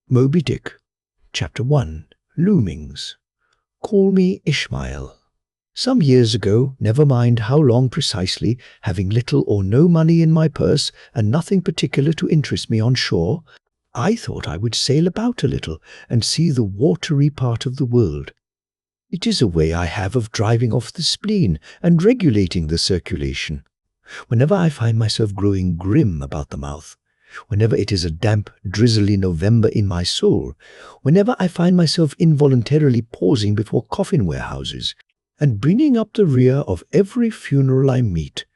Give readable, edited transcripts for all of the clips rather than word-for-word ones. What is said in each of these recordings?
Moby-Dick, Chapter 1, Loomings. Call me Ishmael. Some years ago, never mind how long precisely, having little or no money in my purse and nothing particular to interest me on shore, I thought I would sail about a little and see the watery part of the world. It is a way I have of driving off the spleen and regulating the circulation. Whenever I find myself growing grim about the mouth, whenever it is a damp, drizzly November in my soul, whenever I find myself involuntarily pausing before coffin warehouses and bringing up the rear of every funeral I meet,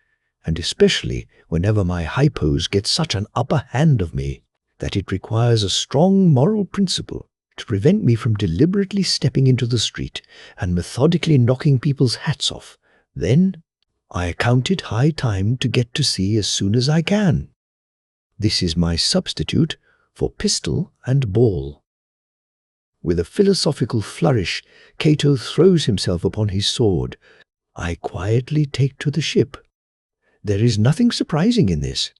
and especially whenever my hypos get such an upper hand of me that it requires a strong moral principle to prevent me from deliberately stepping into the street and methodically knocking people's hats off, then I account it high time to get to sea as soon as I can. This is my substitute for pistol and ball. With a philosophical flourish, Cato throws himself upon his sword. I quietly take to the ship. There is nothing surprising in this.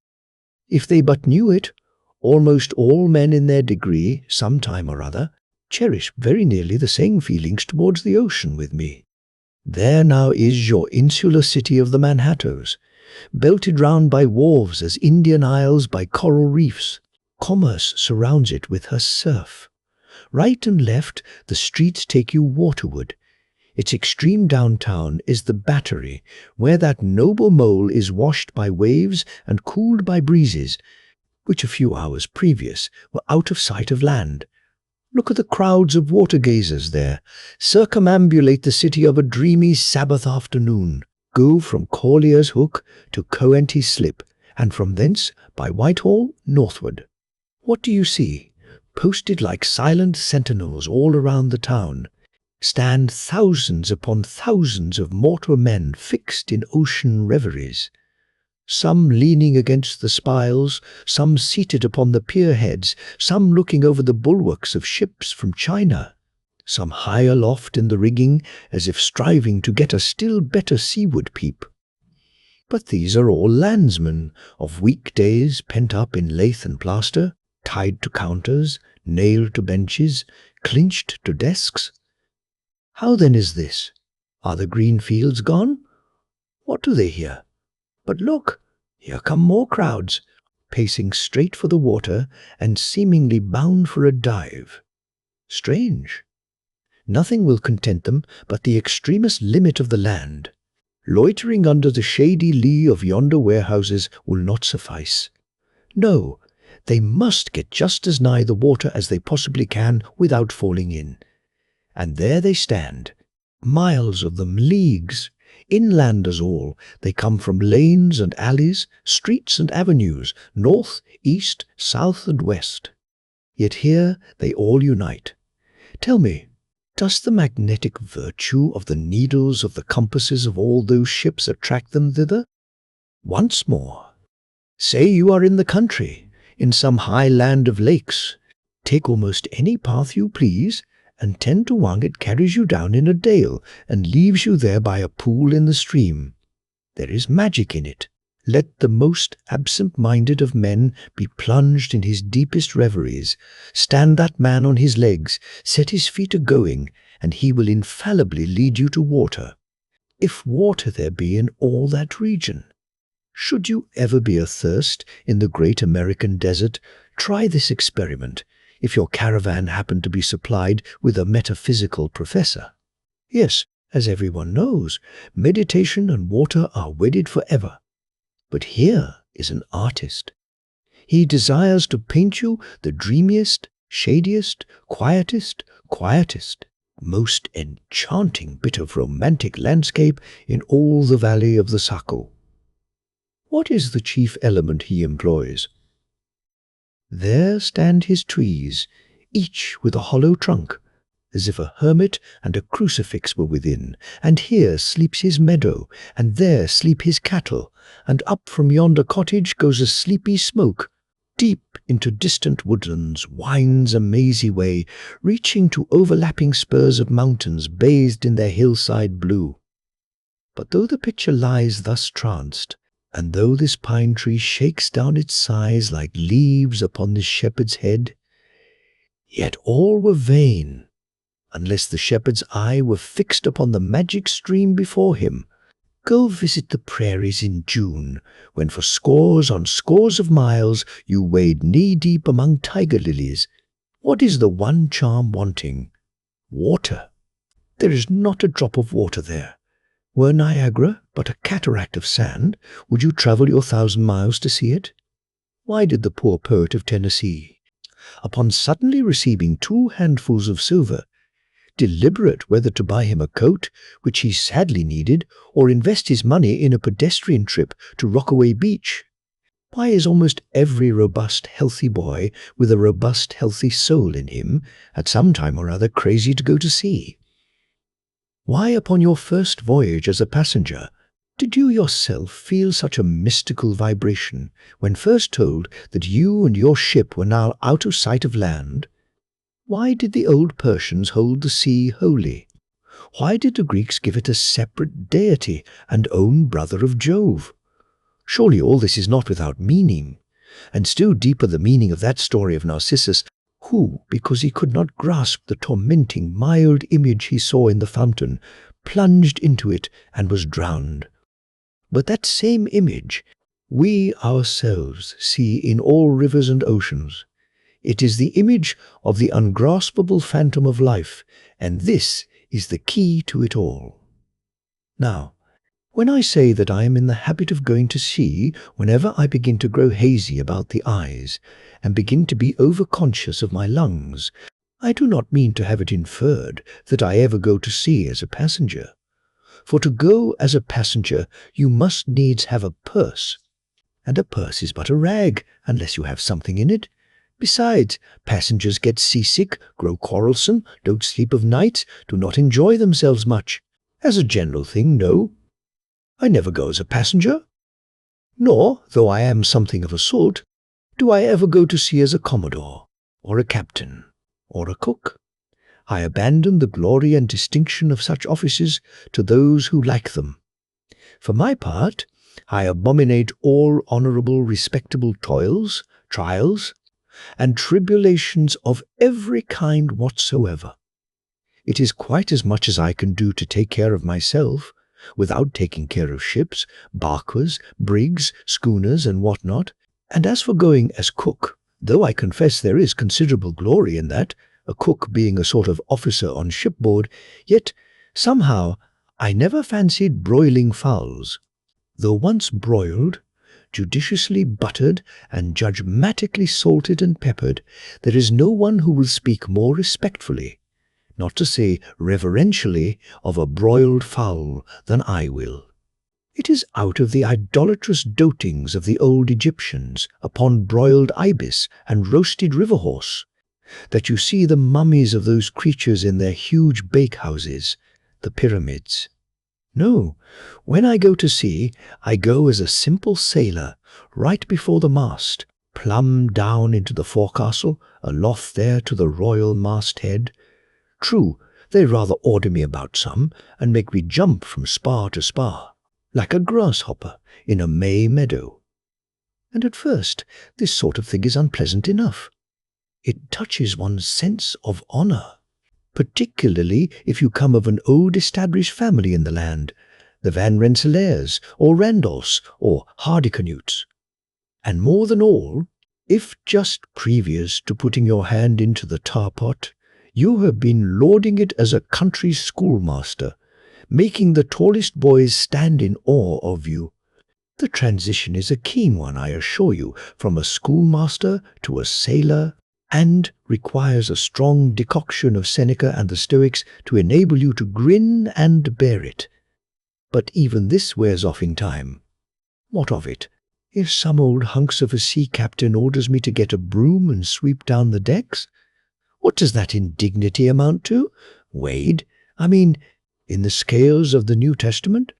If they but knew it, almost all men in their degree, some time or other, cherish very nearly the same feelings towards the ocean with me. There now is your insular city of the Manhattoes, belted round by wharves as Indian isles by coral reefs. Commerce surrounds it with her surf. Right and left, the streets take you waterward. Its extreme downtown is the Battery, where that noble mole is washed by waves and cooled by breezes, which a few hours previous were out of sight of land. Look at the crowds of water-gazers there, circumambulate the city of a dreamy Sabbath afternoon, go from Collier's Hook to Coenty Slip, and from thence by Whitehall northward. What do you see? Posted like silent sentinels all around the town, stand thousands upon thousands of mortal men fixed in ocean reveries. Some leaning against the spiles, some seated upon the pierheads, some looking over the bulwarks of ships from China, some high aloft in the rigging as if striving to get a still better seaward peep. But these are all landsmen of weekdays pent up in lath and plaster, tied to counters, nailed to benches, clinched to desks. How then is this? Are the green fields gone? What do they hear? But look, here come more crowds, pacing straight for the water and seemingly bound for a dive. Strange. Nothing will content them but the extremest limit of the land. Loitering under the shady lee of yonder warehouses will not suffice. No, they must get just as nigh the water as they possibly can without falling in. And there they stand, miles of them, leagues. Inlanders all, they come from lanes and alleys, streets and avenues, north, east, south and west. Yet here they all unite. Tell me, does the magnetic virtue of the needles of the compasses of all those ships attract them thither? Once more, say you are in the country, in some high land of lakes. Take almost any path you please, and 10 to 1 it carries you down in a dale and leaves you there by a pool in the stream. There is magic in it. Let the most absent-minded of men be plunged in his deepest reveries. Stand that man on his legs, set his feet a-going, and he will infallibly lead you to water, if water there be in all that region. Should you ever be athirst in the great American desert, try this experiment, if your caravan happen to be supplied with a metaphysical professor. Yes, as everyone knows, meditation and water are wedded forever. But here is an artist. He desires to paint you the dreamiest, shadiest, quietest, most enchanting bit of romantic landscape in all the valley of the Saco. What is the chief element he employs? There stand his trees, each with a hollow trunk, as if a hermit and a crucifix were within, and here sleeps his meadow, and there sleep his cattle, and up from yonder cottage goes a sleepy smoke. Deep into distant woodlands winds a mazy way, reaching to overlapping spurs of mountains bathed in their hillside blue. But though the picture lies thus tranced, and though this pine tree shakes down its sighs like leaves upon this shepherd's head, Yet all were vain, unless the shepherd's eye were fixed upon the magic stream before him. Go visit the prairies in June, when for scores on scores of miles you wade knee-deep among tiger lilies. What is the one charm wanting? Water. There is not a drop of water there. Were Niagara but a cataract of sand, would you travel your 1,000 miles to see it? Why did the poor poet of Tennessee, upon suddenly receiving 2 handfuls of silver, deliberate whether to buy him a coat, which he sadly needed, or invest his money in a pedestrian trip to Rockaway Beach? Why is almost every robust, healthy boy with a robust, healthy soul in him at some time or other crazy to go to sea? Why, upon your first voyage as a passenger, did you yourself feel such a mystical vibration when first told that you and your ship were now out of sight of land? Why did the old Persians hold the sea holy? Why did the Greeks give it a separate deity and own brother of Jove? Surely all this is not without meaning, and still deeper the meaning of that story of Narcissus, who, because he could not grasp the tormenting, mild image he saw in the fountain, plunged into it and was drowned. But that same image we ourselves see in all rivers and oceans. It is the image of the ungraspable phantom of life, and this is the key to it all. Now, when I say that I am in the habit of going to sea whenever I begin to grow hazy about the eyes and begin to be overconscious of my lungs, I do not mean to have it inferred that I ever go to sea as a passenger. For to go as a passenger you must needs have a purse, and a purse is but a rag unless you have something in it. Besides, passengers get seasick, grow quarrelsome, don't sleep of nights, do not enjoy themselves much. As a general thing, no. I never go as a passenger. Nor, though I am something of a sort, do I ever go to sea as a commodore, or a captain, or a cook. I abandon the glory and distinction of such offices to those who like them. For my part, I abominate all honourable, respectable toils, trials, and tribulations of every kind whatsoever. It is quite as much as I can do to take care of myself, without taking care of ships, barkers, brigs, schooners, and what not. And as for going as cook, though I confess there is considerable glory in that, a cook being a sort of officer on shipboard, yet somehow I never fancied broiling fowls. Though once broiled, judiciously buttered, and judgmatically salted and peppered, there is no one who will speak more respectfully, not to say reverentially, of a broiled fowl than I will. It is out of the idolatrous dotings of the old Egyptians upon broiled ibis and roasted river horse that you see the mummies of those creatures in their huge bakehouses, the pyramids. No, when I go to sea, I go as a simple sailor, right before the mast, plumb down into the forecastle, aloft there to the royal masthead. True, they rather order me about some, and make me jump from spar to spar, like a grasshopper in a May meadow. And at first, this sort of thing is unpleasant enough. It touches one's sense of honour, particularly if you come of an old established family in the land, the Van Rensselaers, or Randolphs, or Hardicanutes. And more than all, if just previous to putting your hand into the tar-pot, you have been lauding it as a country schoolmaster, making the tallest boys stand in awe of you. The transition is a keen one, I assure you, from a schoolmaster to a sailor, and requires a strong decoction of Seneca and the Stoics to enable you to grin and bear it. But even this wears off in time. What of it? If some old hunks of a sea captain orders me to get a broom and sweep down the decks, what does that indignity amount to? Weighed, in the scales of the New Testament?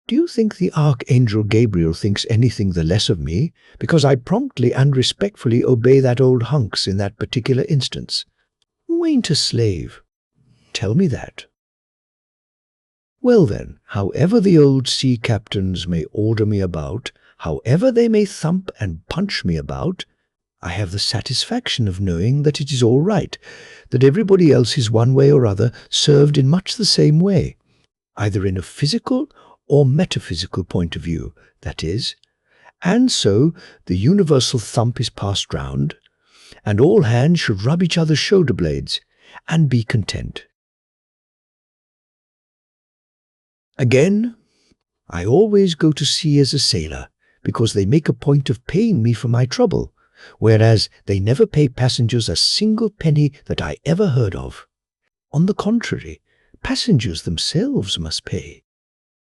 Do you think the Archangel Gabriel thinks anything the less of me because I promptly and respectfully obey that old hunks in that particular instance? Who ain't a slave? Tell me that. Well then, however the old sea captains may order me about, however they may thump and punch me about, I have the satisfaction of knowing that it is all right, that everybody else is one way or other served in much the same way, either in a physical or metaphysical point of view, that is. And so the universal thump is passed round, and all hands should rub each other's shoulder blades and be content. Again, I always go to sea as a sailor, because they make a point of paying me for my trouble, whereas they never pay passengers a single penny that I ever heard of. On the contrary, passengers themselves must pay.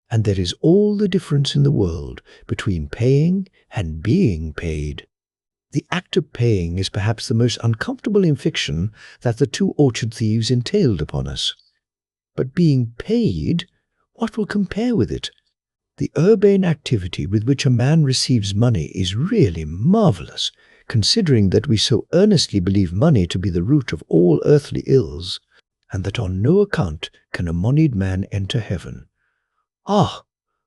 And there is all the difference in the world between paying and being paid. The act of paying is perhaps the most uncomfortable infliction that the two orchard thieves entailed upon us. But being paid, what will compare with it? The urbane activity with which a man receives money is really marvelous, considering that we so earnestly believe money to be the root of all earthly ills, and that on no account can a moneyed man enter heaven. Ah,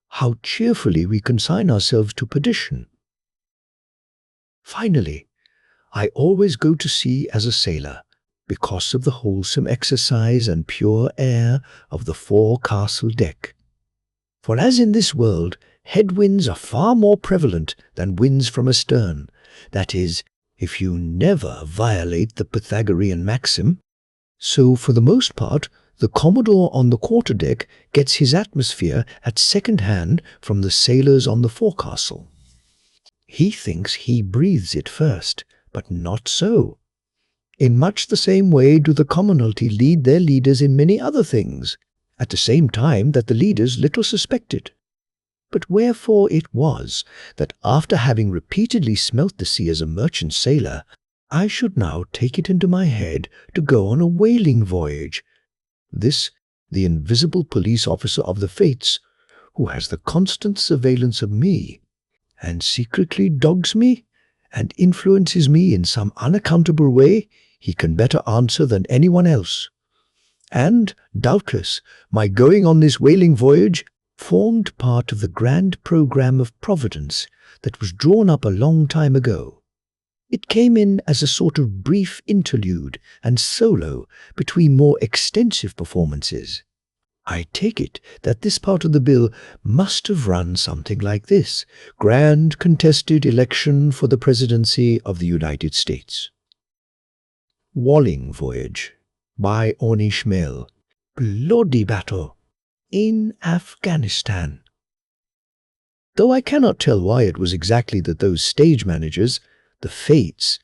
how cheerfully we consign ourselves to perdition! Finally, I always go to sea as a sailor, because of the wholesome exercise and pure air of the forecastle deck. For as in this world, headwinds are far more prevalent than winds from astern, that is, if you never violate the Pythagorean maxim, so for the most part, the Commodore on the quarterdeck gets his atmosphere at second hand from the sailors on the forecastle. He thinks he breathes it first, but not so. In much the same way do the commonalty lead their leaders in many other things, at the same time that the leaders little suspect it. But wherefore it was that after having repeatedly smelt the sea as a merchant sailor, I should now take it into my head to go on a whaling voyage. This, the invisible police officer of the fates, who has the constant surveillance of me, and secretly dogs me, and influences me in some unaccountable way, he can better answer than anyone else. And, doubtless, my going on this whaling voyage formed part of the grand program of Providence that was drawn up a long time ago. It came in as a sort of brief interlude and solo between more extensive performances. I take it that this part of the bill must have run something like this: Grand Contested Election for the Presidency of the United States. Whaling Voyage by Ishmael. Bloody battle in Afghanistan. Though I cannot tell why it was exactly that those stage managers, the fates,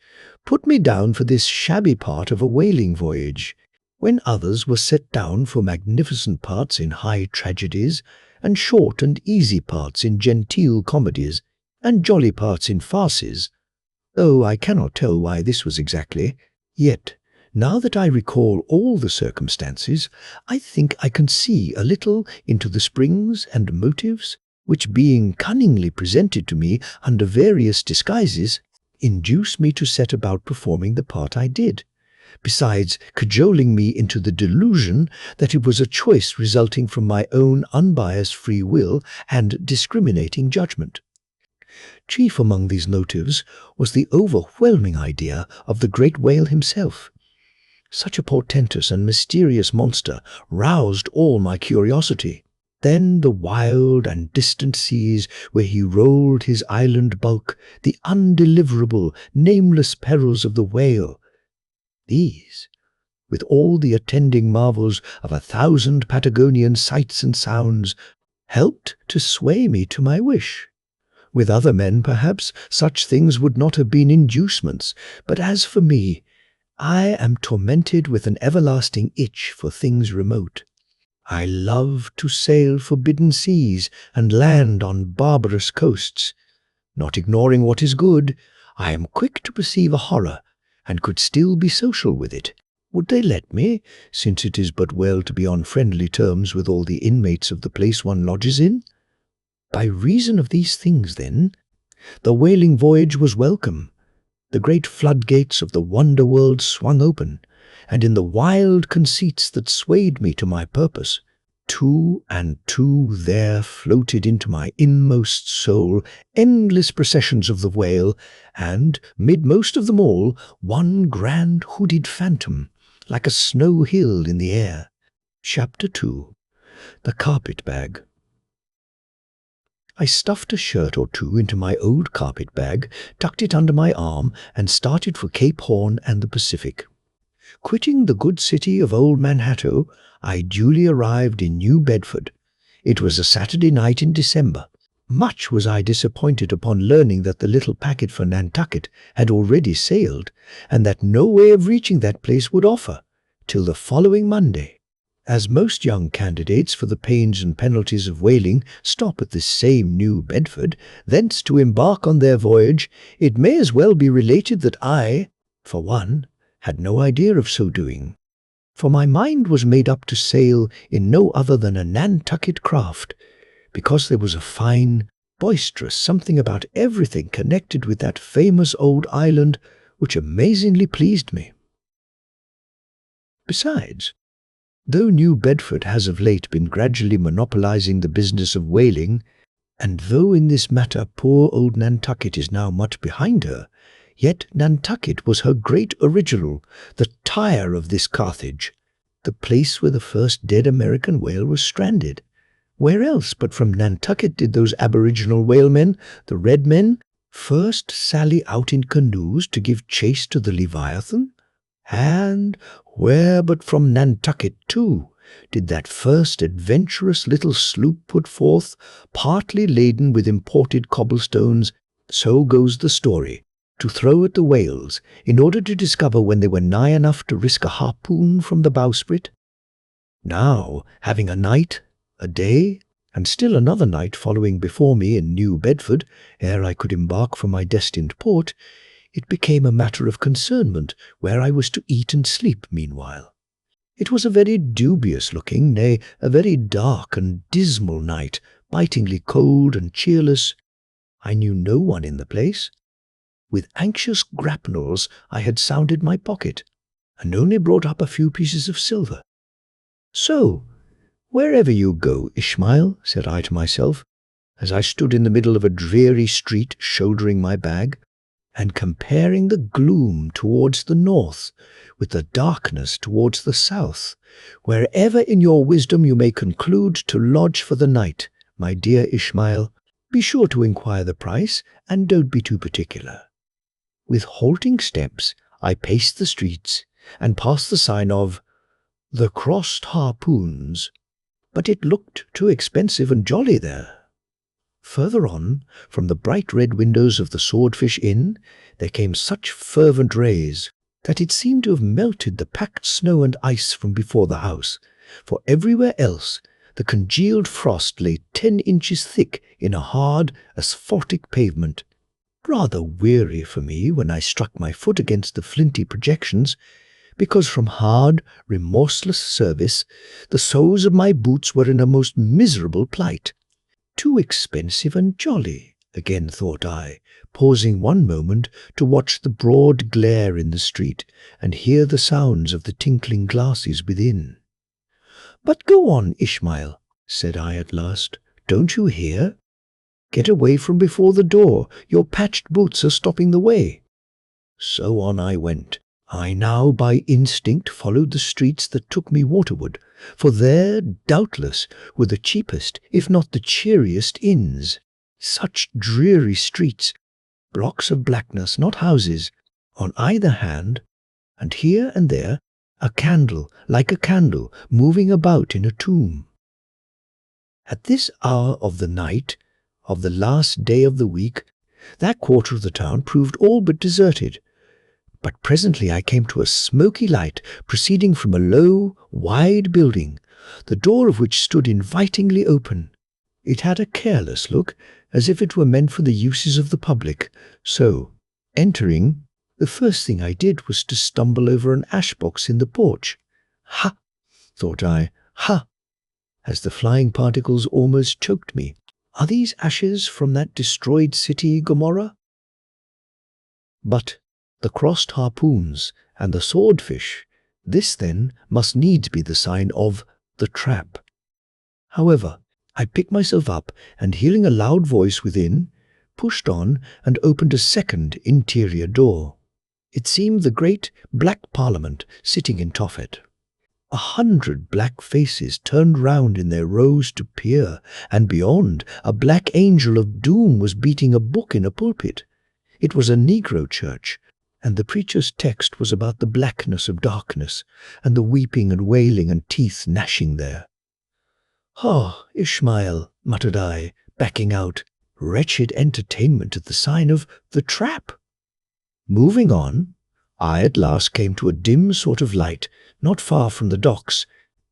put me down for this shabby part of a whaling voyage, when others were set down for magnificent parts in high tragedies, and short and easy parts in genteel comedies, and jolly parts in farces, though I cannot tell why this was exactly. Yet, now that I recall all the circumstances, I think I can see a little into the springs and motives which, being cunningly presented to me under various disguises, induced me to set about performing the part I did, besides cajoling me into the delusion that it was a choice resulting from my own unbiased free will and discriminating judgment. Chief among these motives was the overwhelming idea of the great whale himself. Such a portentous and mysterious monster roused all my curiosity. Then the wild and distant seas where he rolled his island bulk, the undeliverable, nameless perils of the whale. These, with all the attending marvels of 1,000 Patagonian sights and sounds, helped to sway me to my wish. With other men, perhaps, such things would not have been inducements, but as for me, I am tormented with an everlasting itch for things remote. I love to sail forbidden seas and land on barbarous coasts. Not ignoring what is good, I am quick to perceive a horror, and could still be social with it. Would they let me, since it is but well to be on friendly terms with all the inmates of the place one lodges in? By reason of these things, then, the whaling voyage was welcome. The great floodgates of the wonder world swung open, and in the wild conceits that swayed me to my purpose, Two and two there floated into my inmost soul endless processions of the whale, and, mid most of them all, one grand hooded phantom, like a snow hill in the air. Chapter 2. The Carpet Bag. I stuffed a shirt or two into my old carpet bag, tucked it under my arm, and started for Cape Horn and the Pacific. Quitting the good city of Old Manhattan, I duly arrived in New Bedford. It was a Saturday night in December. Much was I disappointed upon learning that the little packet for Nantucket had already sailed, and that no way of reaching that place would offer till the following Monday. As most young candidates for the pains and penalties of whaling stop at this same New Bedford, thence to embark on their voyage, it may as well be related that I, for one, had no idea of so doing. For my mind was made up to sail in no other than a Nantucket craft, because there was a fine, boisterous something about everything connected with that famous old island which amazingly pleased me. Besides, though New Bedford has of late been gradually monopolizing the business of whaling, and though in this matter poor old Nantucket is now much behind her, yet Nantucket was her great original, the Tyre of this Carthage, the place where the first dead American whale was stranded. Where else but from Nantucket did those aboriginal whalemen, the red men, first sally out in canoes to give chase to the Leviathan? And where but from Nantucket, too, did that first adventurous little sloop put forth, partly laden with imported cobblestones, so goes the story, to throw at the whales, in order to discover when they were nigh enough to risk a harpoon from the bowsprit? Now, having a night, a day, and still another night following before me in New Bedford, ere I could embark for my destined port, it became a matter of concernment where I was to eat and sleep meanwhile. It was a very dubious-looking, nay, a very dark and dismal night, bitingly cold and cheerless. I knew no one in the place. With anxious grapnels I had sounded my pocket, and only brought up a few pieces of silver. So, wherever you go, Ishmael, said I to myself, as I stood in the middle of a dreary street shouldering my bag, and comparing the gloom towards the north with the darkness towards the south, wherever in your wisdom you may conclude to lodge for the night, my dear Ishmael, be sure to inquire the price, and don't be too particular. With halting steps I paced the streets, and passed the sign of the Crossed Harpoons, but it looked too expensive and jolly there. Further on, from the bright red windows of the Swordfish Inn, there came such fervent rays that it seemed to have melted the packed snow and ice from before the house, for everywhere else the congealed frost lay 10 inches thick in a hard, asphaltic pavement. Rather weary for me when I struck my foot against the flinty projections, because from hard, remorseless service the soles of my boots were in a most miserable plight. Too expensive and jolly, again thought I, pausing one moment to watch the broad glare in the street and hear the sounds of the tinkling glasses within. But go on, Ishmael, said I at last. Don't you hear? Get away from before the door. Your patched boots are stopping the way. So on I went. I now by instinct followed the streets that took me waterward, for there, doubtless, were the cheapest, if not the cheeriest inns. Such dreary streets, blocks of blackness, not houses, on either hand, and here and there a candle, like a candle, moving about in a tomb. At this hour of the night, of the last day of the week, that quarter of the town proved all but deserted. But presently I came to a smoky light proceeding from a low, wide building, the door of which stood invitingly open. It had a careless look, as if it were meant for the uses of the public. So, entering, the first thing I did was to stumble over an ash-box in the porch. Ha! thought I, ha! As the flying particles almost choked me. Are these ashes from that destroyed city, Gomorrah? But the crossed harpoons and the swordfish, this then must needs be the sign of the trap. However, I picked myself up and, hearing a loud voice within, pushed on and opened a second interior door. It seemed the great black Parliament sitting in Tophet. 100 black faces turned round in their rows to peer, and beyond, a black angel of doom was beating a book in a pulpit. It was a Negro church, and the preacher's text was about the blackness of darkness, and the weeping and wailing and teeth gnashing there. "Ah, Ishmael," muttered I, backing out. "Wretched entertainment at the sign of the Trap." Moving on, I at last came to a dim sort of light not far from the docks,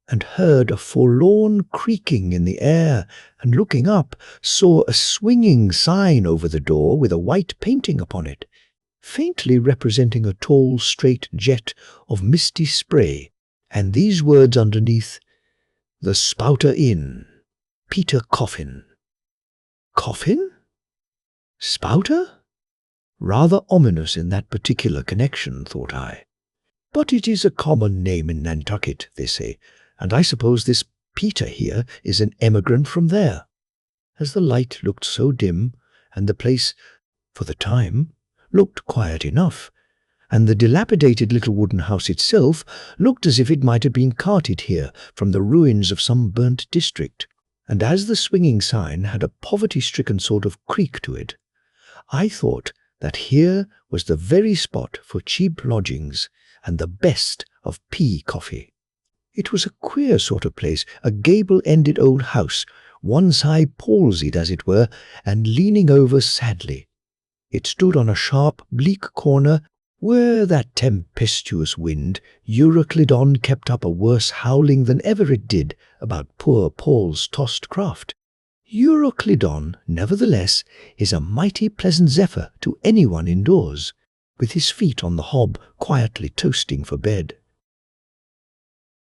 and heard a forlorn creaking in the air, and looking up, saw a swinging sign over the door with a white painting upon it, faintly representing a tall straight jet of misty spray, and these words underneath: "The Spouter Inn, Peter Coffin." Coffin? Spouter? Rather ominous in that particular connection, thought I. But it is a common name in Nantucket, they say, and I suppose this Peter here is an emigrant from there. As the light looked so dim, and the place, for the time, looked quiet enough, and the dilapidated little wooden house itself looked as if it might have been carted here from the ruins of some burnt district, and as the swinging sign had a poverty-stricken sort of creak to it, I thought that here was the very spot for cheap lodgings and the best of pea coffee. It was a queer sort of place, a gable-ended old house, one side palsied, as it were, and leaning over sadly. It stood on a sharp, bleak corner where that tempestuous wind, Euroclydon, kept up a worse howling than ever it did about poor Paul's tossed craft. Euroclydon, nevertheless, is a mighty pleasant zephyr to anyone indoors, with his feet on the hob quietly toasting for bed.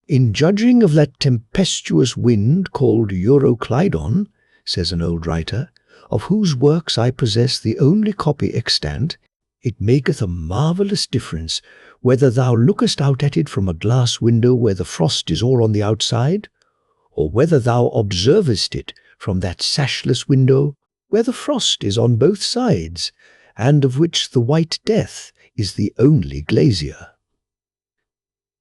"In judging of that tempestuous wind called Euroclydon," says an old writer, "of whose works I possess the only copy extant, it maketh a marvellous difference whether thou lookest out at it from a glass window where the frost is all on the outside, or whether thou observest it from that sashless window where the frost is on both sides, and of which the White Death is the only glazier."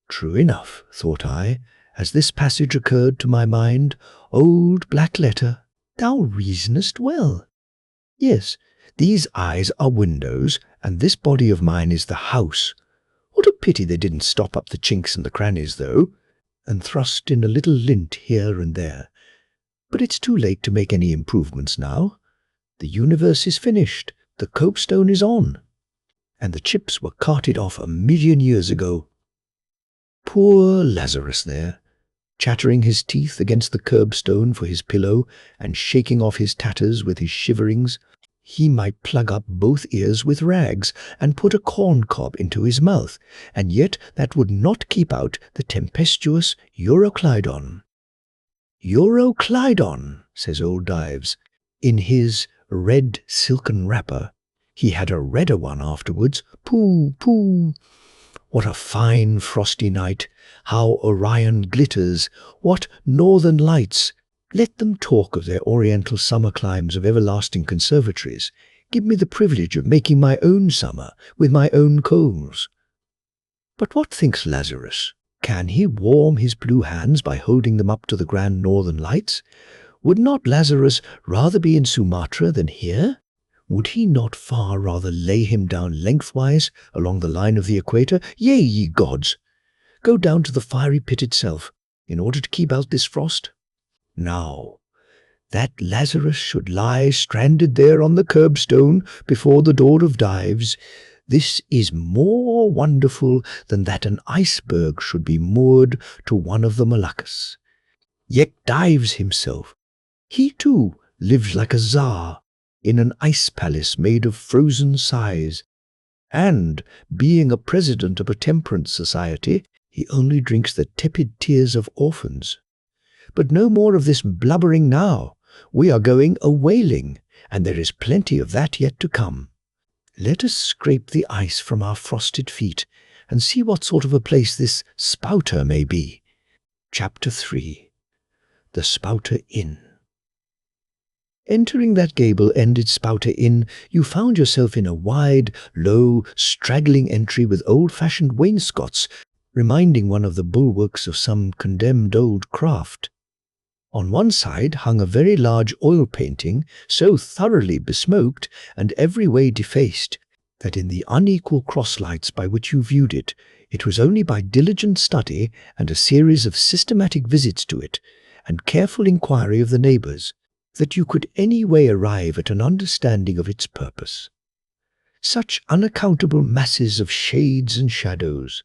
True enough, thought I, as this passage occurred to my mind. Old black letter, thou reasonest well. Yes, these eyes are windows, and this body of mine is the house. What a pity they didn't stop up the chinks and the crannies, though, and thrust in a little lint here and there. But it's too late to make any improvements now. The universe is finished, the copestone is on, and the chips were carted off 1,000,000 years ago. Poor Lazarus there, chattering his teeth against the curbstone for his pillow and shaking off his tatters with his shiverings. He might plug up both ears with rags and put a corn-cob into his mouth, and yet that would not keep out the tempestuous Euroclydon. "Euroclydon," says old Dives, in his red silken wrapper. He had a redder one afterwards. Pooh, pooh! What a fine frosty night! How Orion glitters! What northern lights! Let them talk of their oriental summer climes of everlasting conservatories. Give me the privilege of making my own summer with my own coals. But what thinks Lazarus? Can he warm his blue hands by holding them up to the grand northern lights? Would not Lazarus rather be in Sumatra than here? Would he not far rather lay him down lengthwise along the line of the equator? Yea, ye gods! Go down to the fiery pit itself, in order to keep out this frost? Now, that Lazarus should lie stranded there on the curbstone before the door of Dives, this is more wonderful than that an iceberg should be moored to one of the Moluccas. Yet Dives himself, he too lives like a czar in an ice palace made of frozen sighs, and, being a president of a temperance society, he only drinks the tepid tears of orphans. But no more of this blubbering now. We are going a-whaling, and there is plenty of that yet to come. Let us scrape the ice from our frosted feet, and see what sort of a place this Spouter may be. Chapter 3. the Spouter Inn. Entering that gable-ended Spouter Inn, you found yourself in a wide, low, straggling entry with old-fashioned wainscots, reminding one of the bulwarks of some condemned old craft. On one side hung a very large oil painting, so thoroughly besmoked and every way defaced, that in the unequal crosslights by which you viewed it, it was only by diligent study and a series of systematic visits to it, and careful inquiry of the neighbours, that you could any way arrive at an understanding of its purpose. Such unaccountable masses of shades and shadows,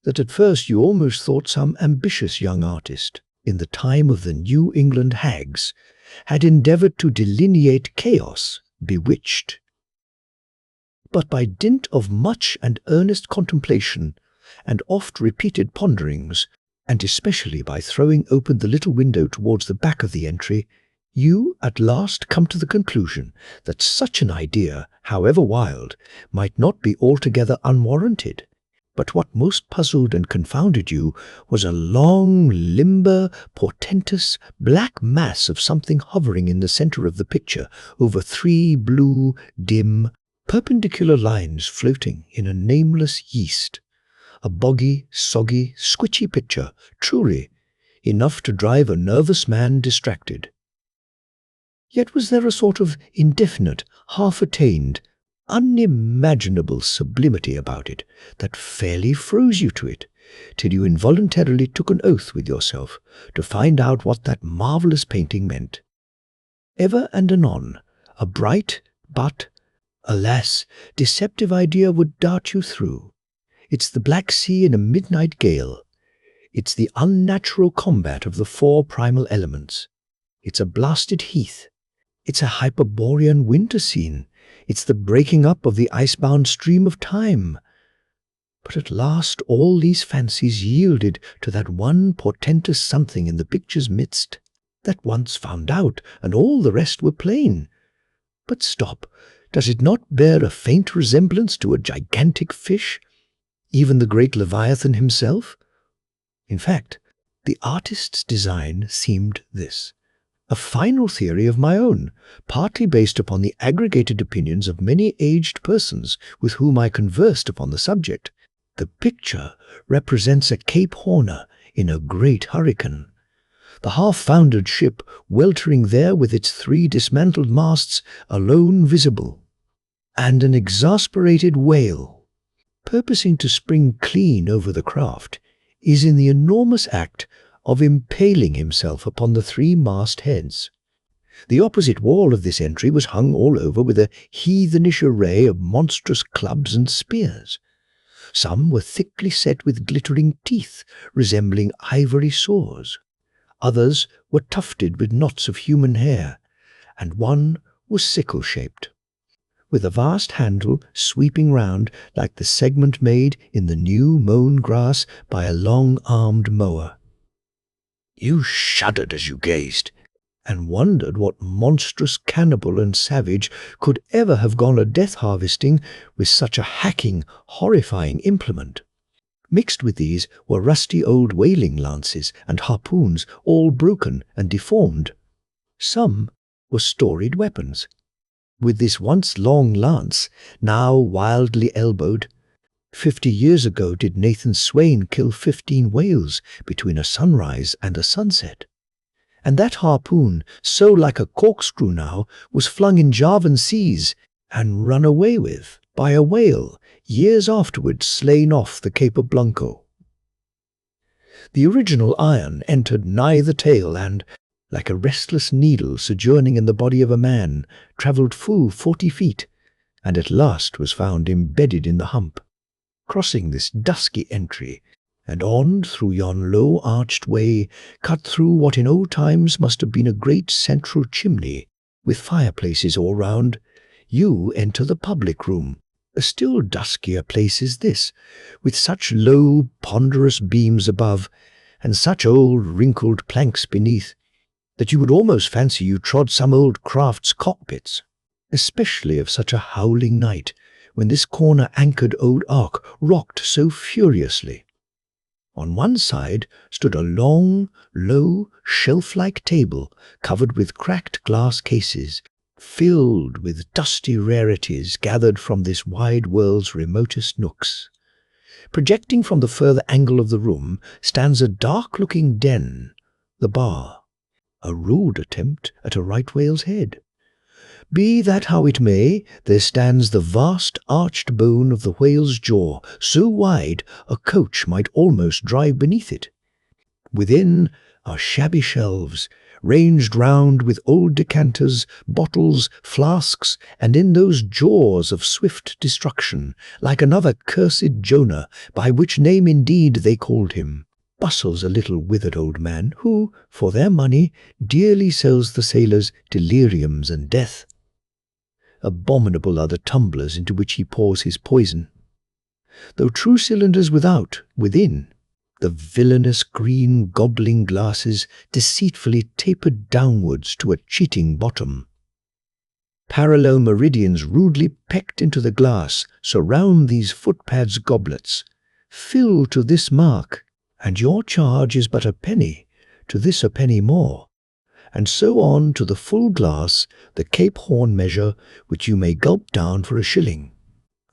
that at first you almost thought some ambitious young artist, in the time of the New England hags, had endeavoured to delineate chaos bewitched. But by dint of much and earnest contemplation, and oft-repeated ponderings, and especially by throwing open the little window towards the back of the entry, you at last come to the conclusion that such an idea, however wild, might not be altogether unwarranted. But what most puzzled and confounded you was a long, limber, portentous, black mass of something hovering in the centre of the picture over three blue, dim, perpendicular lines floating in a nameless yeast. A boggy, soggy, squitchy picture, truly, enough to drive a nervous man distracted. Yet was there a sort of indefinite, half-attained, unimaginable sublimity about it that fairly froze you to it, till you involuntarily took an oath with yourself to find out what that marvellous painting meant. Ever and anon, a bright but, alas, deceptive idea would dart you through. It's the Black Sea in a midnight gale. It's the unnatural combat of the four primal elements. It's a blasted heath. It's a Hyperborean winter scene. It's the breaking up of the icebound stream of time. But at last all these fancies yielded to that one portentous something in the picture's midst, that once found out, and all the rest were plain. But stop, does it not bear a faint resemblance to a gigantic fish, even the great Leviathan himself? In fact, the artist's design seemed this: a final theory of my own, partly based upon the aggregated opinions of many aged persons with whom I conversed upon the subject. The picture represents a Cape Horner in a great hurricane, the half-foundered ship weltering there with its three dismantled masts alone visible, and an exasperated whale, purposing to spring clean over the craft, is in the enormous act of impaling himself upon the three mast-heads. The opposite wall of this entry was hung all over with a heathenish array of monstrous clubs and spears. Some were thickly set with glittering teeth, resembling ivory saws. Others were tufted with knots of human hair, and one was sickle-shaped, with a vast handle sweeping round like the segment made in the new mown grass by a long-armed mower. You shuddered as you gazed, and wondered what monstrous cannibal and savage could ever have gone a death-harvesting with such a hacking, horrifying implement. Mixed with these were rusty old whaling lances and harpoons, all broken and deformed. Some were storied weapons. With this once long lance, now wildly elbowed, 50 years ago did Nathan Swain kill 15 whales between a sunrise and a sunset. And that harpoon, so like a corkscrew now, was flung in Javan seas and run away with by a whale, years afterwards slain off the Cape of Blanco. The original iron entered nigh the tail and, like a restless needle sojourning in the body of a man, travelled full 40 feet, and at last was found embedded in the hump. Crossing this dusky entry, and on through yon low-arched way, cut through what in old times must have been a great central chimney, with fireplaces all round, you enter the public room. A still duskier place is this, with such low, ponderous beams above, and such old, wrinkled planks beneath, that you would almost fancy you trod some old craft's cockpits, especially of such a howling night, when this corner-anchored old ark rocked so furiously. On one side stood a long, low, shelf-like table covered with cracked glass cases, filled with dusty rarities gathered from this wide world's remotest nooks. Projecting from the further angle of the room stands a dark-looking den, the bar, a rude attempt at a right whale's head. Be that how it may, there stands the vast arched bone of the whale's jaw, so wide a coach might almost drive beneath it. Within are shabby shelves, ranged round with old decanters, bottles, flasks, and in those jaws of swift destruction, like another cursed Jonah, by which name indeed they called him, bustles a little withered old man, who, for their money, dearly sells the sailors deliriums and death. Abominable are the tumblers into which he pours his poison. Though true cylinders within, the villainous green gobbling glasses deceitfully tapered downwards to a cheating bottom. Parallel meridians rudely pecked into the glass surround these footpads goblets. Fill to this mark, and your charge is but a penny, to this a penny more, and so on to the full glass, the Cape Horn measure, which you may gulp down for a shilling.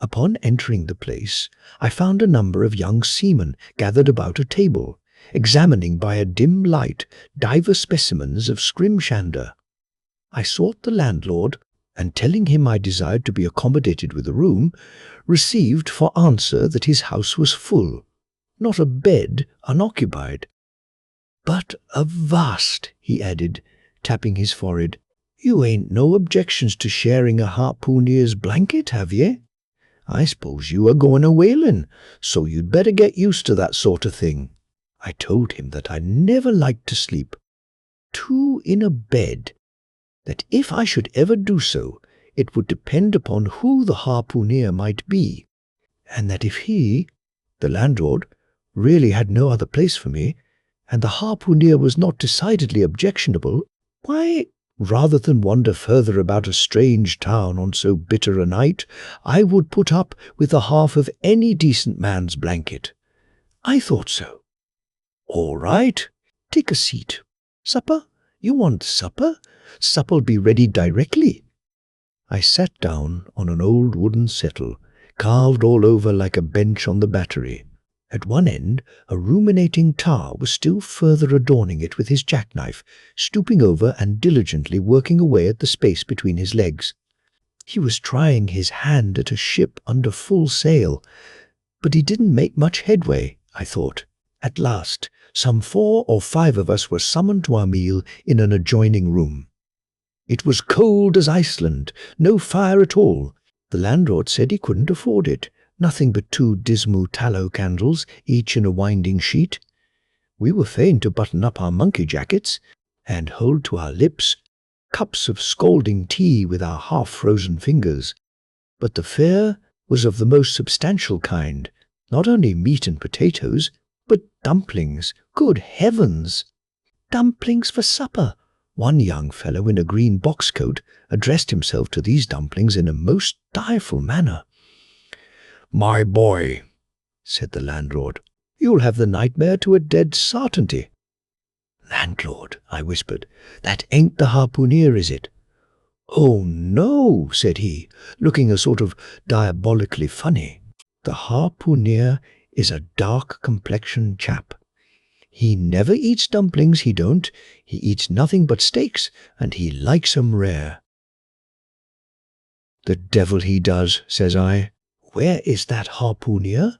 Upon entering the place, I found a number of young seamen gathered about a table, examining by a dim light divers specimens of scrimshander. I sought the landlord, and telling him I desired to be accommodated with a room, received for answer that his house was full, not a bed unoccupied. "But avast," he added, tapping his forehead, "you ain't no objections to sharing a harpooner's blanket, have ye? I suppose you are going a whaling, so you'd better get used to that sort of thing." I told him that I never liked to sleep, two in a bed, that if I should ever do so, it would depend upon who the harpooner might be, and that if he, the landlord, really had no other place for me, and the harpooner was not decidedly objectionable, why, rather than wander further about a strange town on so bitter a night, I would put up with the half of any decent man's blanket. I thought so. "All right, take a seat. Supper? You want supper? Supper'll be ready directly." I sat down on an old wooden settle, carved all over like a bench on the Battery. At one end, a ruminating tar was still further adorning it with his jackknife, stooping over and diligently working away at the space between his legs. He was trying his hand at a ship under full sail, but he didn't make much headway, I thought. At last, some 4 or 5 of us were summoned to our meal in an adjoining room. It was cold as Iceland, no fire at all. The landlord said he couldn't afford it. Nothing but 2 dismal tallow candles, each in a winding sheet. We were fain to button up our monkey jackets, and hold to our lips cups of scalding tea with our half-frozen fingers. But the fare was of the most substantial kind, not only meat and potatoes, but dumplings. Good heavens! Dumplings for supper! One young fellow in a green box coat addressed himself to these dumplings in a most direful manner. "My boy," said the landlord, "you'll have the nightmare to a dead sartainty." "Landlord," I whispered, "that ain't the harpooner, is it?" "Oh, no," said he, looking a sort of diabolically funny. "The harpooner is a dark-complexioned chap. He never eats dumplings, he don't. He eats nothing but steaks, and he likes 'em rare." "The devil he does," says I. "Where is that harpooner?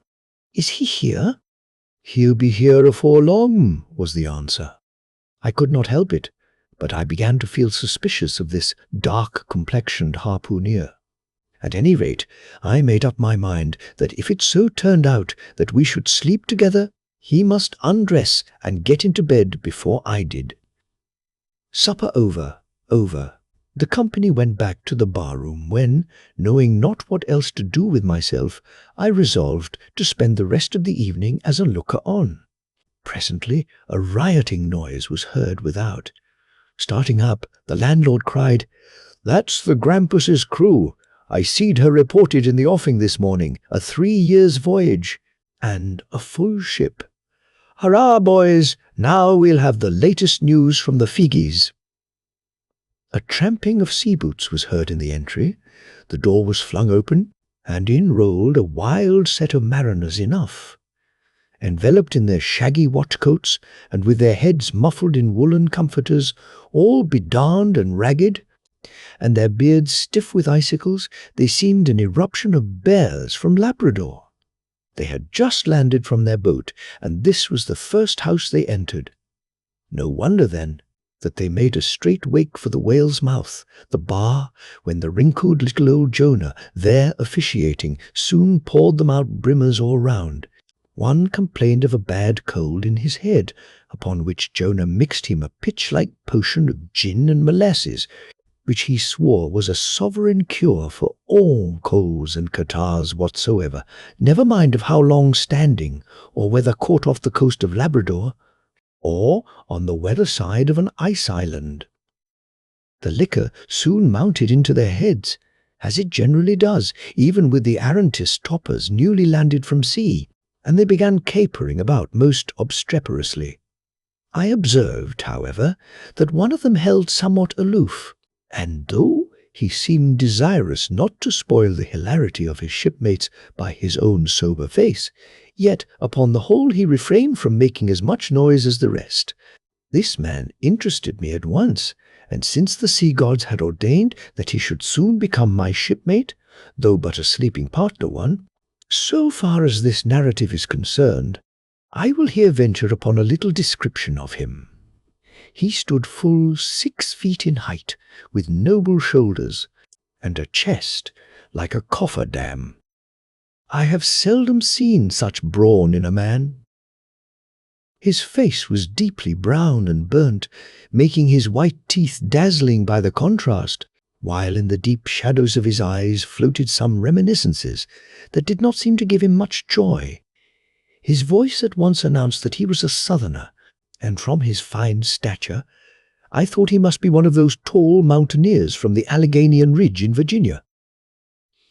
Is he here?" "He'll be here afore long," was the answer. I could not help it, but I began to feel suspicious of this dark-complexioned harpooner. At any rate, I made up my mind that if it so turned out that we should sleep together, he must undress and get into bed before I did. Supper over. The company went back to the bar-room when, knowing not what else to do with myself, I resolved to spend the rest of the evening as a looker-on. Presently a rioting noise was heard without. Starting up, the landlord cried, "That's the Grampus's crew. I seed her reported in the offing this morning, a 3 years' voyage, and a full ship." Hurrah, boys! Now we'll have the latest news from the Figgies." A tramping of sea boots was heard in the entry. The door was flung open, and in rolled a wild set of mariners enough. Enveloped in their shaggy watch-coats, and with their heads muffled in woolen comforters, all bedarned and ragged, and their beards stiff with icicles, they seemed an eruption of bears from Labrador. They had just landed from their boat, and this was the first house they entered. No wonder, then, that they made a straight wake for the whale's mouth, the bar, when the wrinkled little old Jonah, there officiating, soon poured them out brimmers all round. One complained of a bad cold in his head, upon which Jonah mixed him a pitch-like potion of gin and molasses, which he swore was a sovereign cure for all colds and catarrhs whatsoever, never mind of how long standing, or whether caught off the coast of Labrador, or on the weather side of an ice island. The liquor soon mounted into their heads, as it generally does, even with the arrantist toppers newly landed from sea, and they began capering about most obstreperously. I observed, however, that one of them held somewhat aloof, and though he seemed desirous not to spoil the hilarity of his shipmates by his own sober face, yet upon the whole he refrained from making as much noise as the rest. This man interested me at once, and since the sea gods had ordained that he should soon become my shipmate, though but a sleeping partner one, so far as this narrative is concerned, I will here venture upon a little description of him. He stood full 6 feet in height, with noble shoulders, and a chest like a cofferdam. I have seldom seen such brawn in a man. His face was deeply brown and burnt, making his white teeth dazzling by the contrast, while in the deep shadows of his eyes floated some reminiscences that did not seem to give him much joy. His voice at once announced that he was a southerner, and from his fine stature, I thought he must be one of those tall mountaineers from the Alleghanian Ridge in Virginia.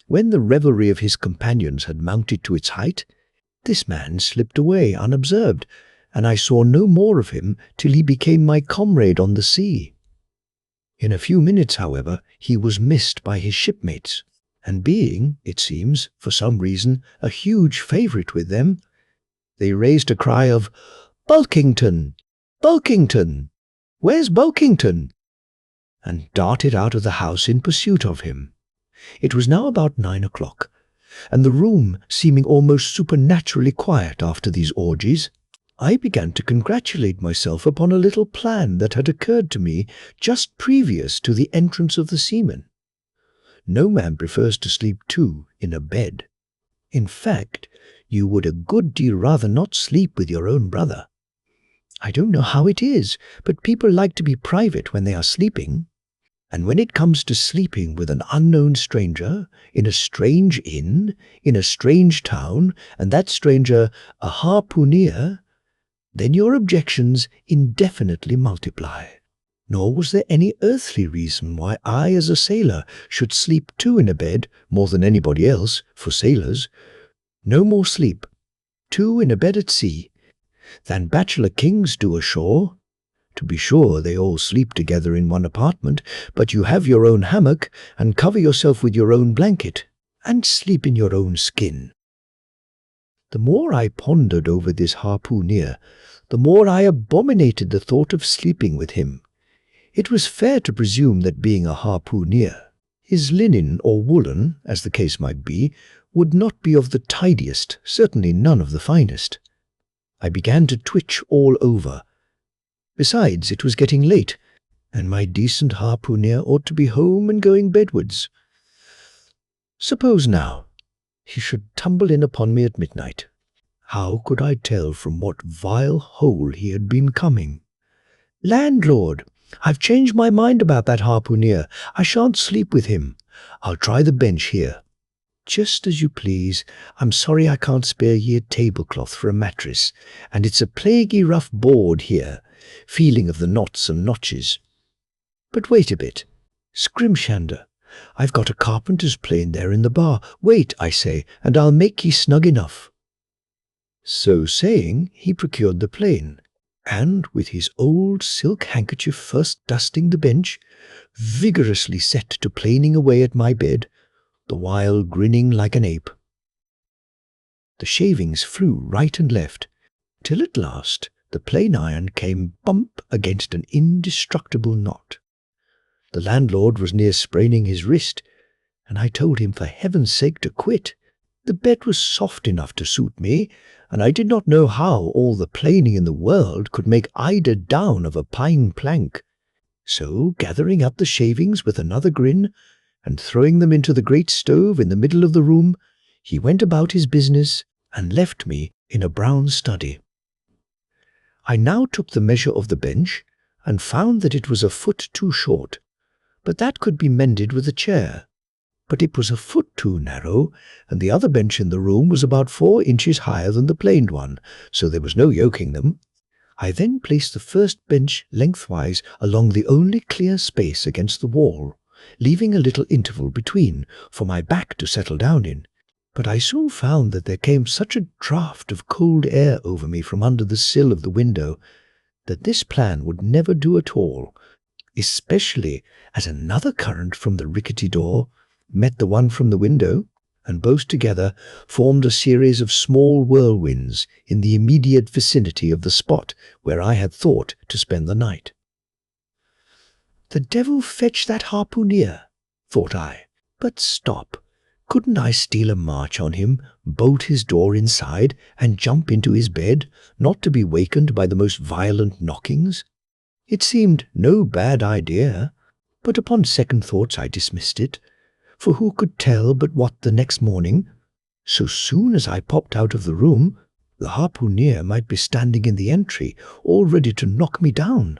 When the revelry of his companions had mounted to its height, this man slipped away unobserved, and I saw no more of him till he became my comrade on the sea. In a few minutes, however, he was missed by his shipmates, and being, it seems, for some reason, a huge favourite with them, they raised a cry of, "Bulkington! Bulkington! Where's Bulkington?" and darted out of the house in pursuit of him. It was now about 9 o'clock, and the room seeming almost supernaturally quiet after these orgies, I began to congratulate myself upon a little plan that had occurred to me just previous to the entrance of the seamen. No man prefers to sleep two in a bed. In fact, you would a good deal rather not sleep with your own brother. I don't know how it is, but people like to be private when they are sleeping. And when it comes to sleeping with an unknown stranger, in a strange inn, in a strange town, and that stranger a harpooneer, then your objections indefinitely multiply. Nor was there any earthly reason why I, as a sailor, should sleep two in a bed more than anybody else, for sailors. No more sleep, two in a bed at sea, than bachelor kings do ashore. To be sure, they all sleep together in one apartment, but you have your own hammock, and cover yourself with your own blanket, and sleep in your own skin. The more I pondered over this harpooneer, the more I abominated the thought of sleeping with him. It was fair to presume that being a harpooneer, his linen or woolen, as the case might be, would not be of the tidiest, certainly none of the finest. I began to twitch all over. Besides, it was getting late, and my decent harpooneer ought to be home and going bedwards. Suppose now he should tumble in upon me at midnight. How could I tell from what vile hole he had been coming? "Landlord, I've changed my mind about that harpooneer. I shan't sleep with him. I'll try the bench here." "Just as you please. I'm sorry I can't spare ye a tablecloth for a mattress, and it's a plaguey rough board here, feeling of the knots and notches. But wait a bit. Scrimshander, I've got a carpenter's plane there in the bar. Wait, I say, and I'll make ye snug enough." So saying, he procured the plane, and with his old silk handkerchief first dusting the bench, vigorously set to planing away at my bed, the while grinning like an ape. The shavings flew right and left, till at last the plane iron came bump against an indestructible knot. The landlord was near spraining his wrist, and I told him for heaven's sake to quit. The bed was soft enough to suit me, and I did not know how all the planing in the world could make eider down of a pine plank. So, gathering up the shavings with another grin, and throwing them into the great stove in the middle of the room, he went about his business and left me in a brown study. I now took the measure of the bench, and found that it was a foot too short, but that could be mended with a chair. But it was a foot too narrow, and the other bench in the room was about 4 inches higher than the planed one, so there was no yoking them. I then placed the first bench lengthwise along the only clear space against the wall, leaving a little interval between for my back to settle down in. But I soon found that there came such a draught of cold air over me from under the sill of the window that this plan would never do at all, especially as another current from the rickety door met the one from the window, and both together formed a series of small whirlwinds in the immediate vicinity of the spot where I had thought to spend the night. The devil fetch that harpooneer, thought I. But stop, couldn't I steal a march on him, bolt his door inside, and jump into his bed, not to be wakened by the most violent knockings? It seemed no bad idea, but upon second thoughts I dismissed it, for who could tell but what the next morning, so soon as I popped out of the room, the harpooneer might be standing in the entry, all ready to knock me down.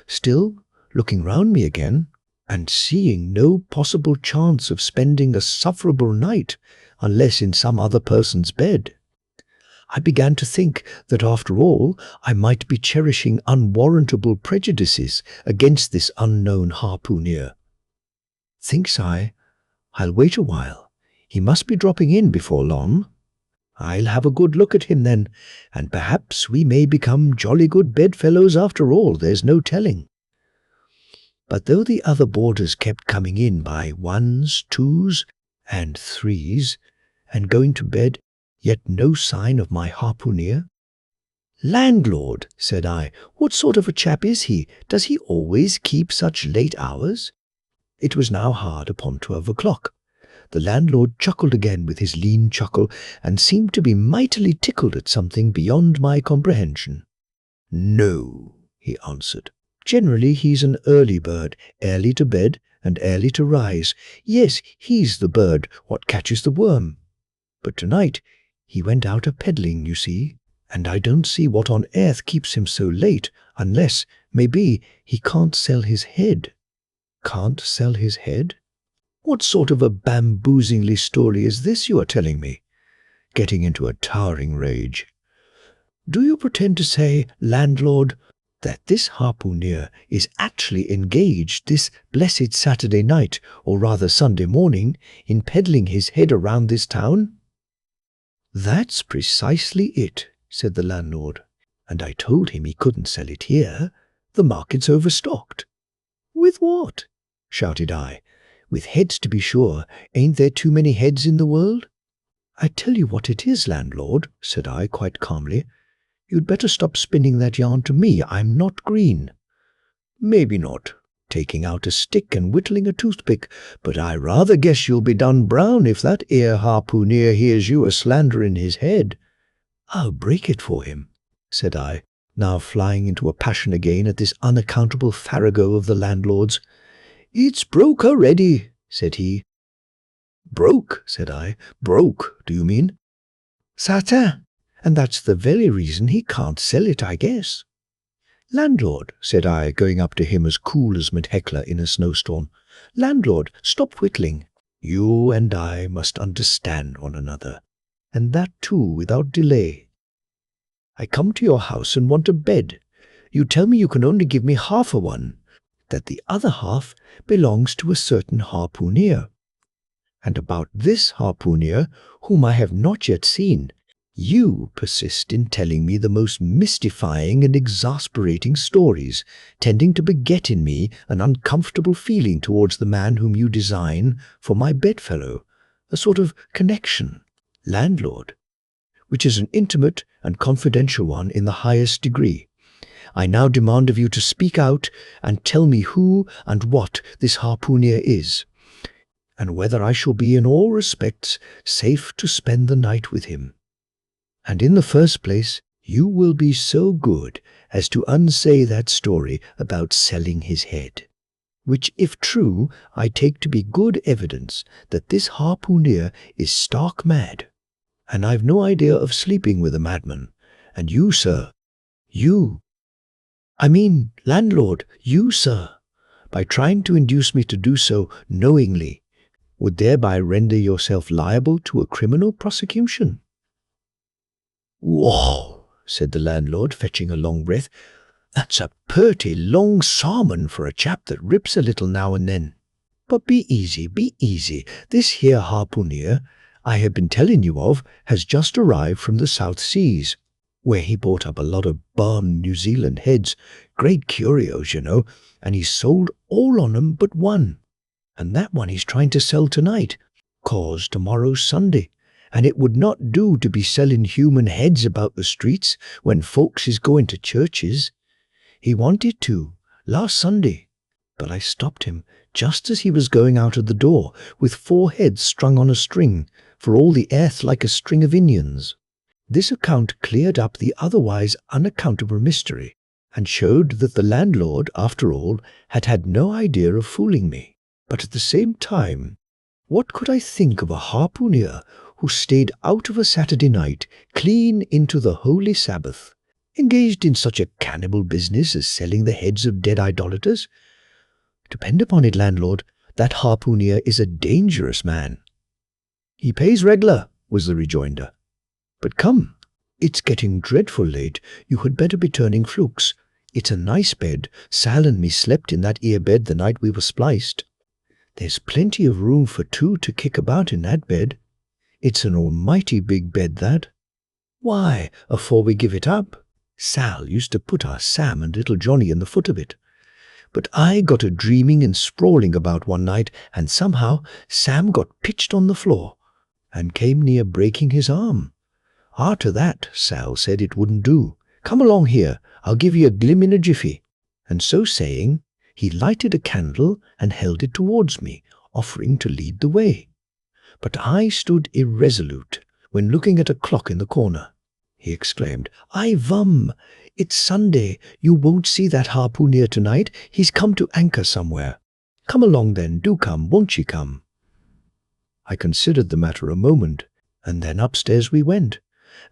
Still, looking round me again, and seeing no possible chance of spending a sufferable night unless in some other person's bed, I began to think that after all I might be cherishing unwarrantable prejudices against this unknown harpooneer. Thinks I, I'll wait a while. He must be dropping in before long. I'll have a good look at him then, and perhaps we may become jolly good bedfellows after all, there's no telling. But though the other boarders kept coming in by 1s, 2s, and 3s, and going to bed, yet no sign of my harpooneer. "Landlord," said I, "what sort of a chap is he? Does he always keep such late hours?" It was now hard upon 12 o'clock. The landlord chuckled again with his lean chuckle, and seemed to be mightily tickled at something beyond my comprehension. "No," he answered. "Generally he's an early bird, early to bed and early to rise. Yes, he's the bird what catches the worm. But tonight he went out a-peddling, you see, and I don't see what on earth keeps him so late, unless, maybe, he can't sell his head." "Can't sell his head? What sort of a bamboozingly story is this you are telling me?" Getting into a towering rage. "Do you pretend to say, landlord, that this harpooneer is actually engaged this blessed Saturday night, or rather Sunday morning, in peddling his head around this town?" "That's precisely it," said the landlord, "and I told him he couldn't sell it here. The market's overstocked." "With what?" shouted I. "With heads, to be sure. Ain't there too many heads in the world?" "I tell you what it is, landlord," said I quite calmly. "You'd better stop spinning that yarn to me. I'm not green." "Maybe not," taking out a stick and whittling a toothpick, "but I rather guess you'll be done brown if that 'ere harpooneer hears you a-slandering his head." "I'll break it for him," said I, now flying into a passion again at this unaccountable farrago of the landlord's. "It's broke already," said he. "Broke?" said I. "Broke, do you mean?" "Certain, and that's the very reason he can't sell it, I guess." "Landlord," said I, going up to him as cool as Methekla in a snowstorm, "landlord, stop whittling. You and I must understand one another, and that too without delay. I come to your house and want a bed. You tell me you can only give me half a one, that the other half belongs to a certain harpooneer. And about this harpooneer, whom I have not yet seen, You persist in telling me the most mystifying and exasperating stories, tending to beget in me an uncomfortable feeling towards the man whom you design for my bedfellow, a sort of connection, landlord, which is an intimate and confidential one in the highest degree. I now demand of you to speak out and tell me who and what this harpooner is, and whether I shall be in all respects safe to spend the night with him. And in the first place, you will be so good as to unsay that story about selling his head, which, if true, I take to be good evidence that this harpooner is stark mad, and I've no idea of sleeping with a madman. And you, sir, landlord, you, sir, by trying to induce me to do so knowingly, would thereby render yourself liable to a criminal prosecution. "Whoa," said the landlord, fetching a long breath. "That's a purty long sermon for a chap that rips a little now and then. But be easy, be easy. This here harpooner I have been telling you of has just arrived from the South Seas, where he bought up a lot of barn New Zealand heads, great curios, you know, and he's sold all on 'em but one. And that one he's trying to sell tonight, 'cause tomorrow's Sunday, and it would not do to be selling human heads about the streets when folks is going to churches. He wanted to, last Sunday, but I stopped him just as he was going out of the door, with 4 heads strung on a string, for all the earth like a string of Indians." This account cleared up the otherwise unaccountable mystery, and showed that the landlord, after all, had had no idea of fooling me. But at the same time, what could I think of a harpooner who stayed out of a Saturday night, clean into the holy Sabbath, engaged in such a cannibal business as selling the heads of dead idolaters? Depend upon it, landlord, that harpooner is a dangerous man. "He pays reg'lar," was the rejoinder. "But come, it's getting dreadful late. You had better be turning flukes. It's a nice bed. Sal and me slept in that 'ere bed the night we were spliced. There's plenty of room for 2 to kick about in that bed. It's an almighty big bed, that. Why, afore we give it up, Sal used to put our Sam and little Johnny in the foot of it. But I got a dreaming and sprawling about one night, and somehow Sam got pitched on the floor, and came near breaking his arm. After that, Sal said it wouldn't do. 'Come along here, I'll give you a glim in a jiffy.' And so saying, he lighted a candle and held it towards me, offering to lead the way. But I stood irresolute, when looking at a clock in the corner. He exclaimed, 'Ay vum! It's Sunday. You won't see that harpooner tonight. He's come to anchor somewhere. Come along then, do come, won't ye come?' I considered the matter a moment, and then upstairs we went,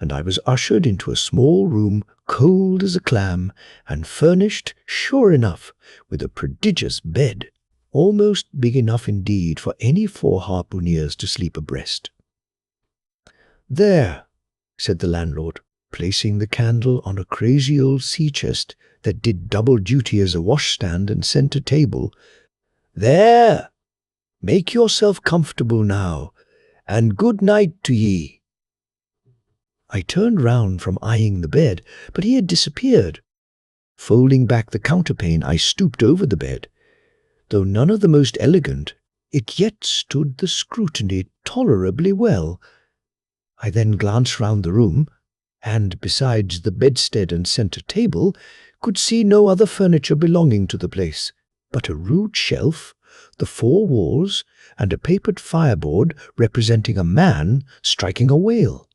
and I was ushered into a small room, cold as a clam, and furnished, sure enough, with a prodigious bed, almost big enough indeed for any 4 harpooneers to sleep abreast. "There," said the landlord, placing the candle on a crazy old sea-chest that did double duty as a washstand and centre table. "There! Make yourself comfortable now, and good night to ye." I turned round from eyeing the bed, but he had disappeared. Folding back the counterpane, I stooped over the bed. Though none of the most elegant, it yet stood the scrutiny tolerably well. I then glanced round the room, and besides the bedstead and centre table, could see no other furniture belonging to the place, but a rude shelf, the 4 walls, and a papered fireboard representing a man striking a whale.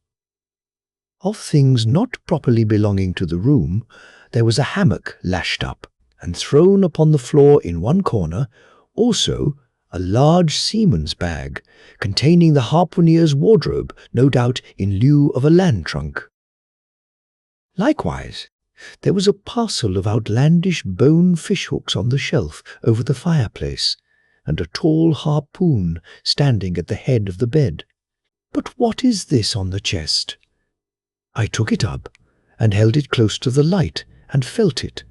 Of things not properly belonging to the room, there was a hammock lashed up, and thrown upon the floor in one corner, also a large seaman's bag, containing the harpooner's wardrobe, no doubt in lieu of a land trunk. Likewise, there was a parcel of outlandish bone fishhooks on the shelf over the fireplace, and a tall harpoon standing at the head of the bed. But what is this on the chest? I took it up, and held it close to the light, and felt it,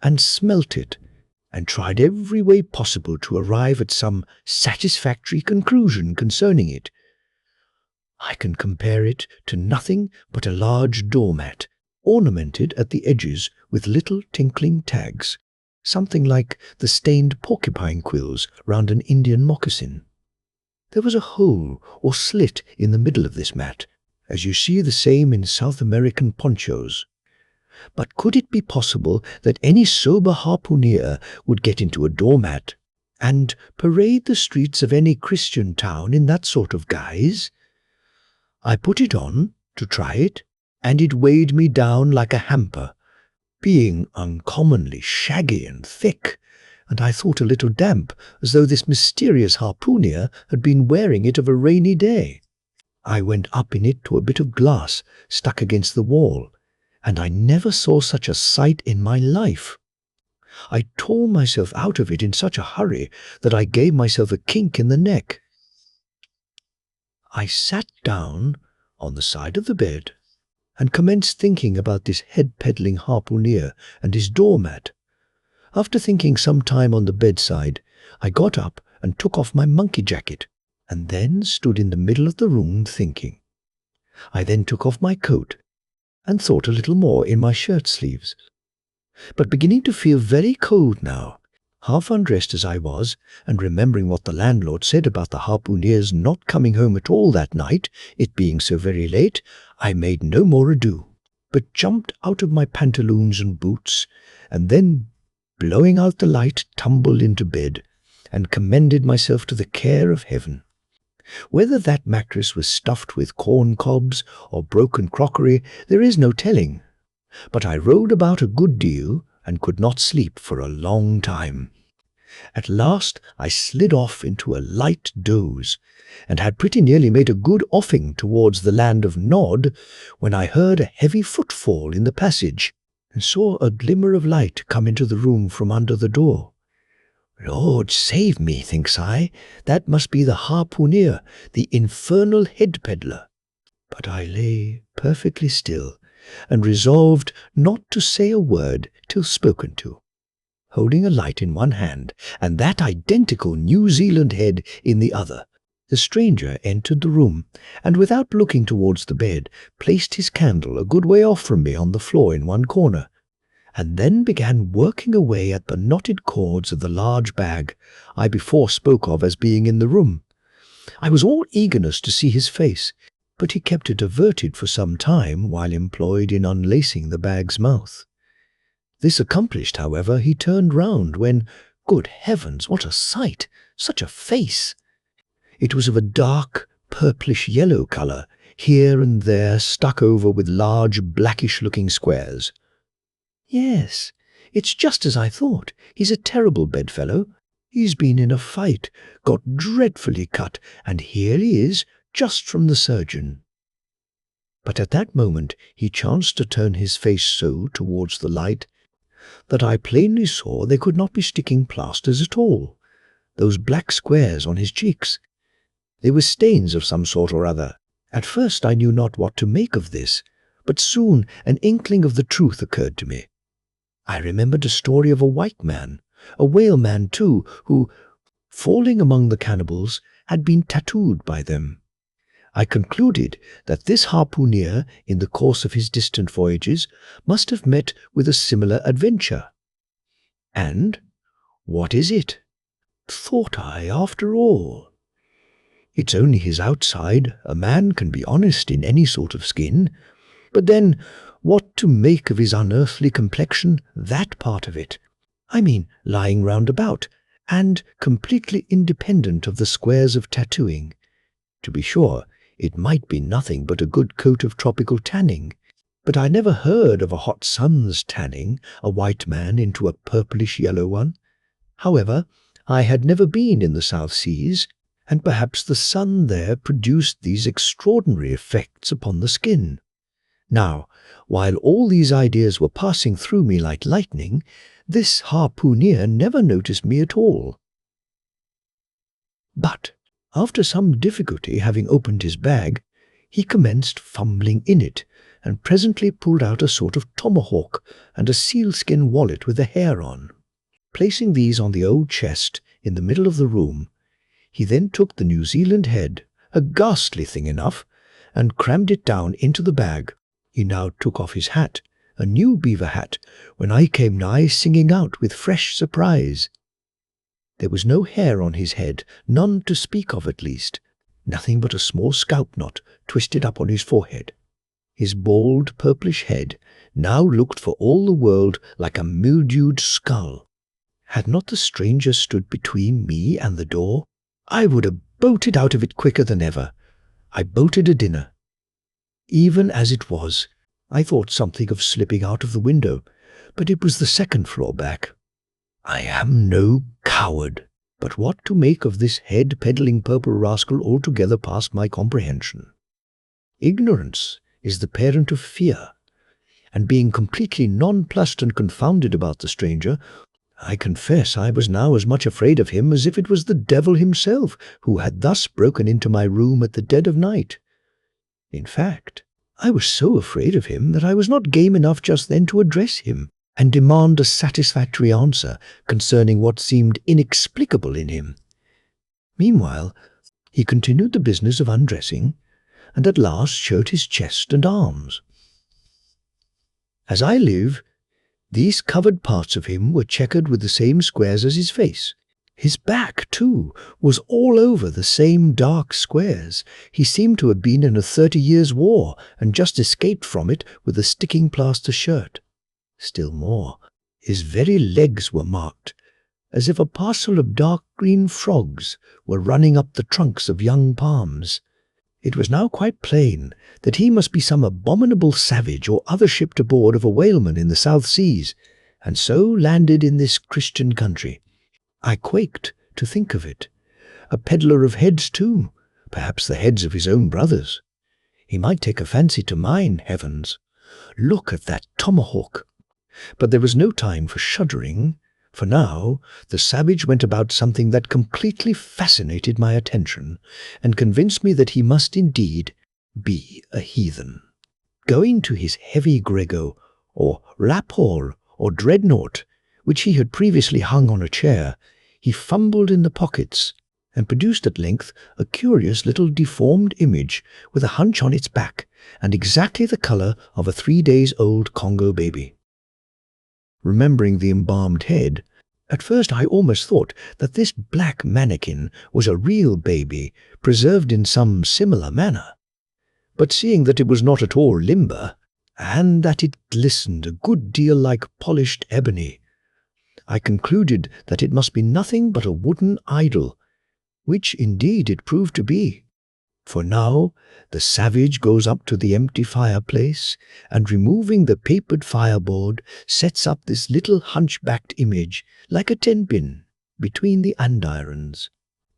and smelt it, and tried every way possible to arrive at some satisfactory conclusion concerning it. I can compare it to nothing but a large doormat, ornamented at the edges with little tinkling tags, something like the stained porcupine quills round an Indian moccasin. There was a hole or slit in the middle of this mat, as you see the same in South American ponchos. But could it be possible that any sober harpooner would get into a doormat and parade the streets of any Christian town in that sort of guise? I put it on to try it, and it weighed me down like a hamper, being uncommonly shaggy and thick, and I thought a little damp, as though this mysterious harpooner had been wearing it of a rainy day. I went up in it to a bit of glass stuck against the wall, and I never saw such a sight in my life. I tore myself out of it in such a hurry that I gave myself a kink in the neck. I sat down on the side of the bed and commenced thinking about this head-peddling harpooner and his doormat. After thinking some time on the bedside, I got up and took off my monkey jacket, and then stood in the middle of the room thinking. I then took off my coat and thought a little more in my shirt sleeves. But beginning to feel very cold now, half undressed as I was, and remembering what the landlord said about the harpooner's not coming home at all that night, it being so very late, I made no more ado, but jumped out of my pantaloons and boots, and then, blowing out the light, tumbled into bed, and commended myself to the care of heaven. Whether that mattress was stuffed with corn cobs or broken crockery, there is no telling, but I rolled about a good deal and could not sleep for a long time. At last I slid off into a light doze, and had pretty nearly made a good offing towards the land of Nod, when I heard a heavy footfall in the passage, and saw a glimmer of light come into the room from under the door. Lord save me, thinks I, that must be the harpooner, the infernal head-peddler. But I lay perfectly still, and resolved not to say a word till spoken to. Holding a light in one hand, and that identical New Zealand head in the other, the stranger entered the room, and without looking towards the bed, placed his candle a good way off from me on the floor in one corner, and then began working away at the knotted cords of the large bag I before spoke of as being in the room. I was all eagerness to see his face, but he kept it averted for some time while employed in unlacing the bag's mouth. This accomplished, however, he turned round, when, good heavens, what a sight! Such a face! It was of a dark, purplish-yellow colour, here and there stuck over with large, blackish-looking squares. Yes, it's just as I thought. He's a terrible bedfellow. He's been in a fight, got dreadfully cut, and here he is, just from the surgeon. But at that moment he chanced to turn his face so towards the light that I plainly saw they could not be sticking plasters at all, those black squares on his cheeks. They were stains of some sort or other. At first I knew not what to make of this, but soon an inkling of the truth occurred to me. I remembered a story of a white man, a whaleman too, who, falling among the cannibals, had been tattooed by them. I concluded that this harpooner, in the course of his distant voyages, must have met with a similar adventure. And what is it? Thought I, after all. It's only his outside. A man can be honest in any sort of skin. But then, what to make of his unearthly complexion, that part of it? I mean, lying round about, and completely independent of the squares of tattooing. To be sure, it might be nothing but a good coat of tropical tanning, but I never heard of a hot sun's tanning a white man into a purplish-yellow one. However, I had never been in the South Seas, and perhaps the sun there produced these extraordinary effects upon the skin. Now, while all these ideas were passing through me like lightning, this harpooner never noticed me at all. But after some difficulty, having opened his bag, he commenced fumbling in it, and presently pulled out a sort of tomahawk and a sealskin wallet with a hair on. Placing these on the old chest in the middle of the room, he then took the New Zealand head, a ghastly thing enough, and crammed it down into the bag. He now took off his hat, a new beaver hat, when I came nigh, singing out with fresh surprise. There was no hair on his head, none to speak of at least, nothing but a small scalp knot twisted up on his forehead. His bald, purplish head now looked for all the world like a mildewed skull. Had not the stranger stood between me and the door, I would have bolted out of it quicker than ever. I bolted a dinner. Even as it was, I thought something of slipping out of the window, but it was the second floor back. I am no coward, but what to make of this head-peddling purple rascal altogether past my comprehension. Ignorance is the parent of fear, and being completely nonplussed and confounded about the stranger, I confess I was now as much afraid of him as if it was the devil himself who had thus broken into my room at the dead of night. In fact, I was so afraid of him that I was not game enough just then to address him and demand a satisfactory answer concerning what seemed inexplicable in him. Meanwhile, he continued the business of undressing, and at last showed his chest and arms. As I live, these covered parts of him were checkered with the same squares as his face. His back, too, was all over the same dark squares. He seemed to have been in a 30 years' war and just escaped from it with a sticking plaster shirt. Still more, his very legs were marked, as if a parcel of dark green frogs were running up the trunks of young palms. It was now quite plain that he must be some abominable savage or other shipped aboard of a whaleman in the South Seas, and so landed in this Christian country. I quaked to think of it. A peddler of heads, too, perhaps the heads of his own brothers. He might take a fancy to mine, heavens. Look at that tomahawk. But there was no time for shuddering, for now the savage went about something that completely fascinated my attention and convinced me that he must indeed be a heathen. Going to his heavy grego, or laphall, or dreadnought, which he had previously hung on a chair, he fumbled in the pockets and produced at length a curious little deformed image with a hunch on its back and exactly the colour of a 3-days-old Congo baby. Remembering the embalmed head, at first I almost thought that this black mannequin was a real baby, preserved in some similar manner. But seeing that it was not at all limber, and that it glistened a good deal like polished ebony, I concluded that it must be nothing but a wooden idol, which indeed it proved to be. For now the savage goes up to the empty fireplace, and removing the papered fireboard, sets up this little hunchbacked image, like a tenpin, between the andirons.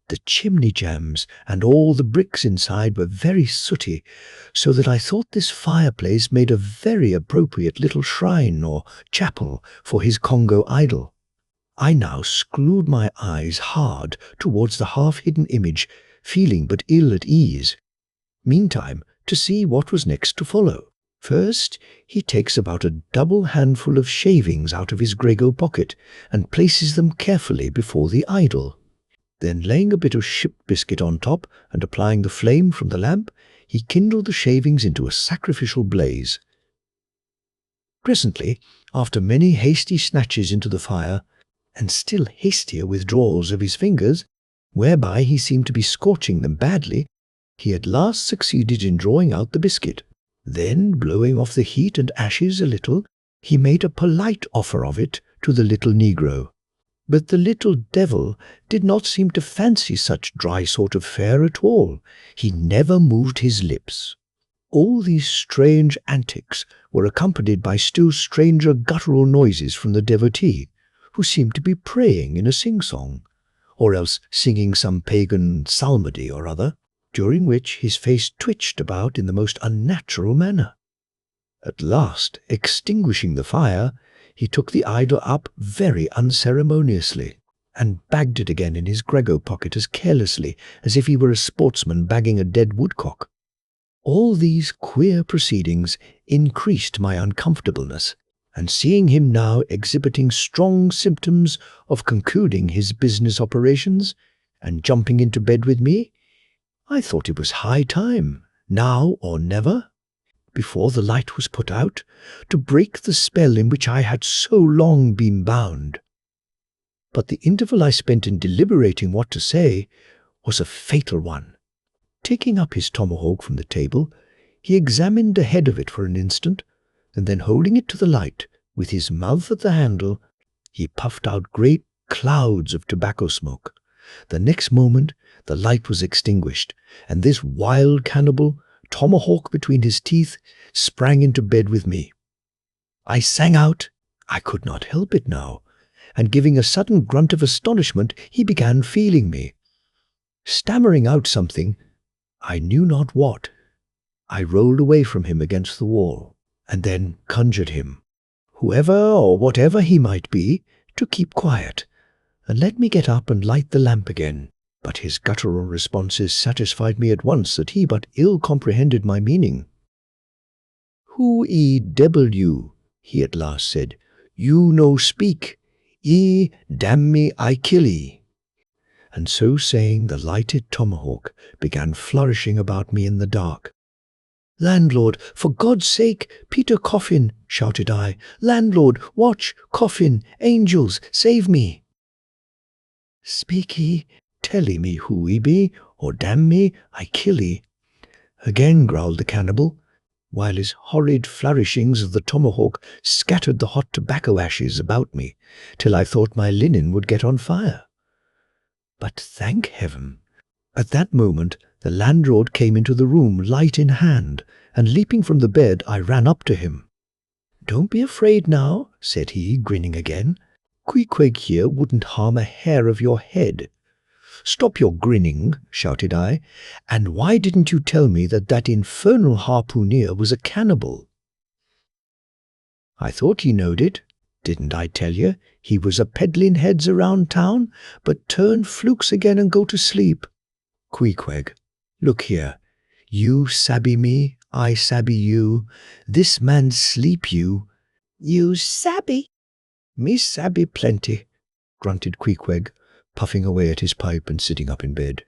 The chimney jambs and all the bricks inside were very sooty, so that I thought this fireplace made a very appropriate little shrine or chapel for his Congo idol. I now screwed my eyes hard towards the half-hidden image, feeling but ill at ease. Meantime, to see what was next to follow. First, he takes about a double handful of shavings out of his grego pocket and places them carefully before the idol. Then, laying a bit of ship biscuit on top and applying the flame from the lamp, he kindled the shavings into a sacrificial blaze. Presently, after many hasty snatches into the fire, and still hastier withdrawals of his fingers, whereby he seemed to be scorching them badly, he at last succeeded in drawing out the biscuit. Then, blowing off the heat and ashes a little, he made a polite offer of it to the little negro. But the little devil did not seem to fancy such dry sort of fare at all. He never moved his lips. All these strange antics were accompanied by still stranger guttural noises from the devotee, who seemed to be praying in a sing-song, or else singing some pagan psalmody or other, during which his face twitched about in the most unnatural manner. At last, extinguishing the fire, he took the idol up very unceremoniously, and bagged it again in his grego pocket as carelessly as if he were a sportsman bagging a dead woodcock. All these queer proceedings increased my uncomfortableness, and seeing him now exhibiting strong symptoms of concluding his business operations, and jumping into bed with me, I thought it was high time now or never, before the light was put out, to break the spell in which I had so long been bound. But the interval I spent in deliberating what to say was a fatal one. Taking up his tomahawk from the table, he examined the head of it for an instant, and then holding it to the light, with his mouth at the handle, he puffed out great clouds of tobacco smoke. The next moment the light was extinguished, and this wild cannibal, tomahawk between his teeth, sprang into bed with me. I sang out, I could not help it now, and giving a sudden grunt of astonishment, he began feeling me. Stammering out something, I knew not what, I rolled away from him against the wall, and then conjured him, whoever or whatever he might be, to keep quiet, and let me get up and light the lamp again. But his guttural responses satisfied me at once that he but ill comprehended my meaning. "Who-e-devil-you," he at last said, "you no speak. Damn me, I kill ye." And so saying, the lighted tomahawk began flourishing about me in the dark. "Landlord, for God's sake, Peter Coffin," shouted I. "Landlord, watch, Coffin, angels, save me." "Speak ye, tell me who ye be, or damn me, I kill ye," again growled the cannibal, while his horrid flourishings of the tomahawk scattered the hot tobacco ashes about me, till I thought my linen would get on fire. But thank heaven, at that moment the landlord came into the room, light in hand, and leaping from the bed, I ran up to him. "Don't be afraid now," said he, grinning again. "Queequeg here wouldn't harm a hair of your head." "Stop your grinning," shouted I, "and why didn't you tell me that that infernal harpooneer was a cannibal?" "I thought ye knowed it. Didn't I tell ye he was a peddling heads around town, but turn flukes again and go to sleep? Queequeg, look here. You sabby me, I sabby you. This man sleep you. You sabby? Me sabby plenty," grunted Queequeg, puffing away at his pipe and sitting up in bed.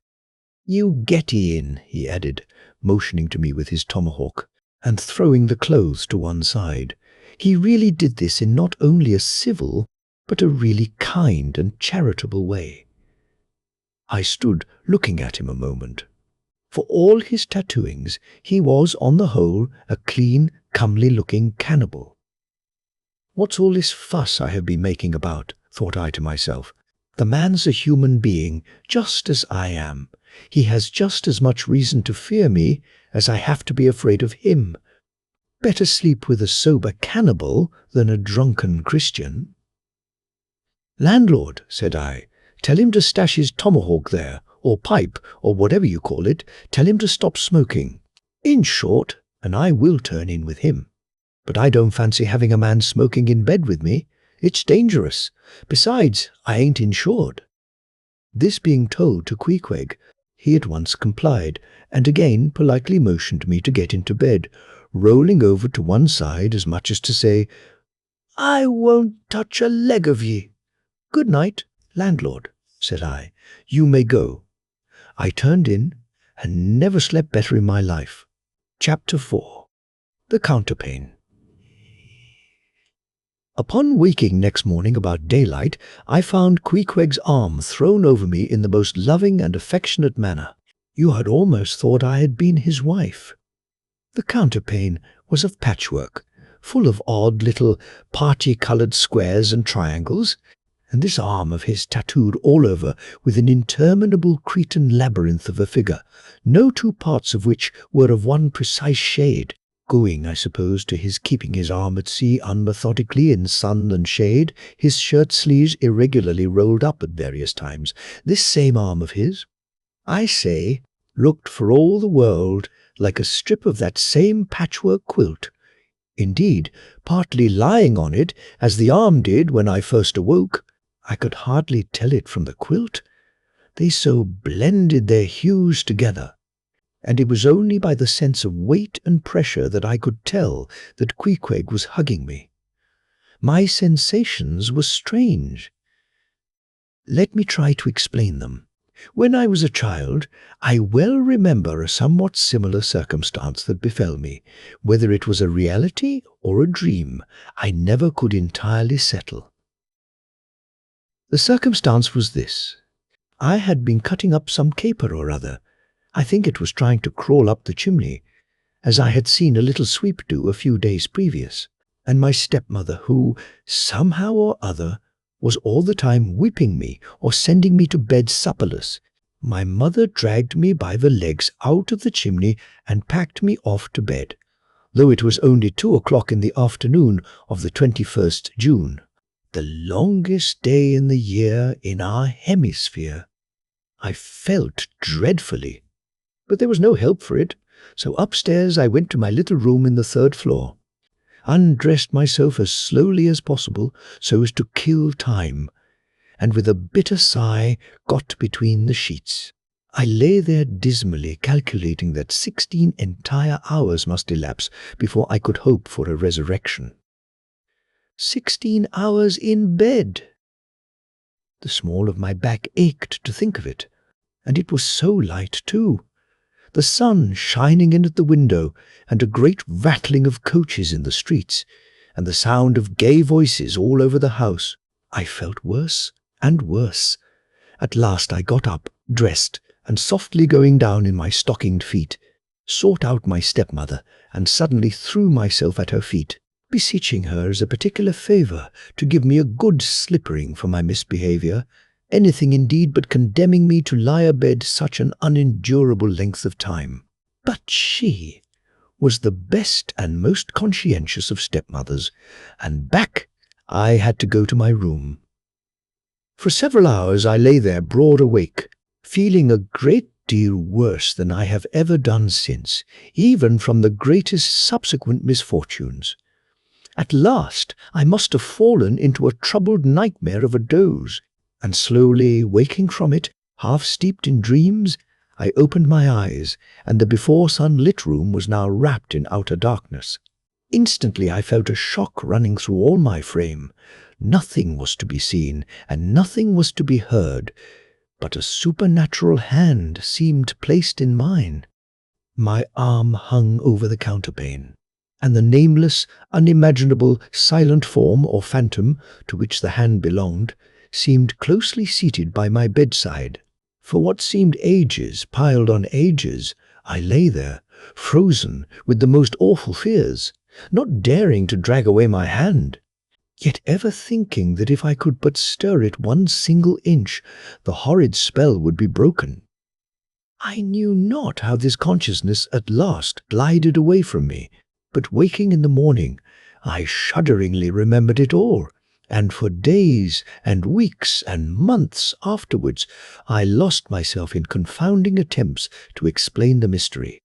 "You get in," he added, motioning to me with his tomahawk, and throwing the clothes to one side. He really did this in not only a civil, but a really kind and charitable way. I stood looking at him a moment. For all his tattooings, he was, on the whole, a clean, comely-looking cannibal. "What's all this fuss I have been making about?" thought I to myself. "The man's a human being, just as I am. He has just as much reason to fear me as I have to be afraid of him. Better sleep with a sober cannibal than a drunken Christian." "Landlord," said I, "tell him to stash his tomahawk there, or pipe, or whatever you call it. Tell him to stop smoking. In short, and I will turn in with him. But I don't fancy having a man smoking in bed with me. It's dangerous. Besides, I ain't insured." This being told to Queequeg, he at once complied, and again politely motioned me to get into bed, rolling over to one side as much as to say, "I won't touch a leg of ye." "Good night, landlord," said I. "You may go." I turned in, and never slept better in my life. Chapter 4. The Counterpane. Upon waking next morning about daylight, I found Queequeg's arm thrown over me in the most loving and affectionate manner. You had almost thought I had been his wife. The counterpane was of patchwork, full of odd little party-coloured squares and triangles, and this arm of his tattooed all over with an interminable Cretan labyrinth of a figure, no two parts of which were of one precise shade, owing, I suppose, to his keeping his arm at sea unmethodically in sun and shade, his shirt sleeves irregularly rolled up at various times. This same arm of his, I say, looked for all the world like a strip of that same patchwork quilt. Indeed, partly lying on it, as the arm did when I first awoke, I could hardly tell it from the quilt. They so blended their hues together, and it was only by the sense of weight and pressure that I could tell that Queequeg was hugging me. My sensations were strange. Let me try to explain them. When I was a child, I well remember a somewhat similar circumstance that befell me. Whether it was a reality or a dream, I never could entirely settle. The circumstance was this. I had been cutting up some caper or other. I think it was trying to crawl up the chimney, as I had seen a little sweep do a few days previous, and my stepmother, who, somehow or other, was all the time whipping me or sending me to bed supperless, my mother dragged me by the legs out of the chimney and packed me off to bed, though it was only 2 o'clock in the afternoon of the 21st June, the longest day in the year in our hemisphere. I felt dreadfully, but there was no help for it, so upstairs I went to my little room in the 3rd floor, undressed myself as slowly as possible so as to kill time, and with a bitter sigh got between the sheets. I lay there dismally calculating that 16 entire hours must elapse before I could hope for a resurrection. 16 hours in bed! The small of my back ached to think of it, and it was so light too. The sun shining in at the window, and a great rattling of coaches in the streets, and the sound of gay voices all over the house. I felt worse and worse. At last I got up, dressed, and softly going down in my stockinged feet, sought out my stepmother, and suddenly threw myself at her feet, beseeching her as a particular favour to give me a good slippering for my misbehaviour, anything indeed but condemning me to lie abed such an unendurable length of time. But she was the best and most conscientious of stepmothers, and back I had to go to my room. For several hours I lay there broad awake, feeling a great deal worse than I have ever done since, even from the greatest subsequent misfortunes. At last I must have fallen into a troubled nightmare of a doze, and slowly waking from it, half steeped in dreams, I opened my eyes, and the before-sun-lit room was now wrapped in outer darkness. Instantly I felt a shock running through all my frame. Nothing was to be seen, and nothing was to be heard, but a supernatural hand seemed placed in mine. My arm hung over the counterpane, and the nameless, unimaginable, silent form or phantom to which the hand belonged seemed closely seated by my bedside. For what seemed ages piled on ages, I lay there, frozen with the most awful fears, not daring to drag away my hand, yet ever thinking that if I could but stir it 1 single inch, the horrid spell would be broken. I knew not how this consciousness at last glided away from me, but waking in the morning, I shudderingly remembered it all, and for days and weeks and months afterwards I lost myself in confounding attempts to explain the mystery.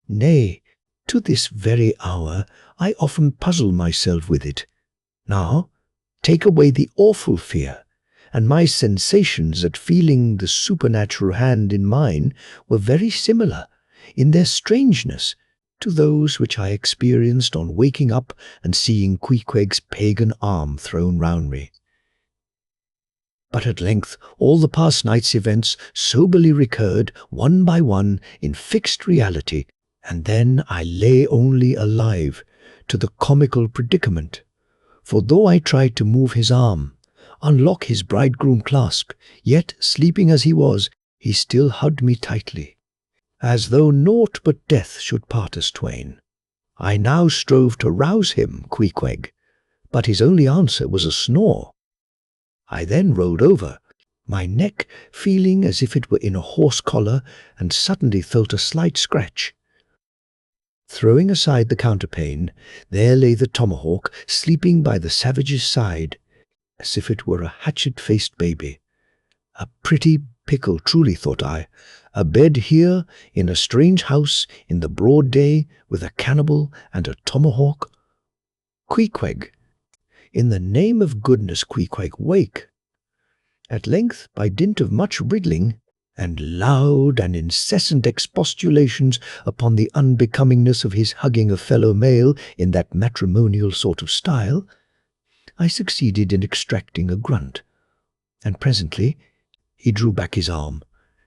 Nay, to this very hour I often puzzle myself with it. Now, take away the awful fear, and my sensations at feeling the supernatural hand in mine were very similar in their strangeness to those which I experienced on waking up and seeing Queequeg's pagan arm thrown round me. But at length all the past night's events soberly recurred one by one in fixed reality, and then I lay only alive to the comical predicament. For though I tried to move his arm, unlock his bridegroom clasp, yet, sleeping as he was, he still hugged me tightly, as though naught but death should part us twain. I now strove to rouse him, Queequeg, but his only answer was a snore. I then rolled over, my neck feeling as if it were in a horse collar, and suddenly felt a slight scratch. Throwing aside the counterpane, there lay the tomahawk sleeping by the savage's side, as if it were a hatchet-faced baby. A pretty pickle, truly, thought I. A bed here, in a strange house, in the broad day, with a cannibal and a tomahawk. Queequeg, in the name of goodness, Queequeg, wake. At length, by dint of much wriggling, and loud and incessant expostulations upon the unbecomingness of his hugging a fellow male in that matrimonial sort of style, I succeeded in extracting a grunt, and presently he drew back his arm,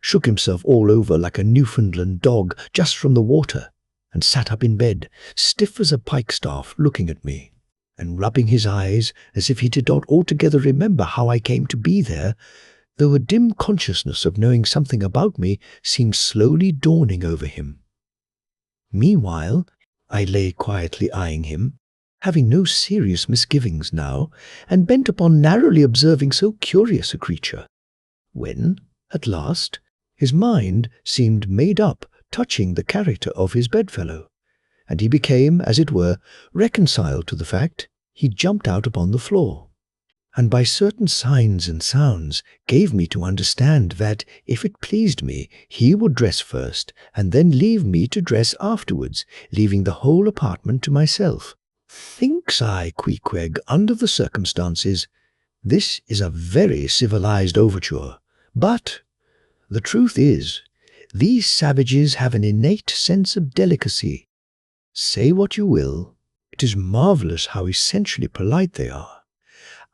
shook himself all over like a Newfoundland dog just from the water, and sat up in bed, stiff as a pikestaff, looking at me, and rubbing his eyes as if he did not altogether remember how I came to be there, though a dim consciousness of knowing something about me seemed slowly dawning over him. Meanwhile, I lay quietly eyeing him, having no serious misgivings now, and bent upon narrowly observing so curious a creature, when, at last, his mind seemed made up touching the character of his bedfellow, and he became, as it were, reconciled to the fact. He jumped out upon the floor, and by certain signs and sounds gave me to understand that, if it pleased me, he would dress first, and then leave me to dress afterwards, leaving the whole apartment to myself. Thinks I, Queequeg, under the circumstances, this is a very civilized overture, but the truth is, these savages have an innate sense of delicacy. Say what you will, it is marvelous how essentially polite they are.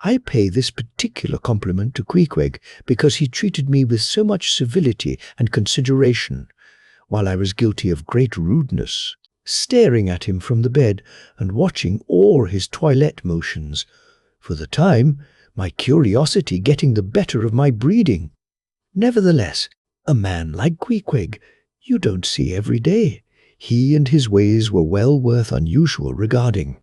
I pay this particular compliment to Queequeg because he treated me with so much civility and consideration, while I was guilty of great rudeness, staring at him from the bed and watching all his toilette motions, for the time my curiosity getting the better of my breeding. Nevertheless, a man like Queequeg you don't see every day. He and his ways were well worth unusual regarding.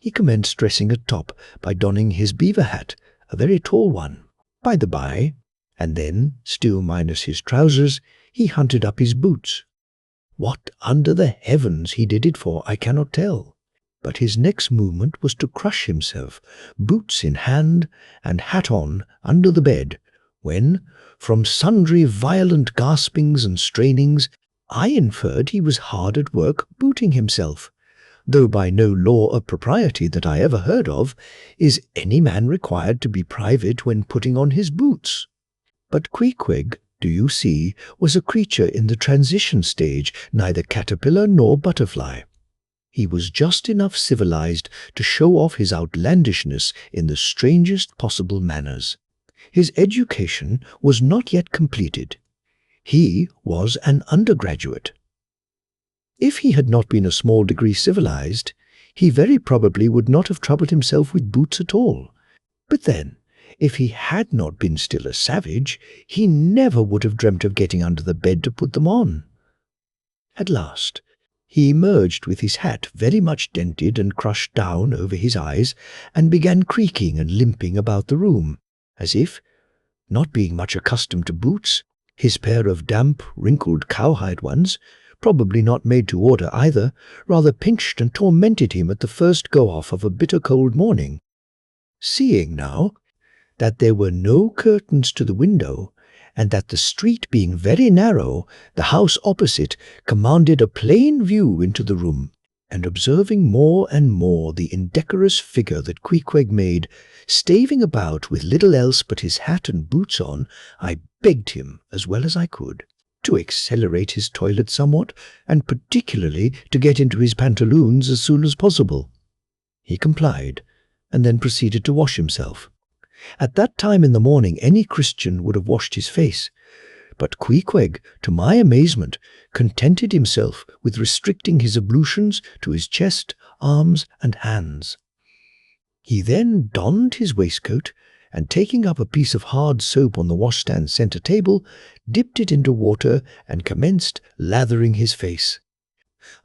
He commenced dressing at top by donning his beaver hat, a very tall one, by the by, and then, still minus his trousers, he hunted up his boots. What under the heavens he did it for, I cannot tell, but his next movement was to crush himself, boots in hand and hat on, under the bed, when, from sundry violent gaspings and strainings, I inferred he was hard at work booting himself, though by no law of propriety that I ever heard of is any man required to be private when putting on his boots. But Queequeg, do you see, was a creature in the transition stage, neither caterpillar nor butterfly. He was just enough civilized to show off his outlandishness in the strangest possible manners. His education was not yet completed. He was an undergraduate. If he had not been a small degree civilized, he very probably would not have troubled himself with boots at all. But then, if he had not been still a savage, he never would have dreamt of getting under the bed to put them on. At last, he emerged with his hat very much dented and crushed down over his eyes, and began creaking and limping about the room, as if, not being much accustomed to boots, his pair of damp, wrinkled cowhide ones, probably not made to order either, rather pinched and tormented him at the first go-off of a bitter cold morning. Seeing now that there were no curtains to the window, and that the street being very narrow, the house opposite commanded a plain view into the room, and observing more and more the indecorous figure that Queequeg made, staving about with little else but his hat and boots on, I begged him, as well as I could, to accelerate his toilet somewhat, and particularly to get into his pantaloons as soon as possible. He complied, and then proceeded to wash himself. At that time in the morning any Christian would have washed his face, but Queequeg, to my amazement, contented himself with restricting his ablutions to his chest, arms, and hands. He then donned his waistcoat, and taking up a piece of hard soap on the washstand centre table, dipped it into water and commenced lathering his face.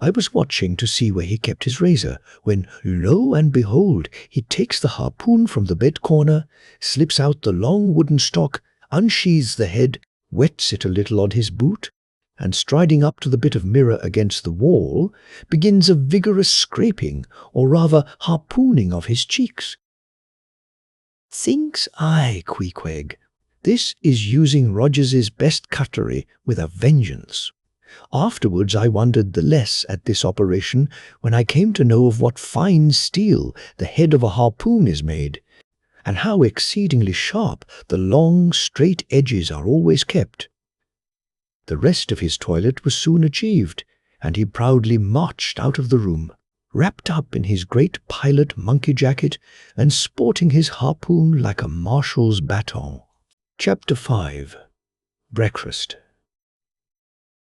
I was watching to see where he kept his razor, when, lo and behold, he takes the harpoon from the bed corner, slips out the long wooden stock, unsheathes the head, wets it a little on his boot, and striding up to the bit of mirror against the wall, begins a vigorous scraping, or rather harpooning of his cheeks. Thinks I, Queequeg, this is using Rogers's best cutlery with a vengeance. Afterwards I wondered the less at this operation when I came to know of what fine steel the head of a harpoon is made, and how exceedingly sharp the long, straight edges are always kept. The rest of his toilet was soon achieved, and he proudly marched out of the room, wrapped up in his great pilot monkey jacket and sporting his harpoon like a marshal's baton. Chapter 5. breakfast.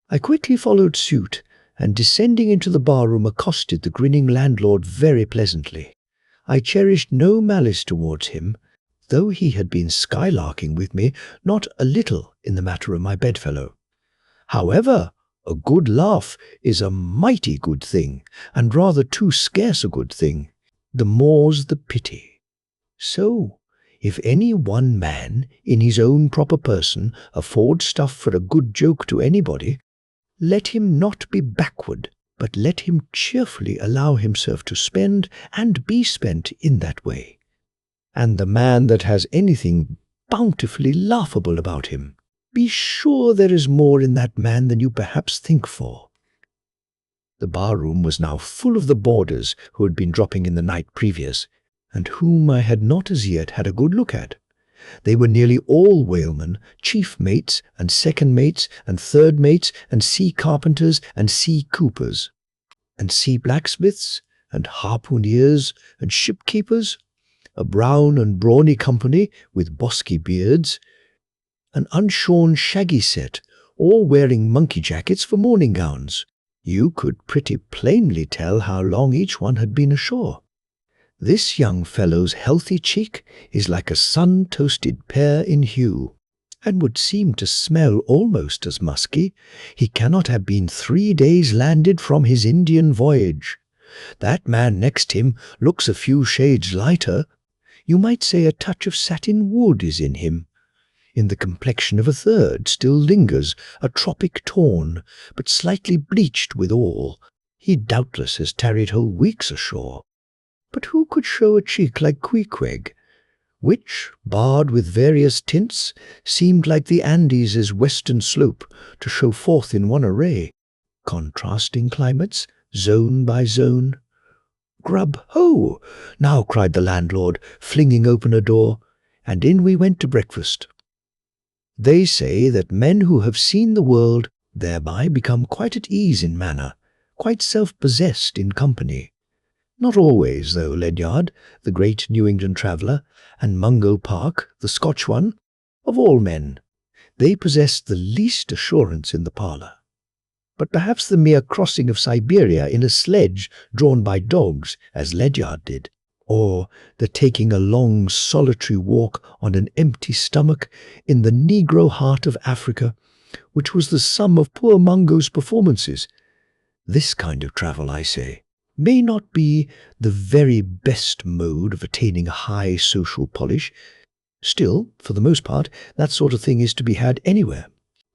I quickly followed suit, and descending into the bar-room accosted the grinning landlord very pleasantly. I cherished no malice towards him, though he had been skylarking with me not a little in the matter of my bedfellow. However, a good laugh is a mighty good thing, and rather too scarce a good thing. The more's the pity. So, if any one man, in his own proper person, affords stuff for a good joke to anybody, let him not be backward, but let him cheerfully allow himself to spend and be spent in that way. And the man that has anything bountifully laughable about him, be sure there is more in that man than you perhaps think for. The bar-room was now full of the boarders who had been dropping in the night previous, and whom I had not as yet had a good look at. They were nearly all whalemen, chief mates and second mates and third mates and sea carpenters and sea coopers, and sea blacksmiths and harpooneers and shipkeepers, a brown and brawny company with bosky beards, an unshorn shaggy set, all wearing monkey jackets for morning gowns. You could pretty plainly tell how long each one had been ashore. This young fellow's healthy cheek is like a sun-toasted pear in hue, and would seem to smell almost as musky. He cannot have been 3 days landed from his Indian voyage. That man next him looks a few shades lighter. You might say a touch of satin wood is in him. In the complexion of a third still lingers a tropic tawn, but slightly bleached withal. He doubtless has tarried whole weeks ashore. But who could show a cheek like Queequeg, which, barred with various tints, seemed like the Andes' western slope to show forth in one array, contrasting climates, zone by zone? "Grub, ho!" now cried the landlord, flinging open a door, and in we went to breakfast. They say that men who have seen the world thereby become quite at ease in manner, quite self-possessed in company. Not always, though, Ledyard, the great New England traveller, and Mungo Park, the Scotch one, of all men, they possessed the least assurance in the parlour. But perhaps the mere crossing of Siberia in a sledge drawn by dogs, as Ledyard did, or the taking a long solitary walk on an empty stomach in the Negro heart of Africa, which was the sum of poor Mungo's performances, this kind of travel, I say, may not be the very best mode of attaining a high social polish. Still, for the most part, that sort of thing is to be had anywhere.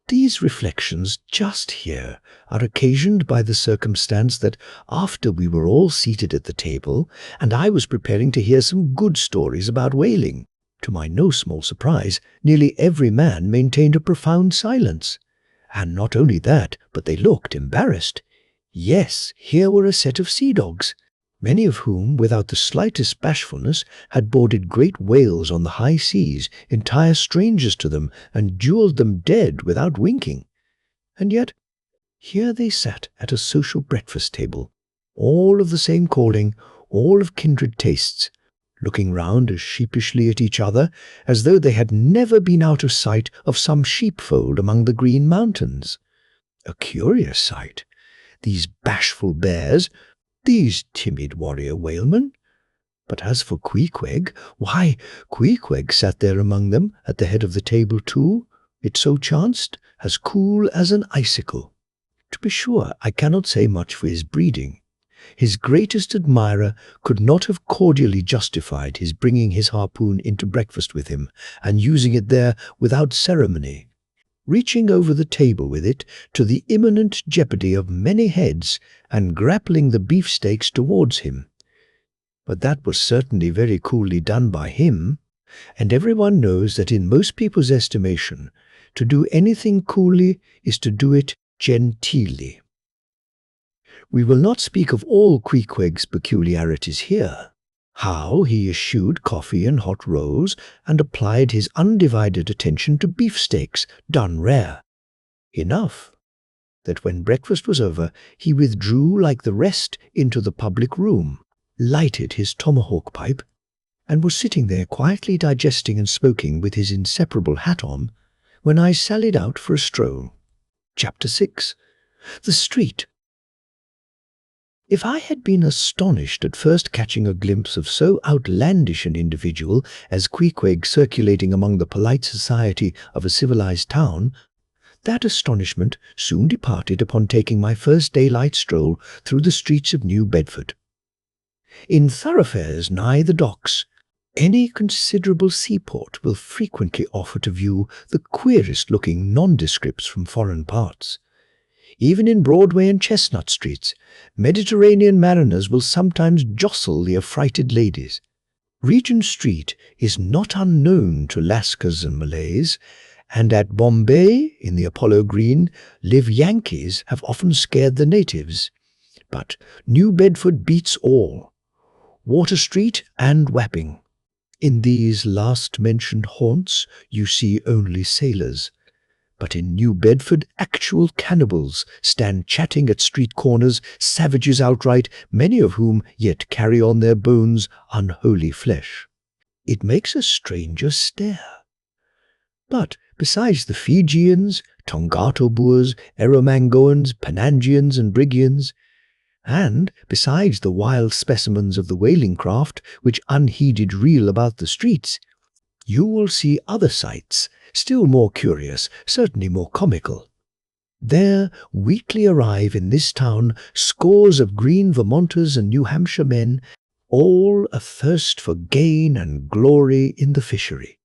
These reflections just here are occasioned by the circumstance that after we were all seated at the table, and I was preparing to hear some good stories about whaling, to my no small surprise, nearly every man maintained a profound silence. And not only that, but they looked embarrassed. Yes, here were a set of sea dogs, many of whom, without the slightest bashfulness, had boarded great whales on the high seas, entire strangers to them, and duelled them dead without winking. And yet, here they sat at a social breakfast table, all of the same calling, all of kindred tastes, looking round as sheepishly at each other as though they had never been out of sight of some sheepfold among the Green Mountains. A curious sight. These bashful bears, these timid warrior whalemen. But as for Queequeg, why, Queequeg sat there among them at the head of the table too, it so chanced, as cool as an icicle. To be sure, I cannot say much for his breeding. His greatest admirer could not have cordially justified his bringing his harpoon into breakfast with him, and using it there without ceremony, reaching over the table with it to the imminent jeopardy of many heads, and grappling the beefsteaks towards him. But that was certainly very coolly done by him, and everyone knows that in most people's estimation, to do anything coolly is to do it genteelly. We will not speak of all Queequeg's peculiarities here. How he eschewed coffee and hot rolls, and applied his undivided attention to beefsteaks, done rare. Enough that when breakfast was over, he withdrew like the rest into the public room, lighted his tomahawk pipe, and was sitting there quietly digesting and smoking with his inseparable hat on, when I sallied out for a stroll. Chapter 6. The Street. If I had been astonished at first catching a glimpse of so outlandish an individual as Queequeg circulating among the polite society of a civilized town, that astonishment soon departed upon taking my first daylight stroll through the streets of New Bedford. In thoroughfares nigh the docks, any considerable seaport will frequently offer to view the queerest-looking nondescripts from foreign parts. Even in Broadway and Chestnut Streets, Mediterranean mariners will sometimes jostle the affrighted ladies. Regent Street is not unknown to Lascars and Malays, and at Bombay, in the Apollo Green, live Yankees have often scared the natives. But New Bedford beats all. Water Street and Wapping. In these last-mentioned haunts you see only sailors. But in New Bedford actual cannibals stand chatting at street corners, savages outright, many of whom yet carry on their bones unholy flesh. It makes a stranger stare. But besides the Fijians, Tongato Boers, Eromangoans, Penangians and Brigians, and besides the wild specimens of the whaling craft which unheeded reel about the streets, you will see other sights, still more curious, certainly more comical. There weekly arrive in this town scores of green Vermonters and New Hampshire men, all athirst for gain and glory in the fishery.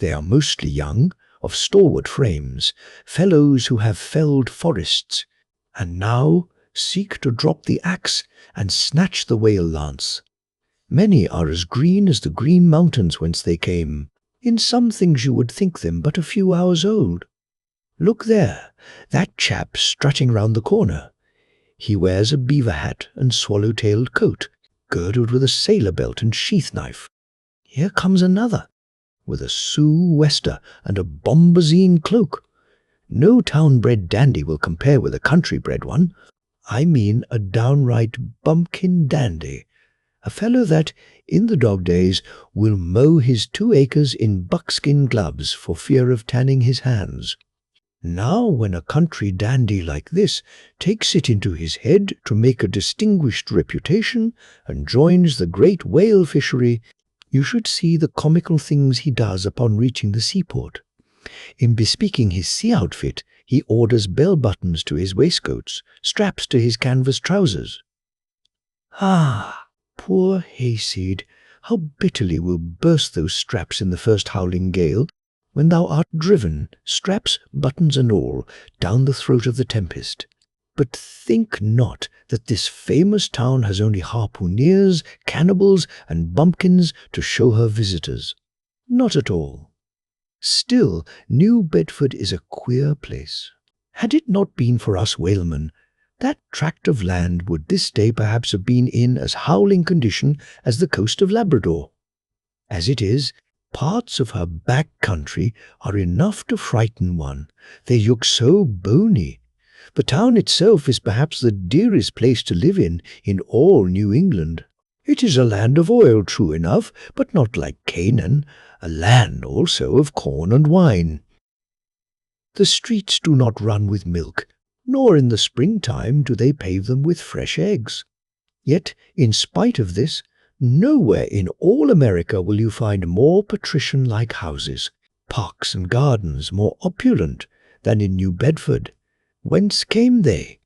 They are mostly young, of stalwart frames, fellows who have felled forests, and now seek to drop the axe and snatch the whale lance. Many are as green as the green mountains whence they came. In some things you would think them but a few hours old. Look there, that chap strutting round the corner. He wears a beaver hat and swallow-tailed coat, girdled with a sailor belt and sheath knife. Here comes another, with a sou-wester and a bombazine cloak. No town-bred dandy will compare with a country-bred one. I mean a downright bumpkin dandy. A fellow that, in the dog days, will mow his 2 acres in buckskin gloves for fear of tanning his hands. Now when a country dandy like this takes it into his head to make a distinguished reputation and joins the great whale fishery, you should see the comical things he does upon reaching the seaport. In bespeaking his sea outfit, he orders bell-buttons to his waistcoats, straps to his canvas trousers. Ah! Poor hayseed, how bitterly will burst those straps in the first howling gale, when thou art driven, straps, buttons and all, down the throat of the tempest. But think not that this famous town has only harpooneers, cannibals, and bumpkins to show her visitors. Not at all. Still, New Bedford is a queer place. Had it not been for us whalemen, that tract of land would this day perhaps have been in as howling condition as the coast of Labrador. As it is, parts of her back country are enough to frighten one. They look so bony. The town itself is perhaps the dearest place to live in all New England. It is a land of oil, true enough, but not like Canaan, a land also of corn and wine. The streets do not run with milk, nor in the springtime do they pave them with fresh eggs. Yet, in spite of this, nowhere in all America will you find more patrician-like houses, parks and gardens more opulent than in New Bedford. Whence came they?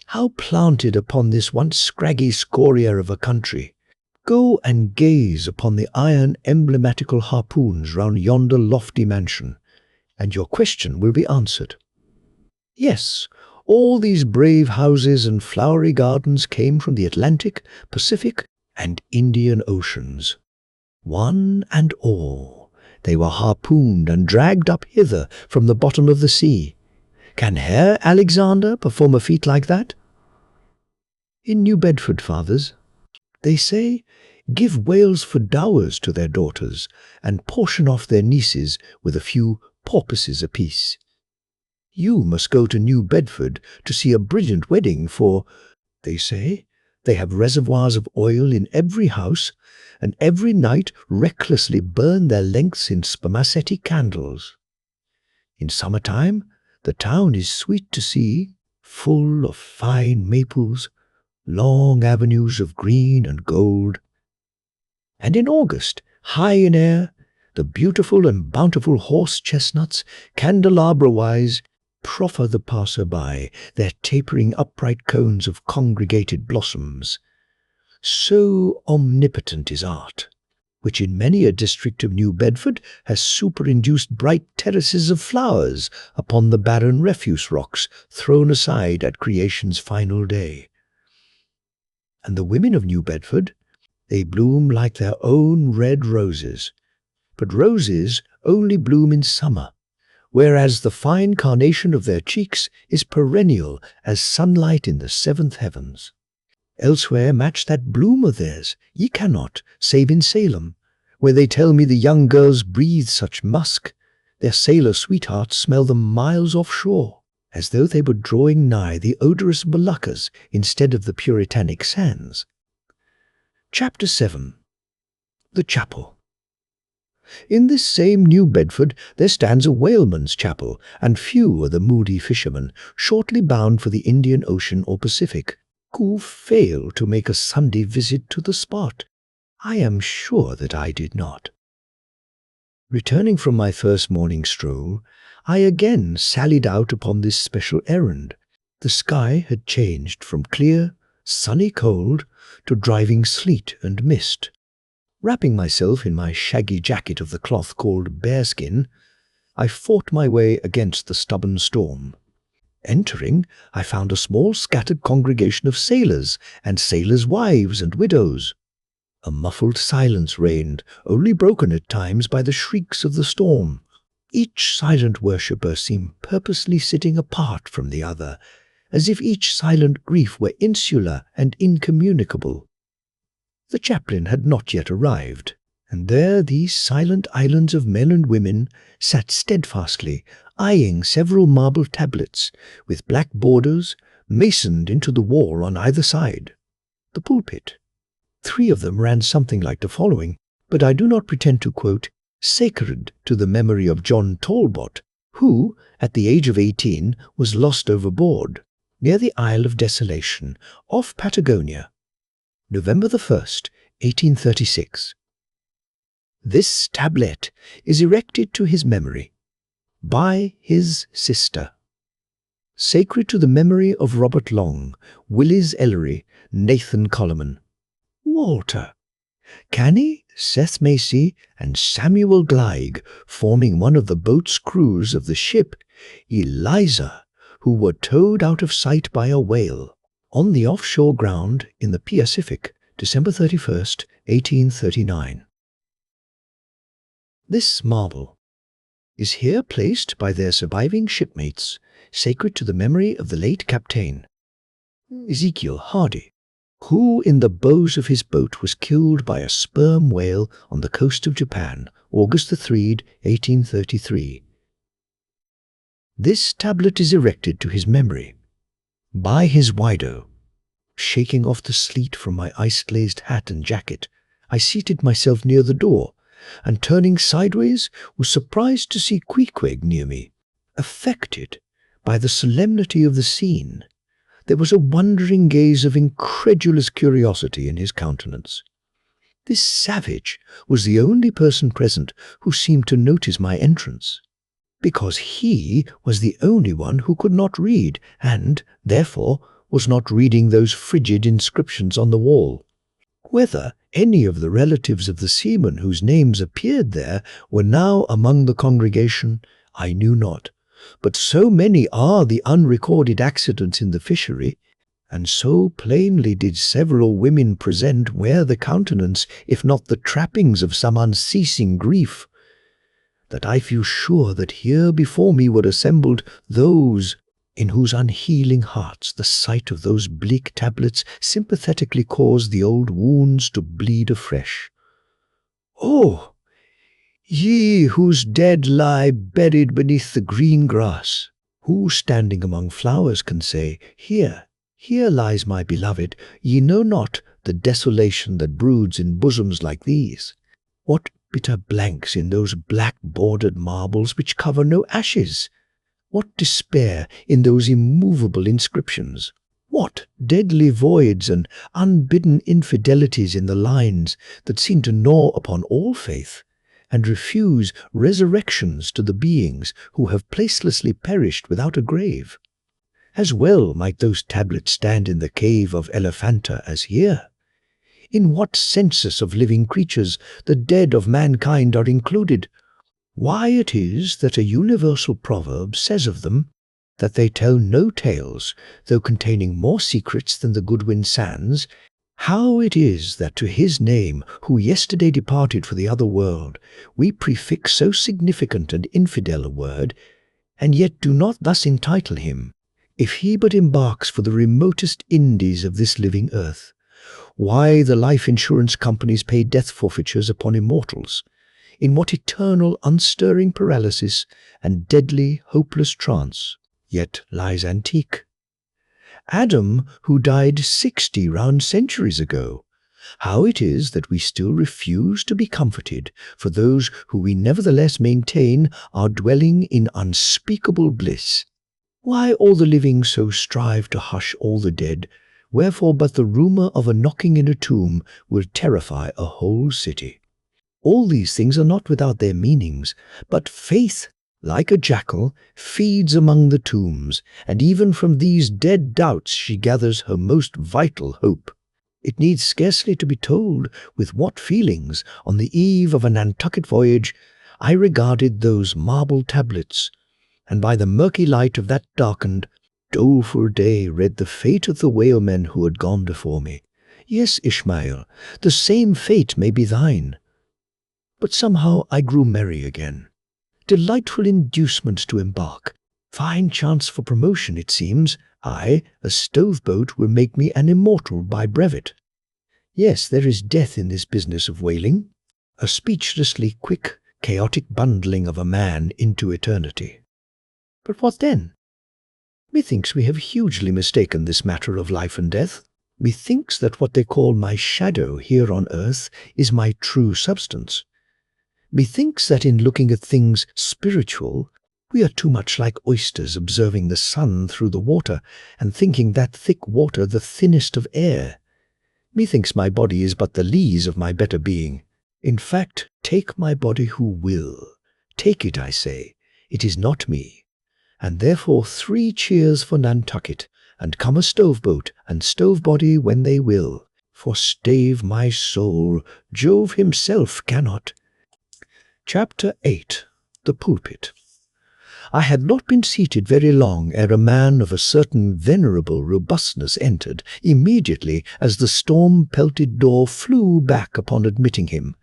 How planted upon this once scraggy scoria of a country? Go and gaze upon the iron emblematical harpoons round yonder lofty mansion, and your question will be answered. Yes, all these brave houses and flowery gardens came from the Atlantic, Pacific, and Indian Oceans. One and all, they were harpooned and dragged up hither from the bottom of the sea. Can Herr Alexander perform a feat like that? In New Bedford, fathers, they say, give whales for dowers to their daughters, and portion off their nieces with a few porpoises apiece. You must go to New Bedford to see a brilliant wedding, for, they say, they have reservoirs of oil in every house, and every night recklessly burn their lengths in spermaceti candles. In summertime, the town is sweet to see, full of fine maples, long avenues of green and gold. And in August, high in air, the beautiful and bountiful horse-chestnuts, candelabra-wise, proffer the passer-by their tapering upright cones of congregated blossoms. So omnipotent is art, which in many a district of New Bedford has superinduced bright terraces of flowers upon the barren refuse rocks thrown aside at creation's final day. And the women of New Bedford, they bloom like their own red roses, but roses only bloom in summer, whereas the fine carnation of their cheeks is perennial as sunlight in the seventh heavens. Elsewhere match that bloom of theirs ye cannot, save in Salem, where they tell me the young girls breathe such musk, their sailor sweethearts smell them miles offshore, as though they were drawing nigh the odorous Moluccas instead of the puritanic sands. Chapter 7. The Chapel. In this same New Bedford there stands a whaleman's chapel, and few are the moody fishermen, shortly bound for the Indian Ocean or Pacific, who fail to make a Sunday visit to the spot. I am sure that I did not. Returning from my first morning stroll, I again sallied out upon this special errand. The sky had changed from clear, sunny cold to driving sleet and mist. Wrapping myself in my shaggy jacket of the cloth called bearskin, I fought my way against the stubborn storm. Entering, I found a small scattered congregation of sailors and sailors' wives and widows. A muffled silence reigned, only broken at times by the shrieks of the storm. Each silent worshipper seemed purposely sitting apart from the other, as if each silent grief were insular and incommunicable. The chaplain had not yet arrived, and there these silent islands of men and women sat steadfastly, eyeing several marble tablets, with black borders, masoned into the wall on either side. The pulpit. 3 of them ran something like the following, but I do not pretend to quote, "Sacred to the memory of John Talbot, who, at the age of 18, was lost overboard, near the Isle of Desolation, off Patagonia, November the 1st, 1836. This tablet is erected to his memory by his sister. Sacred to the memory of Robert Long, Willis Ellery, Nathan Coleman, Walter, Canny, Seth Macy, and Samuel Gleig, forming one of the boat's crews of the ship Eliza, who were towed out of sight by a whale on the offshore ground in the Pacific, December 31st, 1839. This marble is here placed by their surviving shipmates, sacred to the memory of the late Captain Ezekiel Hardy, who in the bows of his boat was killed by a sperm whale on the coast of Japan, August 3, 1833. This tablet is erected to his memory by his widow. Shaking off the sleet from my ice-glazed hat and jacket, I seated myself near the door, and turning sideways was surprised to see Queequeg near me. Affected by the solemnity of the scene, there was a wondering gaze of incredulous curiosity in his countenance. This savage was the only person present who seemed to notice my entrance, because he was the only one who could not read, and, therefore, was not reading those frigid inscriptions on the wall. Whether any of the relatives of the seamen whose names appeared there were now among the congregation, I knew not, but so many are the unrecorded accidents in the fishery, and so plainly did several women present wear the countenance, if not the trappings of some unceasing grief, that I feel sure that here before me were assembled those in whose unhealing hearts the sight of those bleak tablets sympathetically caused the old wounds to bleed afresh. Oh, ye whose dead lie buried beneath the green grass, who standing among flowers can say, Here, here lies my beloved, ye know not the desolation that broods in bosoms like these. What bitter blanks in those black-bordered marbles which cover no ashes? What despair in those immovable inscriptions? What deadly voids and unbidden infidelities in the lines that seem to gnaw upon all faith, and refuse resurrections to the beings who have placelessly perished without a grave? As well might those tablets stand in the cave of Elephanta as here. In what census of living creatures the dead of mankind are included? Why it is that a universal proverb says of them that they tell no tales, though containing more secrets than the Goodwin Sands, how it is that to his name, who yesterday departed for the other world, we prefix so significant and infidel a word, and yet do not thus entitle him, if he but embarks for the remotest Indies of this living earth. Why the life insurance companies pay death forfeitures upon immortals, in what eternal unstirring paralysis and deadly hopeless trance yet lies antique. Adam, who died 60 round centuries ago, how it is that we still refuse to be comforted for those who we nevertheless maintain are dwelling in unspeakable bliss. Why all the living so strive to hush all the dead, wherefore but the rumour of a knocking in a tomb will terrify a whole city. All these things are not without their meanings, but faith, like a jackal, feeds among the tombs, and even from these dead doubts she gathers her most vital hope. It needs scarcely to be told with what feelings, on the eve of a Nantucket voyage, I regarded those marble tablets, and by the murky light of that darkened, doleful day read the fate of the whalemen who had gone before me. Yes, Ishmael, the same fate may be thine. But somehow I grew merry again. Delightful inducements to embark. Fine chance for promotion, it seems. I, a stove-boat, will make me an immortal by brevet. Yes, there is death in this business of whaling. A speechlessly quick, chaotic bundling of a man into eternity. But what then? Methinks we have hugely mistaken this matter of life and death. Methinks that what they call my shadow here on earth is my true substance. Methinks that in looking at things spiritual, we are too much like oysters observing the sun through the water, and thinking that thick water the thinnest of air. Methinks my body is but the lees of my better being. In fact, take my body who will. Take it, I say. It is not me. And therefore 3 cheers for Nantucket, and come a stove-boat and stove-body when they will. For stave my soul, Jove himself cannot. Chapter 8. The Pulpit. I had not been seated very long ere a man of a certain venerable robustness entered, immediately as the storm-pelted door flew back upon admitting him.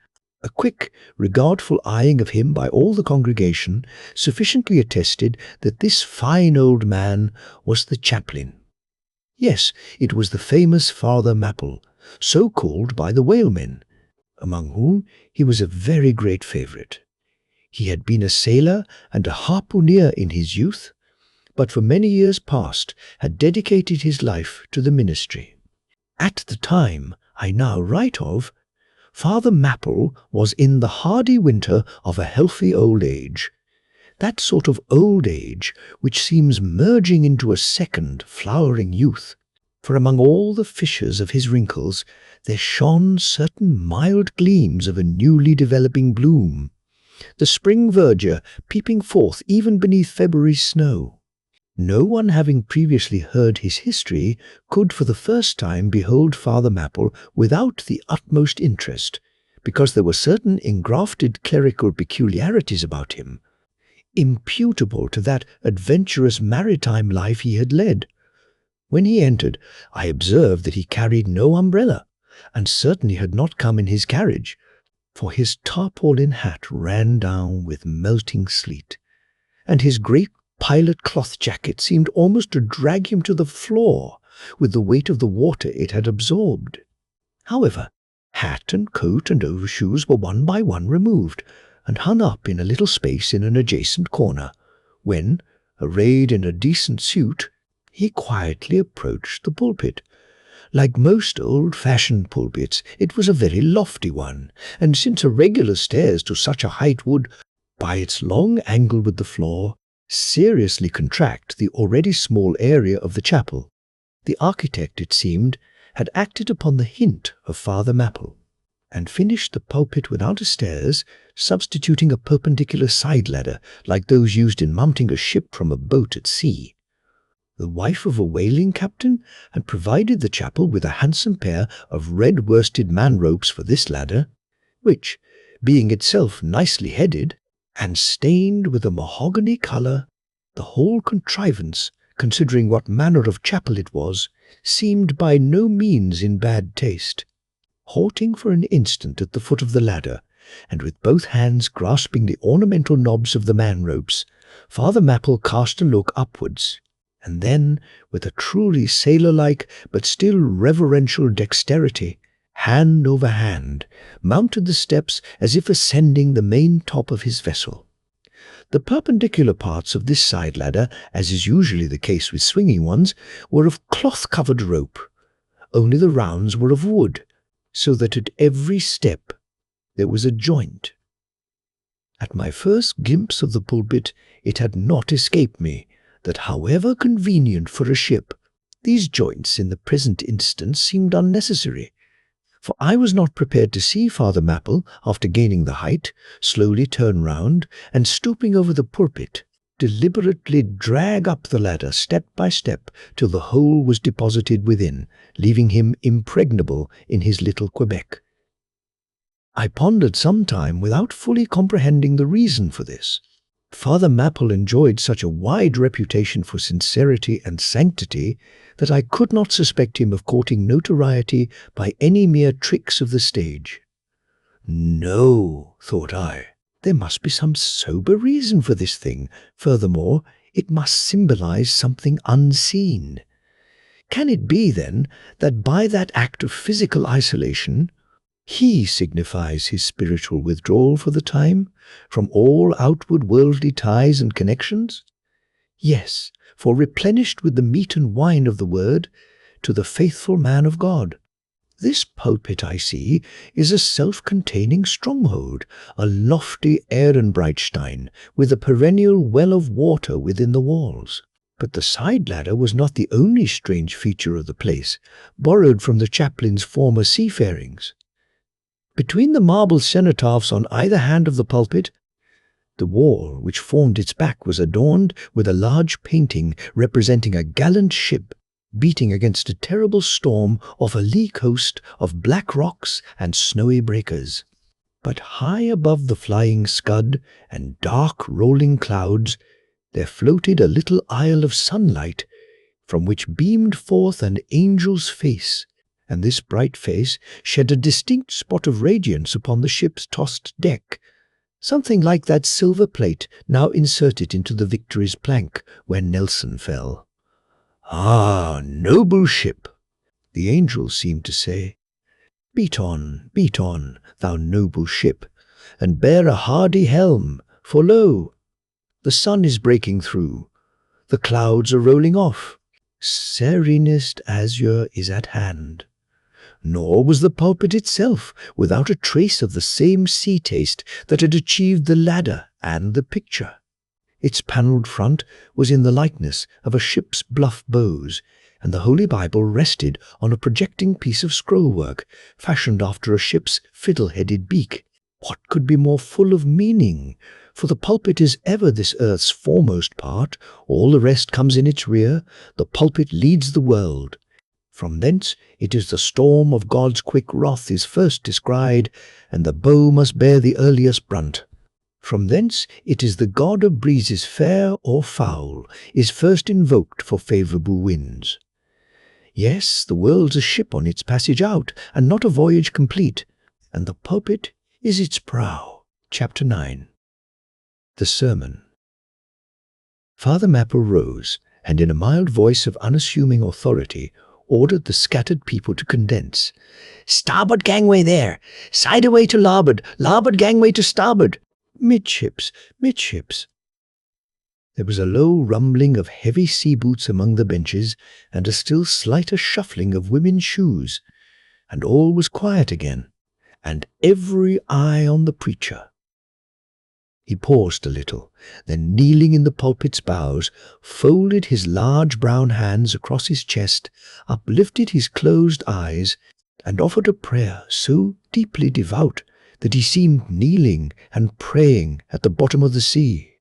A quick, regardful eyeing of him by all the congregation sufficiently attested that this fine old man was the chaplain. Yes, it was the famous Father Mapple, so called by the whalemen, among whom he was a very great favourite. He had been a sailor and a harpooner in his youth, but for many years past had dedicated his life to the ministry. At the time I now write of, Father Mapple was in the hardy winter of a healthy old age, that sort of old age which seems merging into a second flowering youth, for among all the fissures of his wrinkles there shone certain mild gleams of a newly developing bloom, the spring verdure peeping forth even beneath February's snow. No one having previously heard his history could for the first time behold Father Mapple without the utmost interest, because there were certain engrafted clerical peculiarities about him, imputable to that adventurous maritime life he had led. When he entered, I observed that he carried no umbrella, and certainly had not come in his carriage, for his tarpaulin hat ran down with melting sleet, and his great pilot cloth jacket seemed almost to drag him to the floor with the weight of the water it had absorbed. However, hat and coat and overshoes were one by one removed, and hung up in a little space in an adjacent corner, when, arrayed in a decent suit, he quietly approached the pulpit, Like most old-fashioned pulpits, it was a very lofty one, and since a regular stairs to such a height would, by its long angle with the floor, seriously contract the already small area of the chapel, the architect, it seemed, had acted upon the hint of Father Mapple, and finished the pulpit without a stairs, substituting a perpendicular side ladder like those used in mounting a ship from a boat at sea. The wife of a whaling captain had provided the chapel with a handsome pair of red-worsted man-ropes for this ladder, which, being itself nicely headed, and stained with a mahogany colour, the whole contrivance, considering what manner of chapel it was, seemed by no means in bad taste. Halting for an instant at the foot of the ladder, and with both hands grasping the ornamental knobs of the man-ropes, Father Mapple cast a look upwards, and then, with a truly sailor-like but still reverential dexterity, hand over hand, mounted the steps as if ascending the main top of his vessel. The perpendicular parts of this side ladder, as is usually the case with swinging ones, were of cloth-covered rope. Only the rounds were of wood, so that at every step there was a joint. At my first glimpse of the pulpit, it had not escaped me that however convenient for a ship, these joints in the present instance seemed unnecessary, for I was not prepared to see Father Mapple, after gaining the height, slowly turn round, and stooping over the pulpit, deliberately drag up the ladder step by step till the whole was deposited within, leaving him impregnable in his little Quebec. I pondered some time without fully comprehending the reason for this. Father Mapple enjoyed such a wide reputation for sincerity and sanctity that I could not suspect him of courting notoriety by any mere tricks of the stage. No, thought I, there must be some sober reason for this thing. Furthermore, it must symbolize something unseen. Can it be, then, that by that act of physical isolation, he signifies his spiritual withdrawal for the time from all outward worldly ties and connections? Yes, for replenished with the meat and wine of the word, to the faithful man of God. This pulpit, I see, is a self-containing stronghold, a lofty Ehrenbreitstein, with a perennial well of water within the walls. But the side ladder was not the only strange feature of the place, borrowed from the chaplain's former seafarings. Between the marble cenotaphs on either hand of the pulpit, the wall which formed its back was adorned with a large painting representing a gallant ship beating against a terrible storm off a lee coast of black rocks and snowy breakers. But high above the flying scud and dark rolling clouds there floated a little isle of sunlight, from which beamed forth an angel's face, and this bright face shed a distinct spot of radiance upon the ship's tossed deck, something like that silver plate now inserted into the Victory's plank where Nelson fell. Ah, noble ship! The angel seemed to say. Beat on, thou noble ship, and bear a hardy helm, for lo, the sun is breaking through, the clouds are rolling off, serenest azure is at hand. Nor was the pulpit itself without a trace of the same sea taste that had achieved the ladder and the picture. Its panelled front was in the likeness of a ship's bluff bows, and the Holy Bible rested on a projecting piece of scrollwork fashioned after a ship's fiddle-headed beak. What could be more full of meaning? For the pulpit is ever this earth's foremost part, all the rest comes in its rear, the pulpit leads the world. From thence it is the storm of God's quick wrath is first descried, and the bow must bear the earliest brunt. From thence it is the god of breezes fair or foul is first invoked for favourable winds. Yes, the world's a ship on its passage out, and not a voyage complete, and the pulpit is its prow. Chapter 9. The Sermon. Father Mapple rose, and in a mild voice of unassuming authority ordered the scattered people to condense. "Starboard gangway there! Side away to larboard! Larboard gangway to starboard! Midships, midships!" There was a low rumbling of heavy sea boots among the benches, and a still slighter shuffling of women's shoes, and all was quiet again, and every eye on the preacher. He paused a little, then kneeling in the pulpit's bows, folded his large brown hands across his chest, uplifted his closed eyes, and offered a prayer so deeply devout that he seemed kneeling and praying at the bottom of the sea.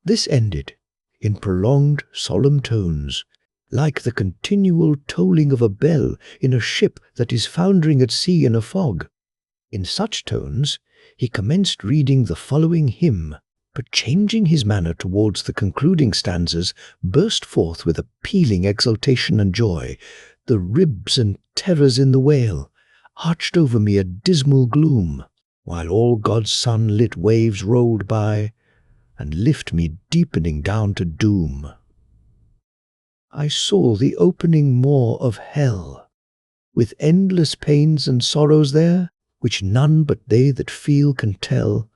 This ended in prolonged, solemn tones, like the continual tolling of a bell in a ship that is foundering at sea in a fog. In such tones, he commenced reading the following hymn, but changing his manner towards the concluding stanzas, burst forth with a pealing exultation and joy. The ribs and terrors in the whale arched over me a dismal gloom, while all God's sun-lit waves rolled by, and lift me deepening down to doom. I saw the opening maw of hell, with endless pains and sorrows there, which none but they that feel can tell.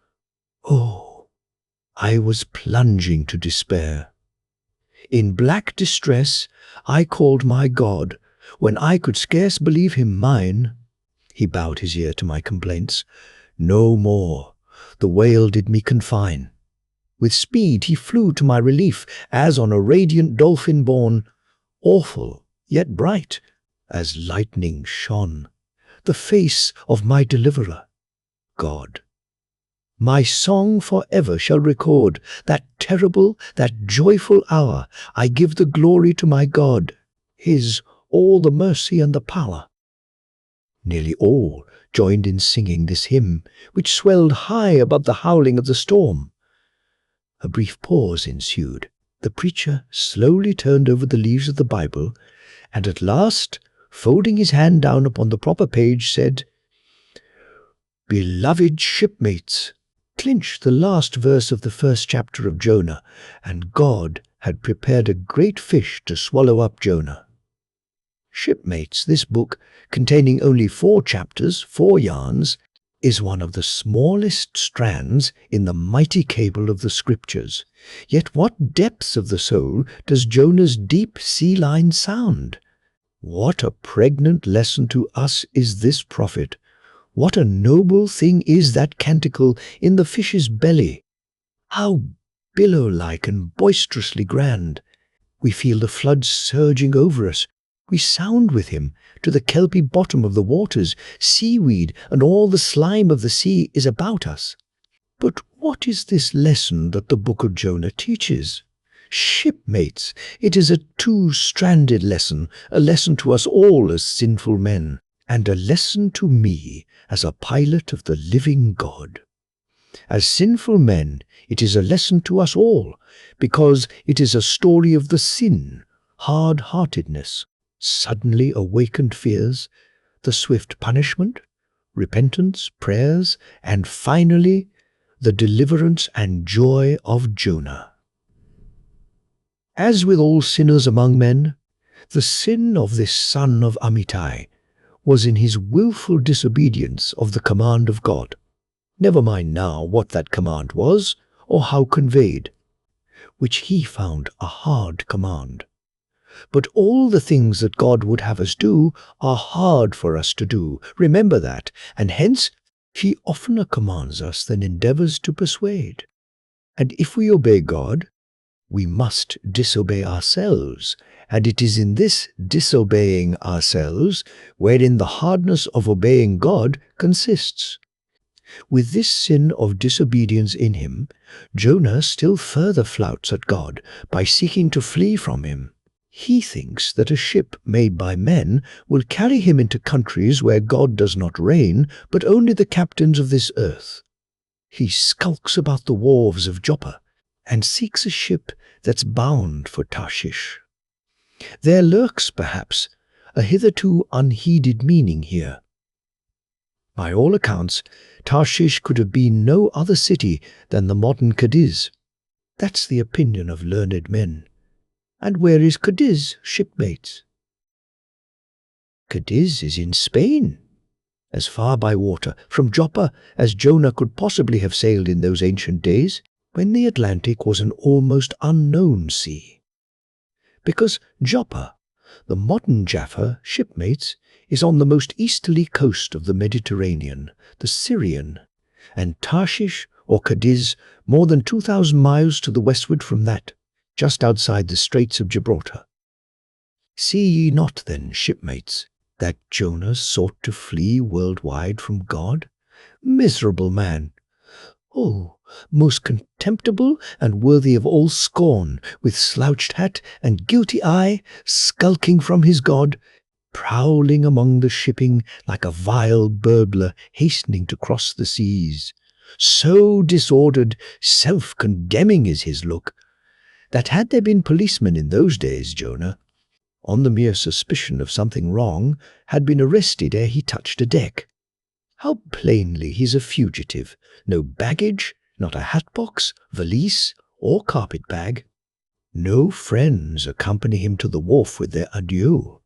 Oh, I was plunging to despair. In black distress I called my God, when I could scarce believe him mine. He bowed his ear to my complaints. No more the whale did me confine. With speed he flew to my relief, as on a radiant dolphin borne. Awful, yet bright, as lightning shone the face of my deliverer, God. My song forever shall record that terrible, that joyful hour. I give the glory to my God, his all the mercy and the power. Nearly all joined in singing this hymn, which swelled high above the howling of the storm. A brief pause ensued. The preacher slowly turned over the leaves of the Bible, and at last, folding his hand down upon the proper page, said, "Beloved shipmates," clinched the last verse of the first chapter of Jonah, and God had prepared a great fish to swallow up Jonah. Shipmates, this book, containing only 4 chapters, 4 yarns, is one of the smallest strands in the mighty cable of the Scriptures. Yet what depths of the soul does Jonah's deep sea line sound? What a pregnant lesson to us is this prophet! What a noble thing is that canticle in the fish's belly! How billow-like and boisterously grand! We feel the floods surging over us. We sound with him to the kelpy bottom of the waters. Seaweed and all the slime of the sea is about us. But what is this lesson that the book of Jonah teaches? Shipmates, it is a 2-stranded lesson, a lesson to us all as sinful men, and a lesson to me as a pilot of the living God. As sinful men, it is a lesson to us all, because it is a story of the sin, hard-heartedness, suddenly awakened fears, the swift punishment, repentance, prayers, and finally, the deliverance and joy of Jonah. As with all sinners among men, the sin of this son of Amittai was in his willful disobedience of the command of God. Never mind now what that command was, or how conveyed, which he found a hard command. But all the things that God would have us do are hard for us to do. Remember that, and hence he oftener commands us than endeavors to persuade. And if we obey God, we must disobey ourselves, and it is in this disobeying ourselves wherein the hardness of obeying God consists. With this sin of disobedience in him, Jonah still further flouts at God by seeking to flee from him. He thinks that a ship made by men will carry him into countries where God does not reign, but only the captains of this earth. He skulks about the wharves of Joppa and seeks a ship that's bound for Tarshish. There lurks, perhaps, a hitherto unheeded meaning here. By all accounts, Tarshish could have been no other city than the modern Cadiz. That's the opinion of learned men. And where is Cadiz, shipmates? Cadiz is in Spain, as far by water from Joppa as Jonah could possibly have sailed in those ancient days. when the Atlantic was an almost unknown sea. Because Joppa, the modern Jaffa, shipmates, is on the most easterly coast of the Mediterranean, the Syrian, and Tarshish or Cadiz more than 2,000 miles to the westward from that, just outside the Straits of Gibraltar. See ye not then, shipmates, that Jonah sought to flee worldwide from God? Miserable man! Oh, most contemptible and worthy of all scorn, with slouched hat and guilty eye, skulking from his God, prowling among the shipping like a vile burglar hastening to cross the seas. So disordered, self-condemning is his look, that had there been policemen in those days, Jonah, on the mere suspicion of something wrong, had been arrested ere he touched a deck. How plainly he's a fugitive, no baggage, not a hatbox, valise, or carpet-bag. No friends accompany him to the wharf with their adieu.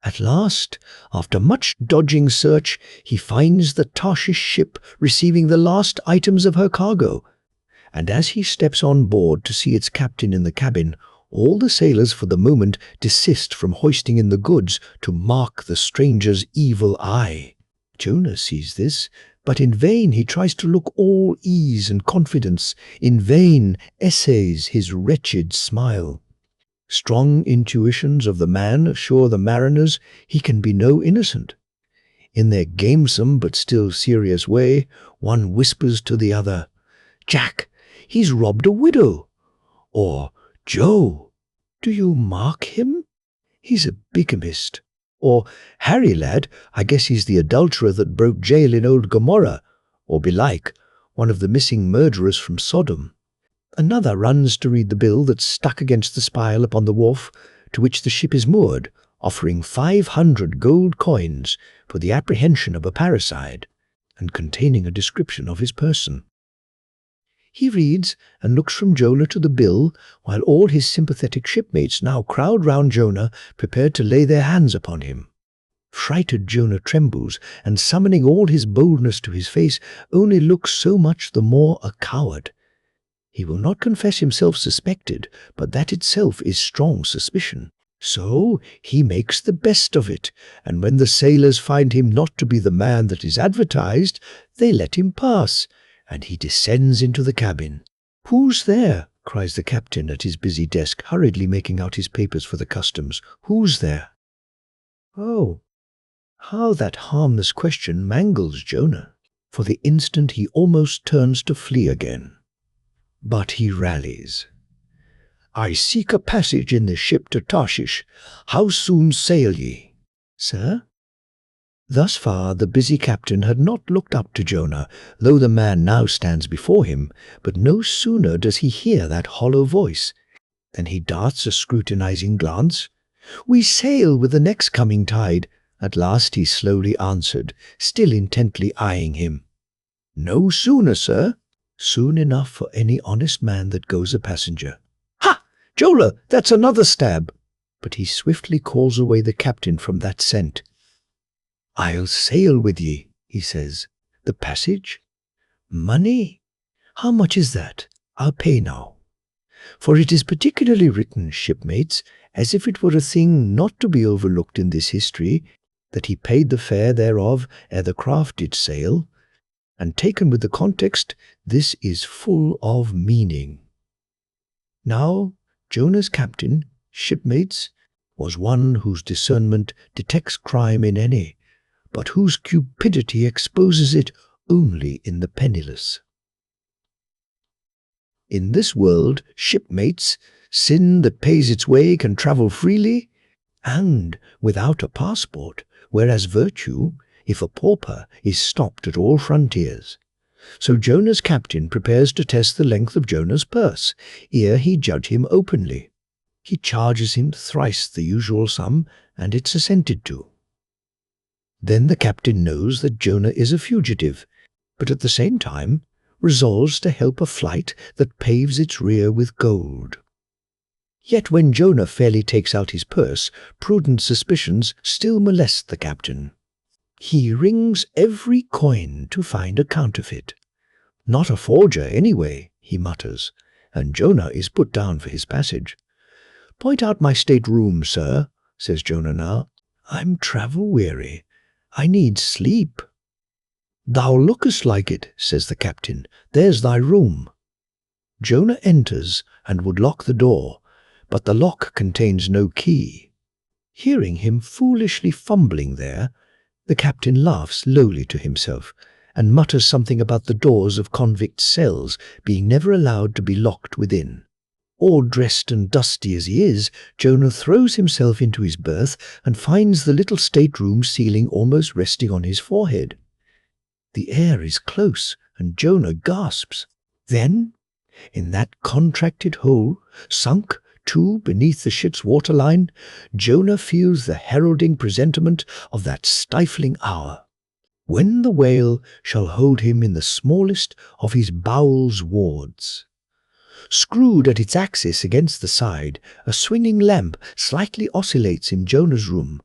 At last, after much dodging search, he finds the Tarshish ship receiving the last items of her cargo, and as he steps on board to see its captain in the cabin, all the sailors for the moment desist from hoisting in the goods to mark the stranger's evil eye. Jonah sees this, but in vain he tries to look all ease and confidence, in vain essays his wretched smile. Strong intuitions of the man assure the mariners he can be no innocent. In their gamesome but still serious way, one whispers to the other, "Jack, he's robbed a widow," or "Joe, do you mark him? He's a bigamist," or "Harry, lad, I guess he's the adulterer that broke jail in old Gomorrah," or belike, one of the missing murderers from Sodom. Another runs to read the bill that's stuck against the spile upon the wharf to which the ship is moored, offering 500 gold coins for the apprehension of a parricide, and containing a description of his person. He reads and looks from Jonah to the bill, while all his sympathetic shipmates now crowd round Jonah, prepared to lay their hands upon him. Frighted Jonah trembles, and summoning all his boldness to his face, only looks so much the more a coward. He will not confess himself suspected, but that itself is strong suspicion. So he makes the best of it, and when the sailors find him not to be the man that is advertised, they let him pass, and he descends into the cabin. "Who's there?" cries the captain at his busy desk, hurriedly making out his papers for the customs. "Who's there?" Oh, how that harmless question mangles Jonah. For the instant he almost turns to flee again. But he rallies. "I seek a passage in this ship to Tarshish. How soon sail ye?" "Sir?" Thus far the busy captain had not looked up to Jonah, though the man now stands before him, but no sooner does he hear that hollow voice than he darts a scrutinizing glance. "We sail with the next coming tide," at last he slowly answered, still intently eyeing him. "No sooner, sir." "Soon enough for any honest man that goes a passenger." "Ha! Jonah, that's another stab!" But he swiftly calls away the captain from that scent. "I'll sail with ye," he says. "The passage? Money? How much is that? I'll pay now." For it is particularly written, shipmates, as if it were a thing not to be overlooked in this history, that he paid the fare thereof ere the craft did sail, and taken with the context, this is full of meaning. Now, Jonah's captain, shipmates, was one whose discernment detects crime in any, but whose cupidity exposes it only in the penniless. In this world, shipmates, sin that pays its way can travel freely and without a passport, whereas virtue, if a pauper, is stopped at all frontiers. So Jonah's captain prepares to test the length of Jonah's purse, ere he judge him openly. He charges him thrice the usual sum, and it's assented to. Then the captain knows that Jonah is a fugitive, but at the same time resolves to help a flight that paves its rear with gold. Yet when Jonah fairly takes out his purse, prudent suspicions still molest the captain. He rings every coin to find a counterfeit. Not a forger, anyway, he mutters, and Jonah is put down for his passage. "Point out my state-room, sir," says Jonah now. "I'm travel-weary. I need sleep." "Thou lookest like it," says the captain. "There's thy room." Jonah enters and would lock the door, but the lock contains no key. Hearing him foolishly fumbling there, the captain laughs lowly to himself and mutters something about the doors of convict cells being never allowed to be locked within. All dressed and dusty as he is, Jonah throws himself into his berth and finds the little stateroom ceiling almost resting on his forehead. The air is close, and Jonah gasps. Then, in that contracted hole, sunk too beneath the ship's waterline, Jonah feels the heralding presentiment of that stifling hour, when the whale shall hold him in the smallest of his bowels wards. Screwed at its axis against the side, a swinging lamp slightly oscillates in Jonah's room,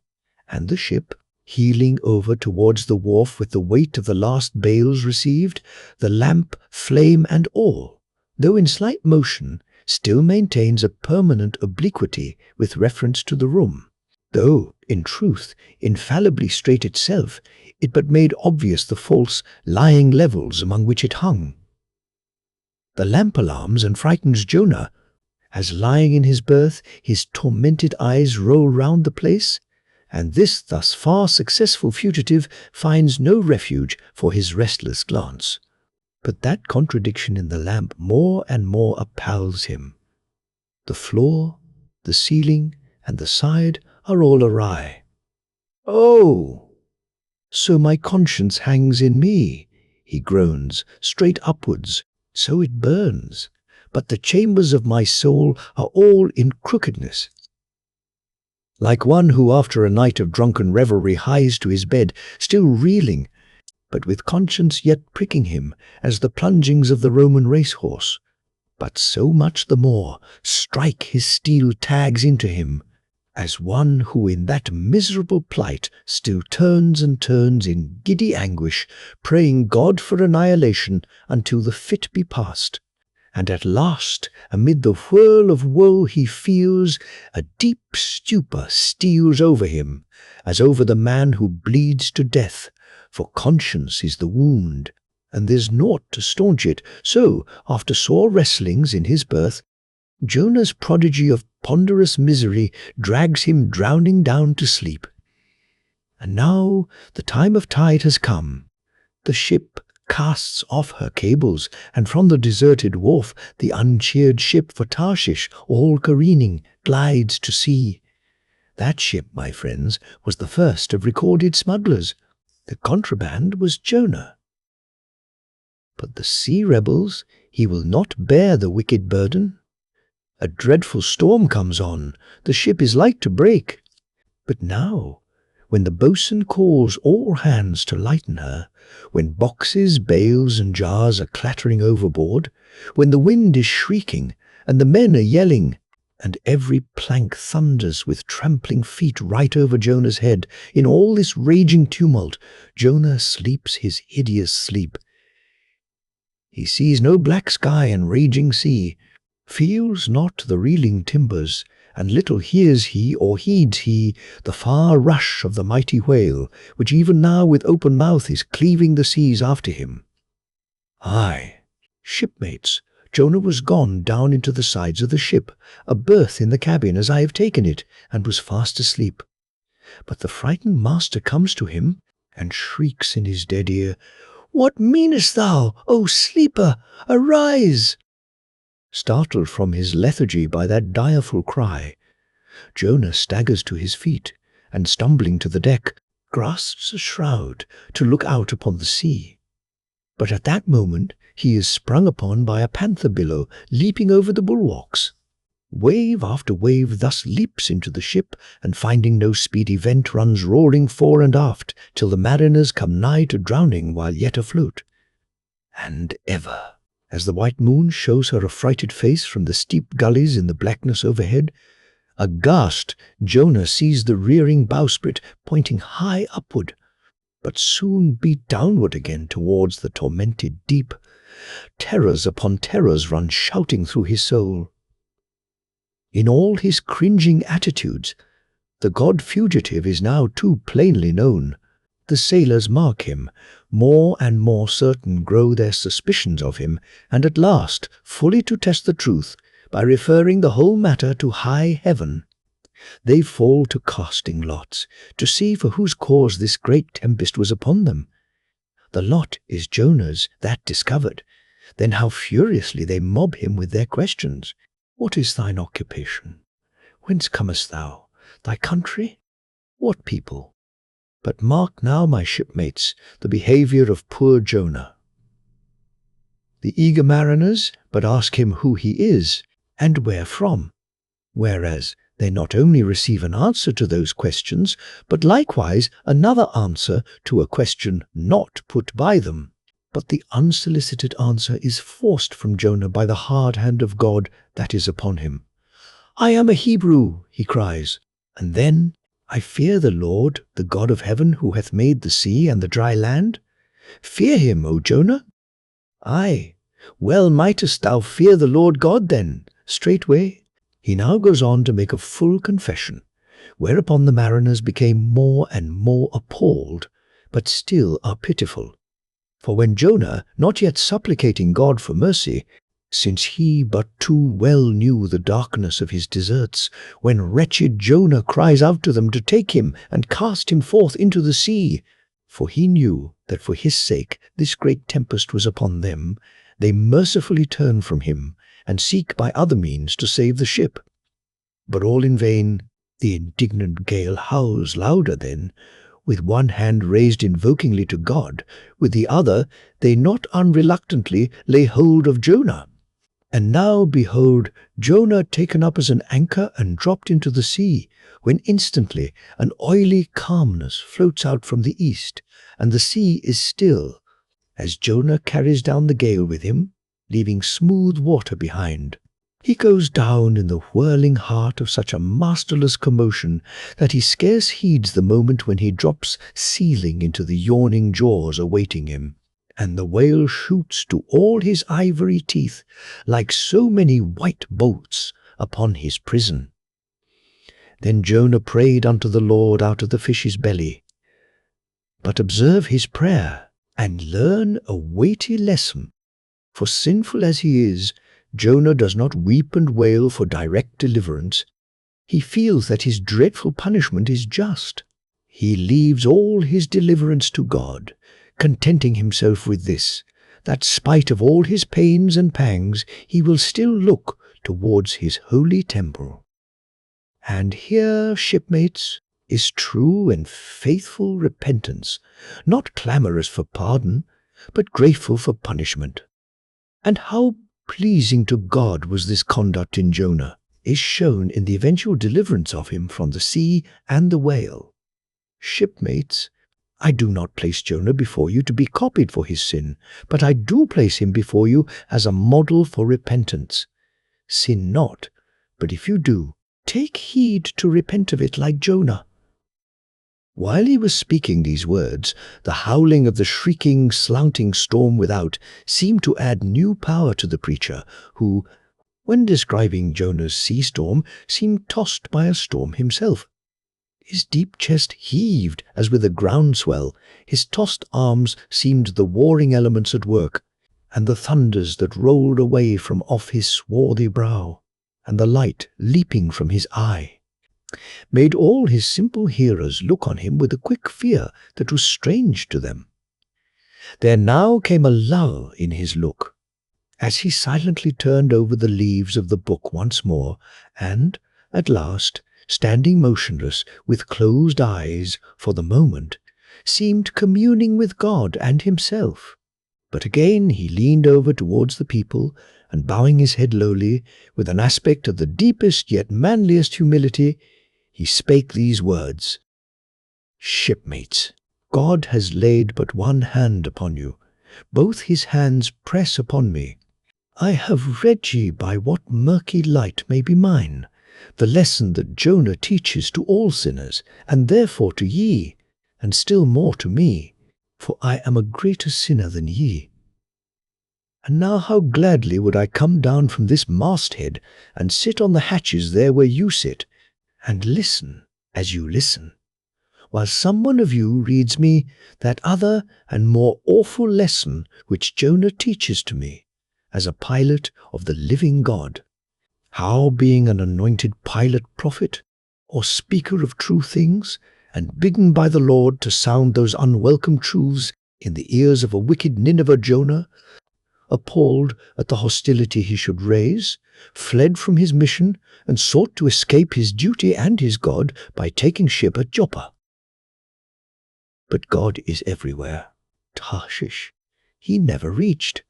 and the ship, heeling over towards the wharf with the weight of the last bales received, the lamp, flame and all, though in slight motion, still maintains a permanent obliquity with reference to the room, though, in truth, infallibly straight itself, it but made obvious the false, lying levels among which it hung. The lamp alarms and frightens Jonah, as lying in his berth, his tormented eyes roll round the place, and this thus far successful fugitive finds no refuge for his restless glance. But that contradiction in the lamp more and more appals him. The floor, the ceiling, and the side are all awry. "Oh, so my conscience hangs in me," he groans, "straight upwards, so it burns, but the chambers of my soul are all in crookedness." Like one who after a night of drunken revelry hies to his bed, still reeling, but with conscience yet pricking him as the plungings of the Roman racehorse, but so much the more strike his steel tags into him, as one who in that miserable plight still turns and turns in giddy anguish, praying God for annihilation until the fit be past, and at last, amid the whirl of woe he feels, a deep stupor steals over him, as over the man who bleeds to death, for conscience is the wound, and there's naught to staunch it. So, after sore wrestlings in his berth, Jonah's prodigy of ponderous misery drags him drowning down to sleep. And now the time of tide has come. The ship casts off her cables, and from the deserted wharf the uncheered ship for Tarshish, all careening, glides to sea. That ship, my friends, was the first of recorded smugglers. The contraband was Jonah. But the sea rebels, he will not bear the wicked burden. A dreadful storm comes on, the ship is like to break. But now, when the boatswain calls all hands to lighten her, when boxes, bales and jars are clattering overboard, when the wind is shrieking and the men are yelling, and every plank thunders with trampling feet right over Jonah's head, in all this raging tumult, Jonah sleeps his hideous sleep. He sees no black sky and raging sea, feels not the reeling timbers, and little hears he or heeds he the far rush of the mighty whale, which even now with open mouth is cleaving the seas after him. Aye, shipmates, Jonah was gone down into the sides of the ship, a berth in the cabin as I have taken it, and was fast asleep. But the frightened master comes to him, and shrieks in his dead ear, "What meanest thou, O sleeper? Arise!" Startled from his lethargy by that direful cry, Jonah staggers to his feet, and stumbling to the deck, grasps a shroud to look out upon the sea. But at that moment he is sprung upon by a panther billow leaping over the bulwarks. Wave after wave thus leaps into the ship, and finding no speedy vent runs roaring fore and aft, till the mariners come nigh to drowning while yet afloat. And ever, as the white moon shows her affrighted face from the steep gullies in the blackness overhead, aghast Jonah sees the rearing bowsprit pointing high upward, but soon beat downward again towards the tormented deep, Terrors upon terrors run shouting through his soul. In all his cringing attitudes, the god-fugitive is now too plainly known. The sailors mark him, more and more certain grow their suspicions of him, and at last, fully to test the truth, by referring the whole matter to high heaven, they fall to casting lots, to see for whose cause this great tempest was upon them. The lot is Jonah's, that discovered. Then how furiously they mob him with their questions. What is thine occupation? Whence comest thou? Thy country? What people? But mark now, my shipmates, the behaviour of poor Jonah. The eager mariners but ask him who he is, and where from, whereas they not only receive an answer to those questions, but likewise another answer to a question not put by them. But the unsolicited answer is forced from Jonah by the hard hand of God that is upon him. "I am a Hebrew," he cries, and then, "I fear the Lord, the God of heaven, who hath made the sea and the dry land." Fear him, O Jonah? Aye, well mightest thou fear the Lord God then. Straightway he now goes on to make a full confession, whereupon the mariners became more and more appalled, but still are pitiful. For when Jonah, not yet supplicating God for mercy, since he but too well knew the darkness of his deserts, when wretched Jonah cries out to them to take him and cast him forth into the sea, for he knew that for his sake this great tempest was upon them, they mercifully turn from him and seek by other means to save the ship. But all in vain. The indignant gale howls louder then, with one hand raised invokingly to God, with the other they not unreluctantly lay hold of Jonah. And now, behold, Jonah taken up as an anchor and dropped into the sea, when instantly an oily calmness floats out from the east, and the sea is still, as Jonah carries down the gale with him, leaving smooth water behind. He goes down in the whirling heart of such a masterless commotion that he scarce heeds the moment when he drops seething into the yawning jaws awaiting him, and the whale shoots to all his ivory teeth like so many white bolts upon his prison. Then Jonah prayed unto the Lord out of the fish's belly. But observe his prayer, and learn a weighty lesson, for sinful as he is, Jonah does not weep and wail for direct deliverance. He feels that his dreadful punishment is just. He leaves all his deliverance to God, contenting himself with this, that spite of all his pains and pangs, he will still look towards his holy temple. And here, shipmates, is true and faithful repentance, not clamorous for pardon, but grateful for punishment. And how pleasing to God was this conduct in Jonah, is shown in the eventual deliverance of him from the sea and the whale. Shipmates, I do not place Jonah before you to be copied for his sin, but I do place him before you as a model for repentance. Sin not, but if you do, take heed to repent of it like Jonah. While he was speaking these words, the howling of the shrieking, slanting storm without seemed to add new power to the preacher, who, when describing Jonah's sea storm, seemed tossed by a storm himself. His deep chest heaved as with a groundswell, his tossed arms seemed the warring elements at work, and the thunders that rolled away from off his swarthy brow, and the light leaping from his eye, made all his simple hearers look on him with a quick fear that was strange to them. There now came a lull in his look, as he silently turned over the leaves of the book once more, and, at last, standing motionless with closed eyes for the moment, seemed communing with God and himself. But again he leaned over towards the people, and bowing his head lowly, with an aspect of the deepest yet manliest humility, he spake these words: "Shipmates, God has laid but one hand upon you. Both his hands press upon me. I have read ye by what murky light may be mine, the lesson that Jonah teaches to all sinners, and therefore to ye, and still more to me, for I am a greater sinner than ye. And now how gladly would I come down from this masthead and sit on the hatches there where you sit, and listen as you listen, while some one of you reads me that other and more awful lesson which Jonah teaches to me, as a pilot of the living God, how being an anointed pilot prophet, or speaker of true things, and bidden by the Lord to sound those unwelcome truths in the ears of a wicked Nineveh Jonah, appalled at the hostility he should raise, fled from his mission, and sought to escape his duty and his God by taking ship at Joppa. But God is everywhere. Tarshish he never reached.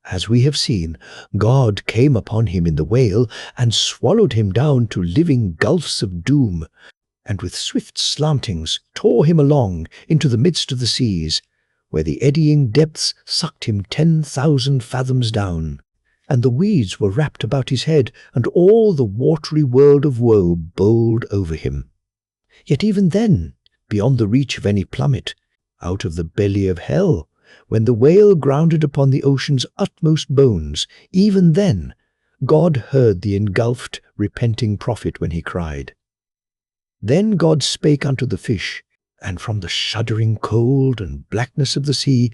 As we have seen, God came upon him in the whale and swallowed him down to living gulfs of doom, and with swift slantings tore him along into the midst of the seas, where the eddying depths sucked him 10,000 fathoms down, and the weeds were wrapped about his head, and all the watery world of woe bowled over him. Yet even then, beyond the reach of any plummet, out of the belly of hell, when the whale grounded upon the ocean's utmost bones, even then God heard the engulfed, repenting prophet when he cried. Then God spake unto the fish, and from the shuddering cold and blackness of the sea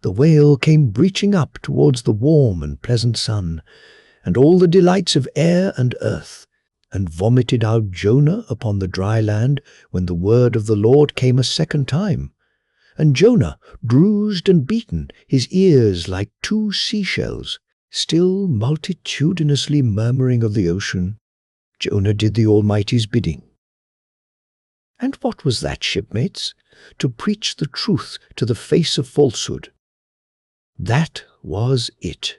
the whale came breaching up towards the warm and pleasant sun, and all the delights of air and earth, and vomited out Jonah upon the dry land when the word of the Lord came a second time. And Jonah, bruised and beaten, his ears like two seashells, still multitudinously murmuring of the ocean, Jonah did the Almighty's bidding. And what was that, shipmates? To preach the truth to the face of falsehood. That was it.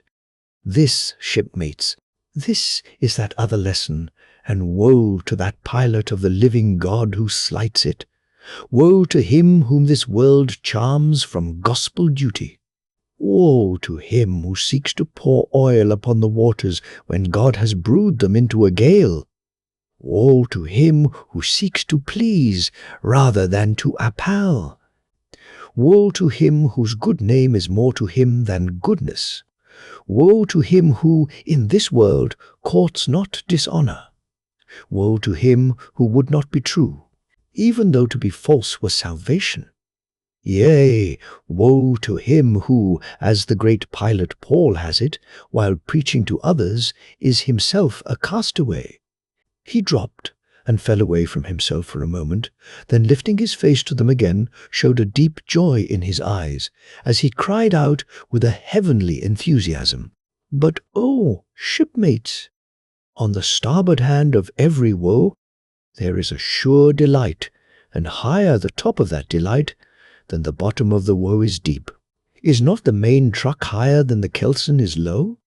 This, shipmates, this is that other lesson, and woe to that pilot of the living God who slights it. Woe to him whom this world charms from gospel duty. Woe to him who seeks to pour oil upon the waters when God has brewed them into a gale. Woe to him who seeks to please rather than to appall. Woe to him whose good name is more to him than goodness. Woe to him who, in this world, courts not dishonour. Woe to him who would not be true, even though to be false were salvation. Yea, woe to him who, as the great pilot Paul has it, while preaching to others, is himself a castaway. He dropped and fell away from himself for a moment, then lifting his face to them again, showed a deep joy in his eyes, as he cried out with a heavenly enthusiasm, "But oh, shipmates, on the starboard hand of every woe there is a sure delight, and higher the top of that delight than the bottom of the woe is deep. Is not the main truck higher than the kelson is low?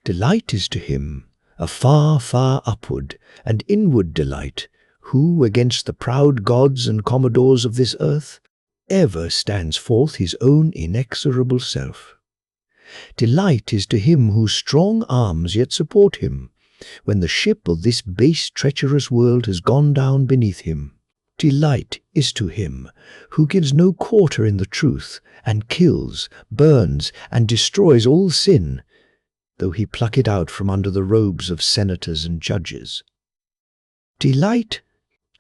Delight is to him a far, far upward and inward delight, who against the proud gods and commodores of this earth ever stands forth his own inexorable self. Delight is to him whose strong arms yet support him, when the ship of this base treacherous world has gone down beneath him. Delight is to him who gives no quarter in the truth, and kills, burns, and destroys all sin, though he pluck it out from under the robes of senators and judges. Delight,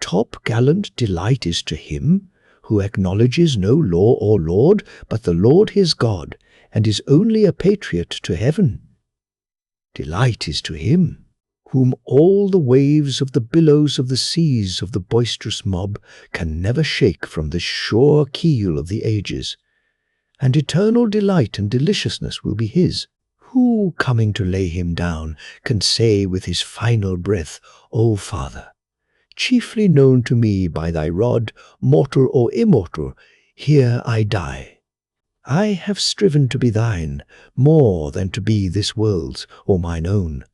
top-gallant delight is to him who acknowledges no law or lord but the Lord his God, and is only a patriot to heaven. Delight is to him whom all the waves of the billows of the seas of the boisterous mob can never shake from the sure keel of the ages, and eternal delight and deliciousness will be his. Who, coming to lay him down, can say with his final breath, O Father, chiefly known to me by thy rod, mortal or immortal, here I die. I have striven to be thine, more than to be this world's or mine own.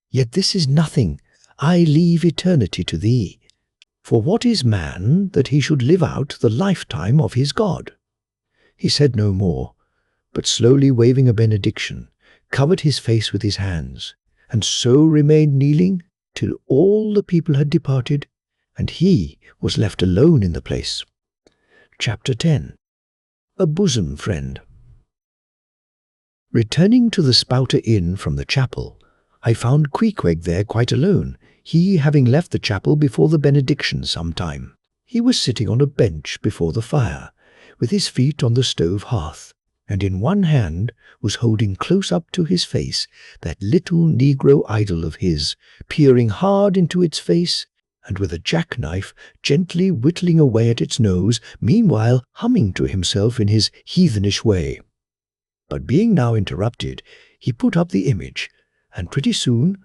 Yet this is nothing, I leave eternity to thee. For what is man that he should live out the lifetime of his God? He said no more, but slowly waving a benediction, covered his face with his hands, and so remained kneeling till all the people had departed, and he was left alone in the place. Chapter 10. A Bosom Friend. Returning to the Spouter Inn from the chapel, I found Queequeg there quite alone, he having left the chapel before the benediction some time. He was sitting on a bench before the fire, with his feet on the stove hearth, and in one hand was holding close up to his face that little negro idol of his, peering hard into its face, and with a jackknife gently whittling away at its nose, meanwhile humming to himself in his heathenish way. But being now interrupted, he put up the image, and pretty soon,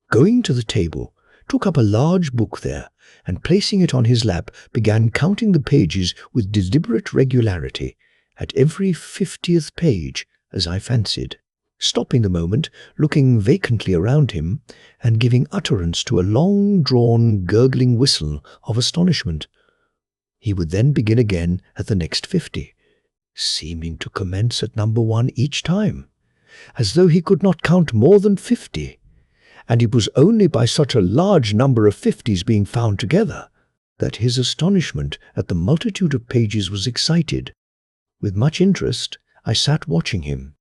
going to the table, took up a large book there, and placing it on his lap, began counting the pages with deliberate regularity, at every 50th page, as I fancied, stopping the moment, looking vacantly around him, and giving utterance to a long-drawn, gurgling whistle of astonishment. He would then begin again at the next 50, seeming to commence at number 1 each time, as though he could not count more than 50, and it was only by such a large number of 50s being found together that his astonishment at the multitude of pages was excited. With much interest, I sat watching him.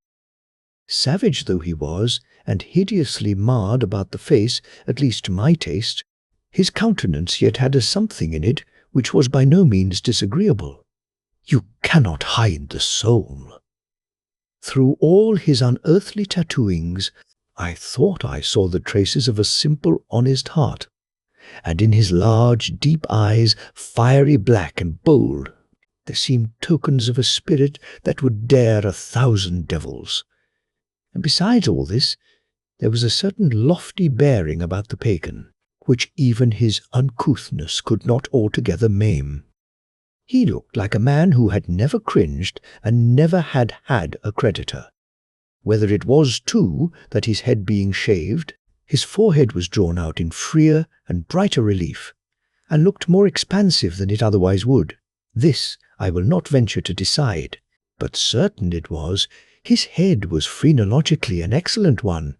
Savage though he was, and hideously marred about the face, at least to my taste, his countenance yet had a something in it which was by no means disagreeable. You cannot hide the soul. Through all his unearthly tattooings, I thought I saw the traces of a simple, honest heart, and in his large, deep eyes, fiery black and bold, there seemed tokens of a spirit that would dare 1,000 devils. And besides all this, there was a certain lofty bearing about the pagan, which even his uncouthness could not altogether maim. He looked like a man who had never cringed and never had had a creditor. Whether it was, too, that his head being shaved, his forehead was drawn out in freer and brighter relief, and looked more expansive than it otherwise would, this I will not venture to decide, but certain it was, his head was phrenologically an excellent one.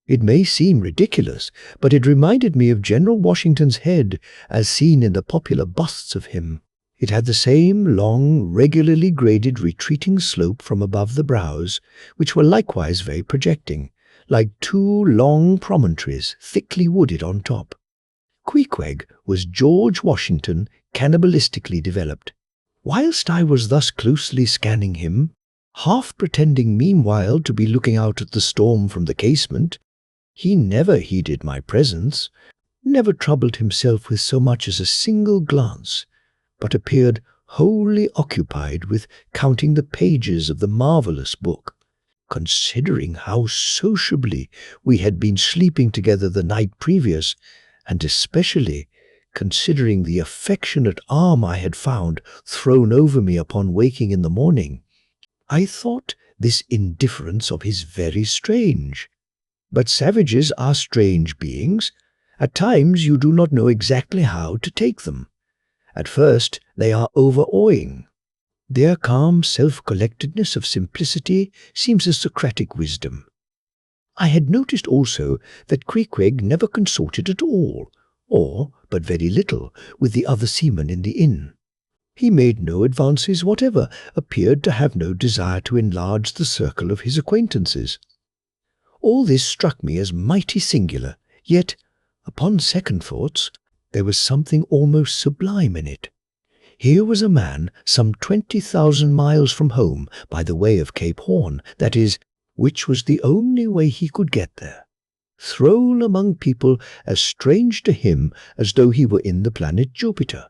It may seem ridiculous, but it reminded me of General Washington's head as seen in the popular busts of him. It had the same long, regularly graded retreating slope from above the brows, which were likewise very projecting, like 2 long promontories thickly wooded on top. Queequeg was George Washington cannibalistically developed. Whilst I was thus closely scanning him, half pretending meanwhile to be looking out at the storm from the casement, he never heeded my presence, never troubled himself with so much as a single glance, but appeared wholly occupied with counting the pages of the marvellous book, considering how sociably we had been sleeping together the night previous, and especially considering the affectionate arm I had found thrown over me upon waking in the morning. I thought this indifference of his very strange. But savages are strange beings. At times you do not know exactly how to take them. At first they are overawing. Their calm self-collectedness of simplicity seems a Socratic wisdom. I had noticed also that Queequeg never consorted at all, or but very little, with the other seamen in the inn. He made no advances whatever, appeared to have no desire to enlarge the circle of his acquaintances. All this struck me as mighty singular, yet, upon second thoughts, there was something almost sublime in it. Here was a man some 20,000 miles from home by the way of Cape Horn, that is, which was the only way he could get there, thrown among people as strange to him as though he were in the planet Jupiter.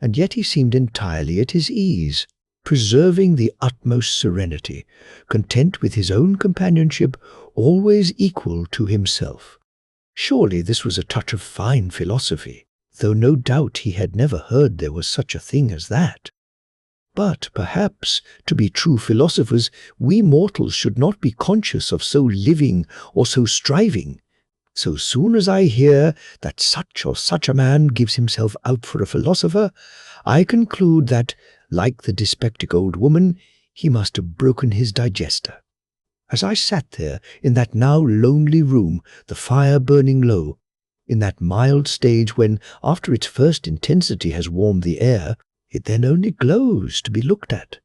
And yet he seemed entirely at his ease, preserving the utmost serenity, content with his own companionship, always equal to himself. Surely this was a touch of fine philosophy, though no doubt he had never heard there was such a thing as that. But perhaps, to be true philosophers, we mortals should not be conscious of so living or so striving. So soon as I hear that such or such a man gives himself out for a philosopher, I conclude that, like the dyspeptic old woman, he must have broken his digester. As I sat there in that now lonely room, the fire burning low, in that mild stage when, after its first intensity has warmed the air, it then only glows to be looked at,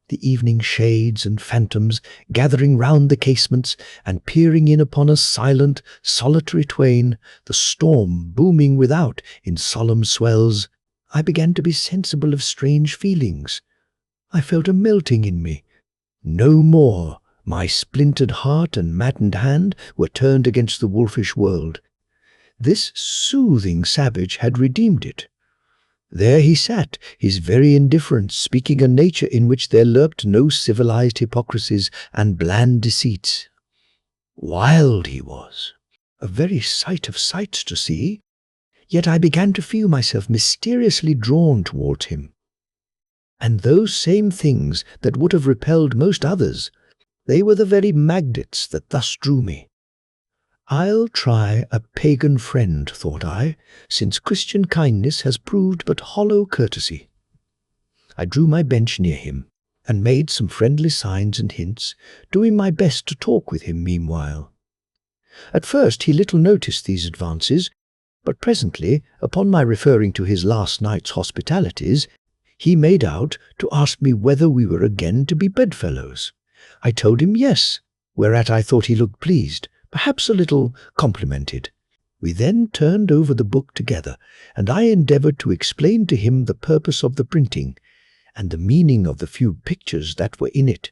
the evening shades and phantoms gathering round the casements and peering in upon us silent, solitary twain, the storm booming without in solemn swells, I began to be sensible of strange feelings. I felt a melting in me. No more my splintered heart and maddened hand were turned against the wolfish world. This soothing savage had redeemed it. There he sat, his very indifference speaking a nature in which there lurked no civilized hypocrisies and bland deceits. Wild he was, a very sight of sights to see, yet I began to feel myself mysteriously drawn towards him. And those same things that would have repelled most others, they were the very magnets that thus drew me. I'll try a pagan friend, thought I, since Christian kindness has proved but hollow courtesy. I drew my bench near him, and made some friendly signs and hints, doing my best to talk with him meanwhile. At first he little noticed these advances, but presently, upon my referring to his last night's hospitalities, he made out to ask me whether we were again to be bedfellows. I told him yes, whereat I thought he looked pleased, perhaps a little complimented. We then turned over the book together, and I endeavoured to explain to him the purpose of the printing, and the meaning of the few pictures that were in it.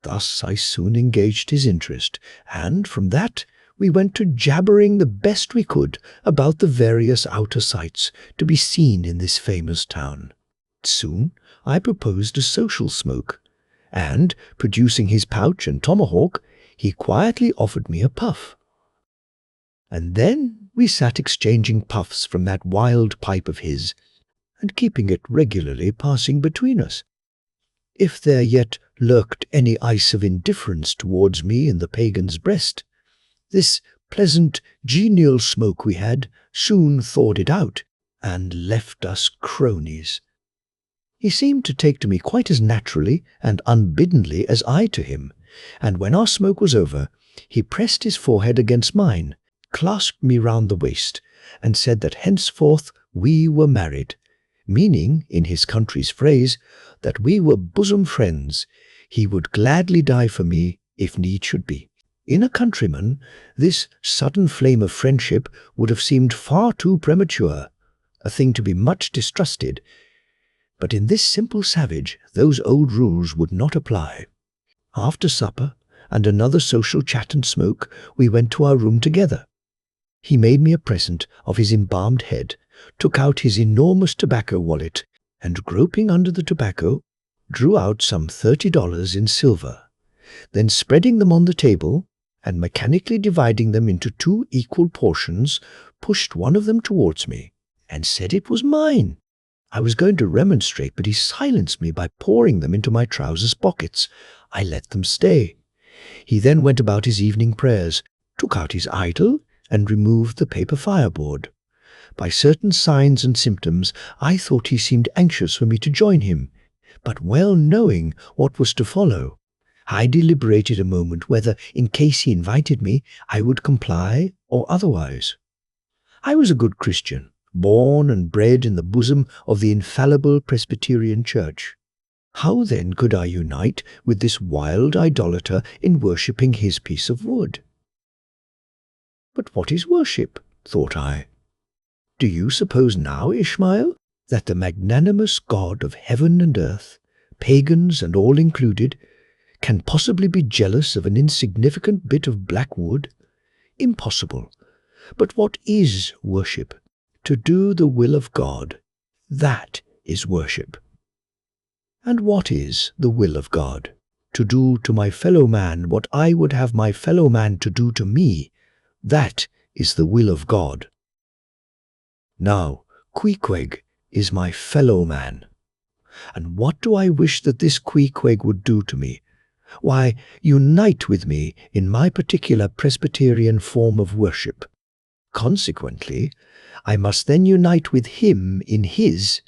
Thus I soon engaged his interest, and from that we went to jabbering the best we could about the various outer sights to be seen in this famous town. Soon I proposed a social smoke, and, producing his pouch and tomahawk, he quietly offered me a puff. And then we sat exchanging puffs from that wild pipe of his, and keeping it regularly passing between us. If there yet lurked any ice of indifference towards me in the pagan's breast, this pleasant, genial smoke we had soon thawed it out, and left us cronies. He seemed to take to me quite as naturally and unbiddenly as I to him, and when our smoke was over, he pressed his forehead against mine, clasped me round the waist, and said that henceforth we were married, meaning, in his country's phrase, that we were bosom friends. He would gladly die for me, if need should be. In a countryman, this sudden flame of friendship would have seemed far too premature, a thing to be much distrusted, but in this simple savage those old rules would not apply. After supper, and another social chat and smoke, we went to our room together. He made me a present of his embalmed head, took out his enormous tobacco wallet, and groping under the tobacco, drew out some $30 in silver. Then spreading them on the table, and mechanically dividing them into 2 equal portions, pushed one of them towards me, and said it was mine. I was going to remonstrate, but he silenced me by pouring them into my trousers pockets. I let them stay. He then went about his evening prayers, took out his idol, and removed the paper fireboard. By certain signs and symptoms, I thought he seemed anxious for me to join him, but well knowing what was to follow, I deliberated a moment whether, in case he invited me, I would comply or otherwise. I was a good Christian, born and bred in the bosom of the infallible Presbyterian Church. How then could I unite with this wild idolater in worshipping his piece of wood? But what is worship? Thought I. Do you suppose now, Ishmael, that the magnanimous God of heaven and earth, pagans and all included, can possibly be jealous of an insignificant bit of black wood? Impossible. But what is worship? To do the will of God. That is worship. And what is the will of God? To do to my fellow man what I would have my fellow man to do to me. That is the will of God. Now, Queequeg is my fellow man. And what do I wish that this Queequeg would do to me? Why, unite with me in my particular Presbyterian form of worship. Consequently, I must then unite with him in his,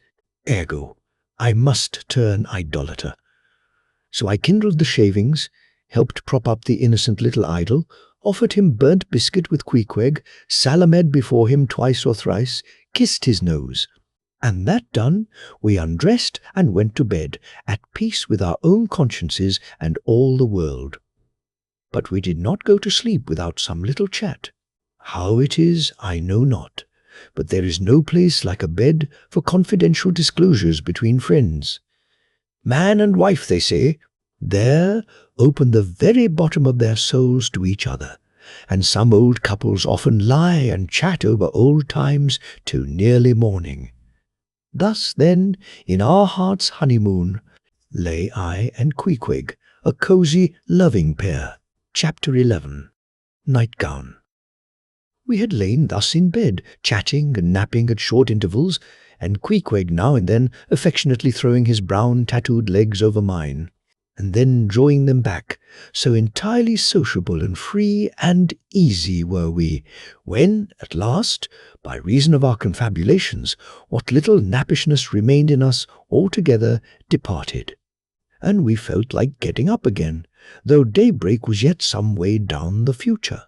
ergo, I must turn idolater. So I kindled the shavings, helped prop up the innocent little idol, offered him burnt biscuit with Queequeg, salamed before him twice or thrice, kissed his nose, And that done, we undressed and went to bed, at peace with our own consciences and all the world. But we did not go to sleep without some little chat. How it is, I know not, but there is no place like a bed for confidential disclosures between friends. Man and wife, they say, there open the very bottom of their souls to each other, and some old couples often lie and chat over old times till nearly morning. Thus, then, in our heart's honeymoon, lay I and Queequeg, a cosy, loving pair. Chapter 11. Nightgown. We had lain thus in bed, chatting and napping at short intervals, and Queequeg now and then affectionately throwing his brown tattooed legs over mine, and then drawing them back, so entirely sociable and free and easy were we, when, at last, by reason of our confabulations, what little nappishness remained in us altogether departed, and we felt like getting up again, though daybreak was yet some way down the future.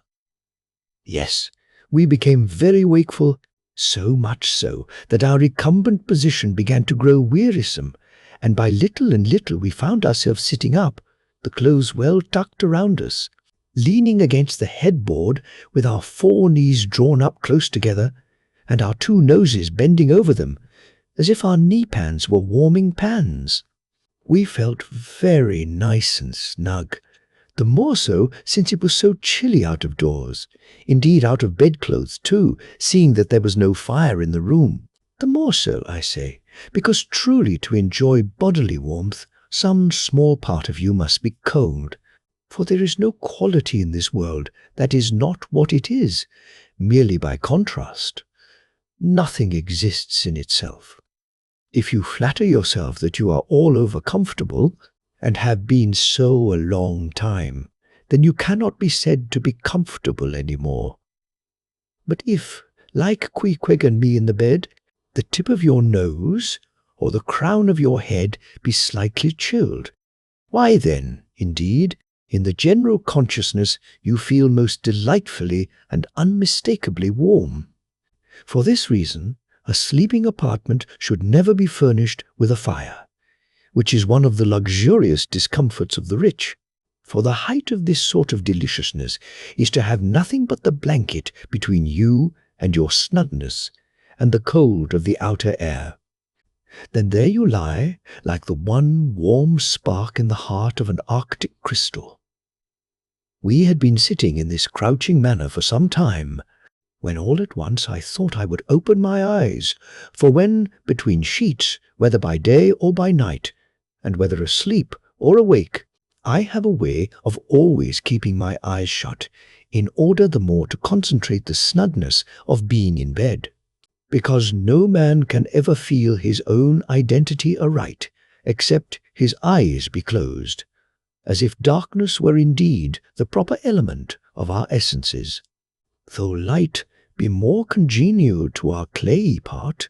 Yes, we became very wakeful, so much so that our recumbent position began to grow wearisome, and by little and little we found ourselves sitting up, the clothes well tucked around us, leaning against the headboard with our 4 knees drawn up close together, and our 2 noses bending over them, as if our knee-pans were warming pans. We felt very nice and snug, the more so since it was so chilly out of doors, indeed out of bedclothes too, seeing that there was no fire in the room. The more so, I say, because truly to enjoy bodily warmth, some small part of you must be cold, for there is no quality in this world that is not what it is, merely by contrast. Nothing exists in itself. If you flatter yourself that you are all over comfortable, and have been so a long time, then you cannot be said to be comfortable any more. But if, like Queequeg and me in the bed, the tip of your nose or the crown of your head be slightly chilled, why then, indeed, in the general consciousness you feel most delightfully and unmistakably warm. For this reason, a sleeping apartment should never be furnished with a fire, which is one of the luxurious discomforts of the rich, for the height of this sort of deliciousness is to have nothing but the blanket between you and your snugness, and the cold of the outer air. Then there you lie, like the one warm spark in the heart of an Arctic crystal. We had been sitting in this crouching manner for some time, when all at once I thought I would open my eyes, for when, between sheets, whether by day or by night, and whether asleep or awake, I have a way of always keeping my eyes shut, in order the more to concentrate the snugness of being in bed, because no man can ever feel his own identity aright, except his eyes be closed, as if darkness were indeed the proper element of our essences, though light be more congenial to our clayey part.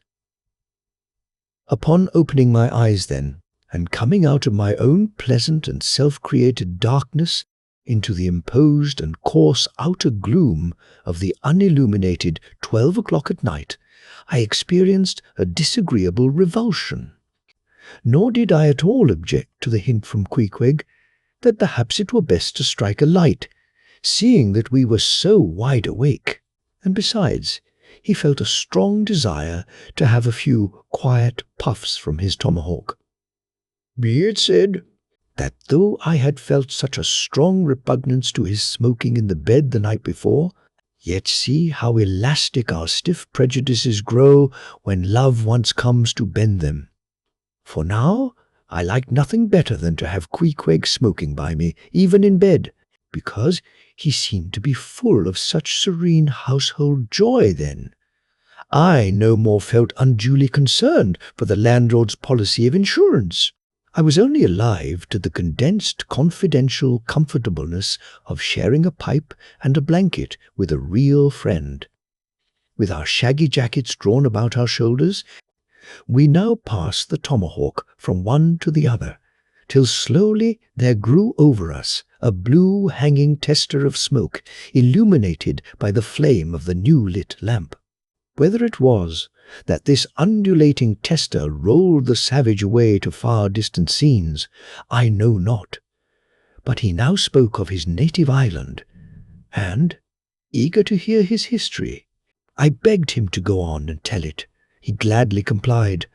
Upon opening my eyes then, and coming out of my own pleasant and self-created darkness into the imposed and coarse outer gloom of the unilluminated 12 o'clock at night, I experienced a disagreeable revulsion. Nor did I at all object to the hint from Queequeg that perhaps it were best to strike a light, seeing that we were so wide awake, and besides, he felt a strong desire to have a few quiet puffs from his tomahawk. Be it said that though I had felt such a strong repugnance to his smoking in the bed the night before, yet see how elastic our stiff prejudices grow when love once comes to bend them. For now I liked nothing better than to have Queequeg smoking by me, even in bed, because he seemed to be full of such serene household joy then. I no more felt unduly concerned for the landlord's policy of insurance. I was only alive to the condensed, confidential comfortableness of sharing a pipe and a blanket with a real friend. With our shaggy jackets drawn about our shoulders, we now passed the tomahawk from one to the other, till slowly there grew over us a blue hanging tester of smoke, illuminated by the flame of the new lit lamp. Whether it was That this undulating tester rolled the savage away to far distant scenes, I know not. But he now spoke of his native island, and, eager to hear his history, I begged him to go on and tell it. He gladly complied,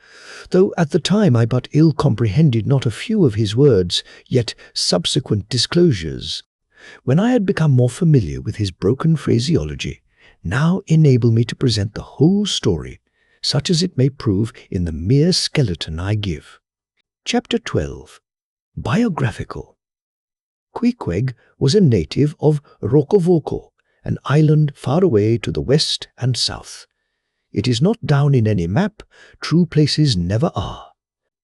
though at the time I but ill comprehended not a few of his words, yet subsequent disclosures, when I had become more familiar with his broken phraseology, now enable me to present the whole story, such as it may prove in the mere skeleton I give. Chapter 12. Biographical. Queequeg was a native of Rokovoko, an island far away to the west and south. It is not down in any map, true places never are.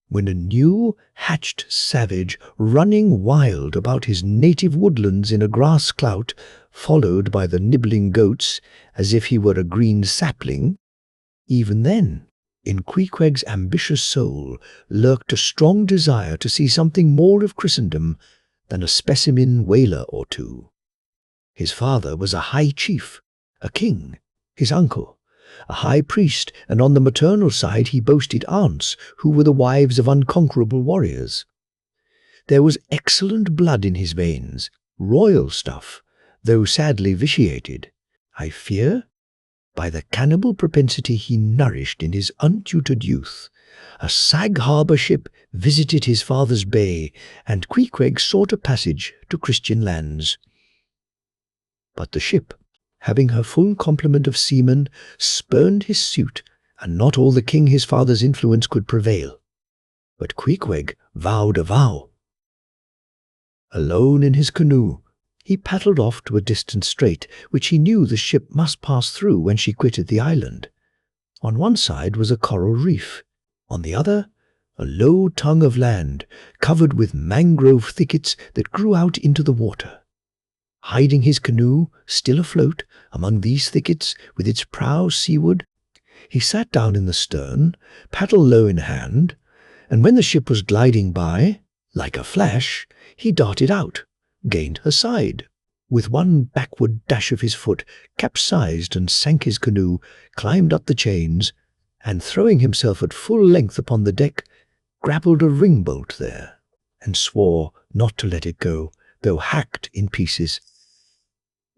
When a new, hatched savage, running wild about his native woodlands in a grass clout, followed by the nibbling goats as if he were a green sapling, even then, in Queequeg's ambitious soul lurked a strong desire to see something more of Christendom than a specimen whaler or two. His father was a high chief, a king, his uncle a high priest, and on the maternal side he boasted aunts who were the wives of unconquerable warriors. There was excellent blood in his veins, royal stuff, though sadly vitiated, I fear, by the cannibal propensity he nourished in his untutored youth. A Sag Harbor ship visited his father's bay, and Queequeg sought a passage to Christian lands. But the ship, having her full complement of seamen, spurned his suit, and not all the king his father's influence could prevail. But Queequeg vowed a vow. Alone in his canoe, he paddled off to a distant strait, which he knew the ship must pass through when she quitted the island. On one side was a coral reef, on the other a low tongue of land, covered with mangrove thickets that grew out into the water. Hiding his canoe, still afloat, among these thickets, with its prow seaward, he sat down in the stern, paddle low in hand, and when the ship was gliding by, like a flash, he darted out, gained her side, with one backward dash of his foot, capsized and sank his canoe, climbed up the chains, and throwing himself at full length upon the deck, grappled a ringbolt there, and swore not to let it go, though hacked in pieces.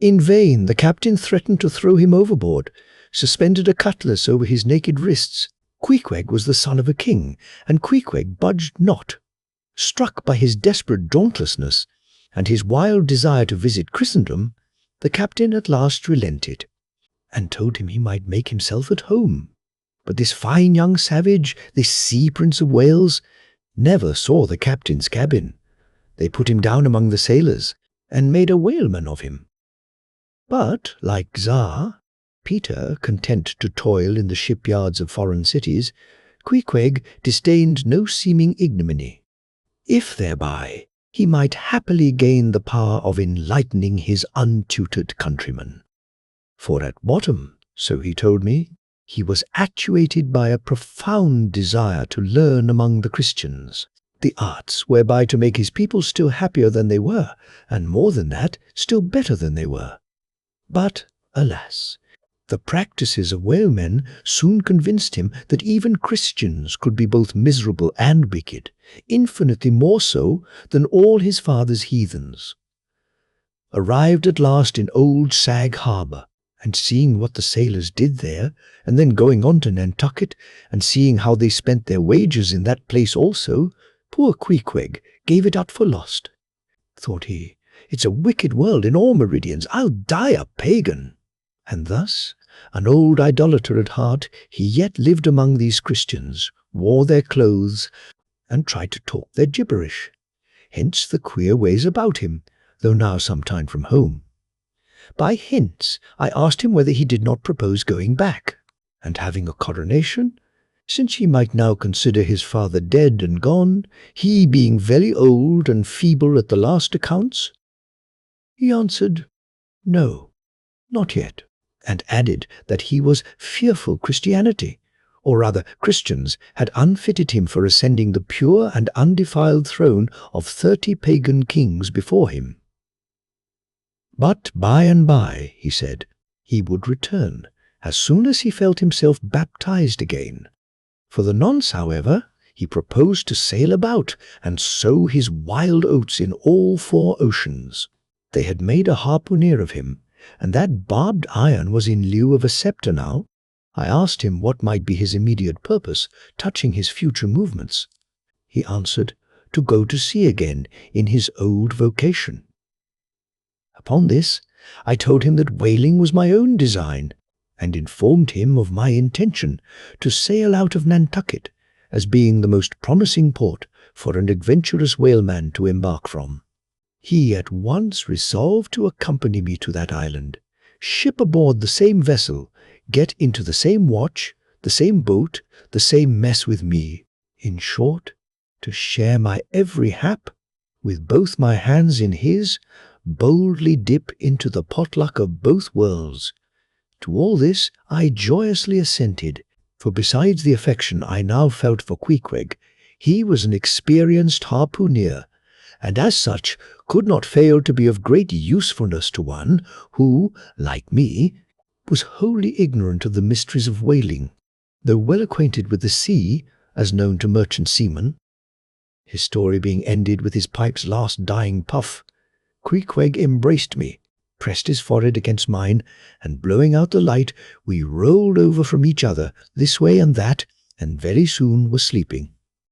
In vain the captain threatened to throw him overboard, suspended a cutlass over his naked wrists. Queequeg was the son of a king, and Queequeg budged not. Struck by his desperate dauntlessness, and his wild desire to visit Christendom, the captain at last relented, and told him he might make himself at home. But this fine young savage, this sea prince of Wales, never saw the captain's cabin. They put him down among the sailors, and made a whaleman of him. But, like Czar Peter, content to toil in the shipyards of foreign cities, Queequeg disdained no seeming ignominy, if thereby he might happily gain the power of enlightening his untutored countrymen. For at bottom, so he told me, he was actuated by a profound desire to learn among the Christians the arts whereby to make his people still happier than they were, and more than that, still better than they were. But, alas, the practices of whalemen soon convinced him that even Christians could be both miserable and wicked, infinitely more so than all his father's heathens. Arrived at last in old Sag Harbor, and seeing what the sailors did there, and then going on to Nantucket, and seeing how they spent their wages in that place also, poor Queequeg gave it up for lost. Thought he, it's a wicked world in all meridians, I'll die a pagan. And thus, an old idolater at heart, he yet lived among these Christians, wore their clothes, and tried to talk their gibberish. Hence the queer ways about him, though now some time from home. By hints I asked him whether he did not propose going back, and having a coronation, since he might now consider his father dead and gone, he being very old and feeble at the last accounts. He answered, no, not yet, and added that he was fearful Christianity, or rather Christians had unfitted him for ascending the pure and undefiled throne of 30 pagan kings before him. But by and by, he said, he would return, as soon as he felt himself baptized again. For the nonce, however, he proposed to sail about and sow his wild oats in all 4 oceans. They had made a harpooner of him, and that barbed iron was in lieu of a scepter now. I asked him what might be his immediate purpose touching his future movements. He answered, to go to sea again in his old vocation. Upon this, I told him that whaling was my own design, and informed him of my intention to sail out of Nantucket as being the most promising port for an adventurous whaleman to embark from. He at once resolved to accompany me to that island, ship aboard the same vessel, get into the same watch, the same boat, the same mess with me. In short, to share my every hap, with both my hands in his, boldly dip into the potluck of both worlds. To all this I joyously assented, for besides the affection I now felt for Queequeg, he was an experienced harpooner, and as such could not fail to be of great usefulness to one who, like me, was wholly ignorant of the mysteries of whaling, though well acquainted with the sea, as known to merchant seamen. His story being ended with his pipe's last dying puff, Queequeg embraced me, pressed his forehead against mine, and blowing out the light, we rolled over from each other, this way and that, and very soon were sleeping.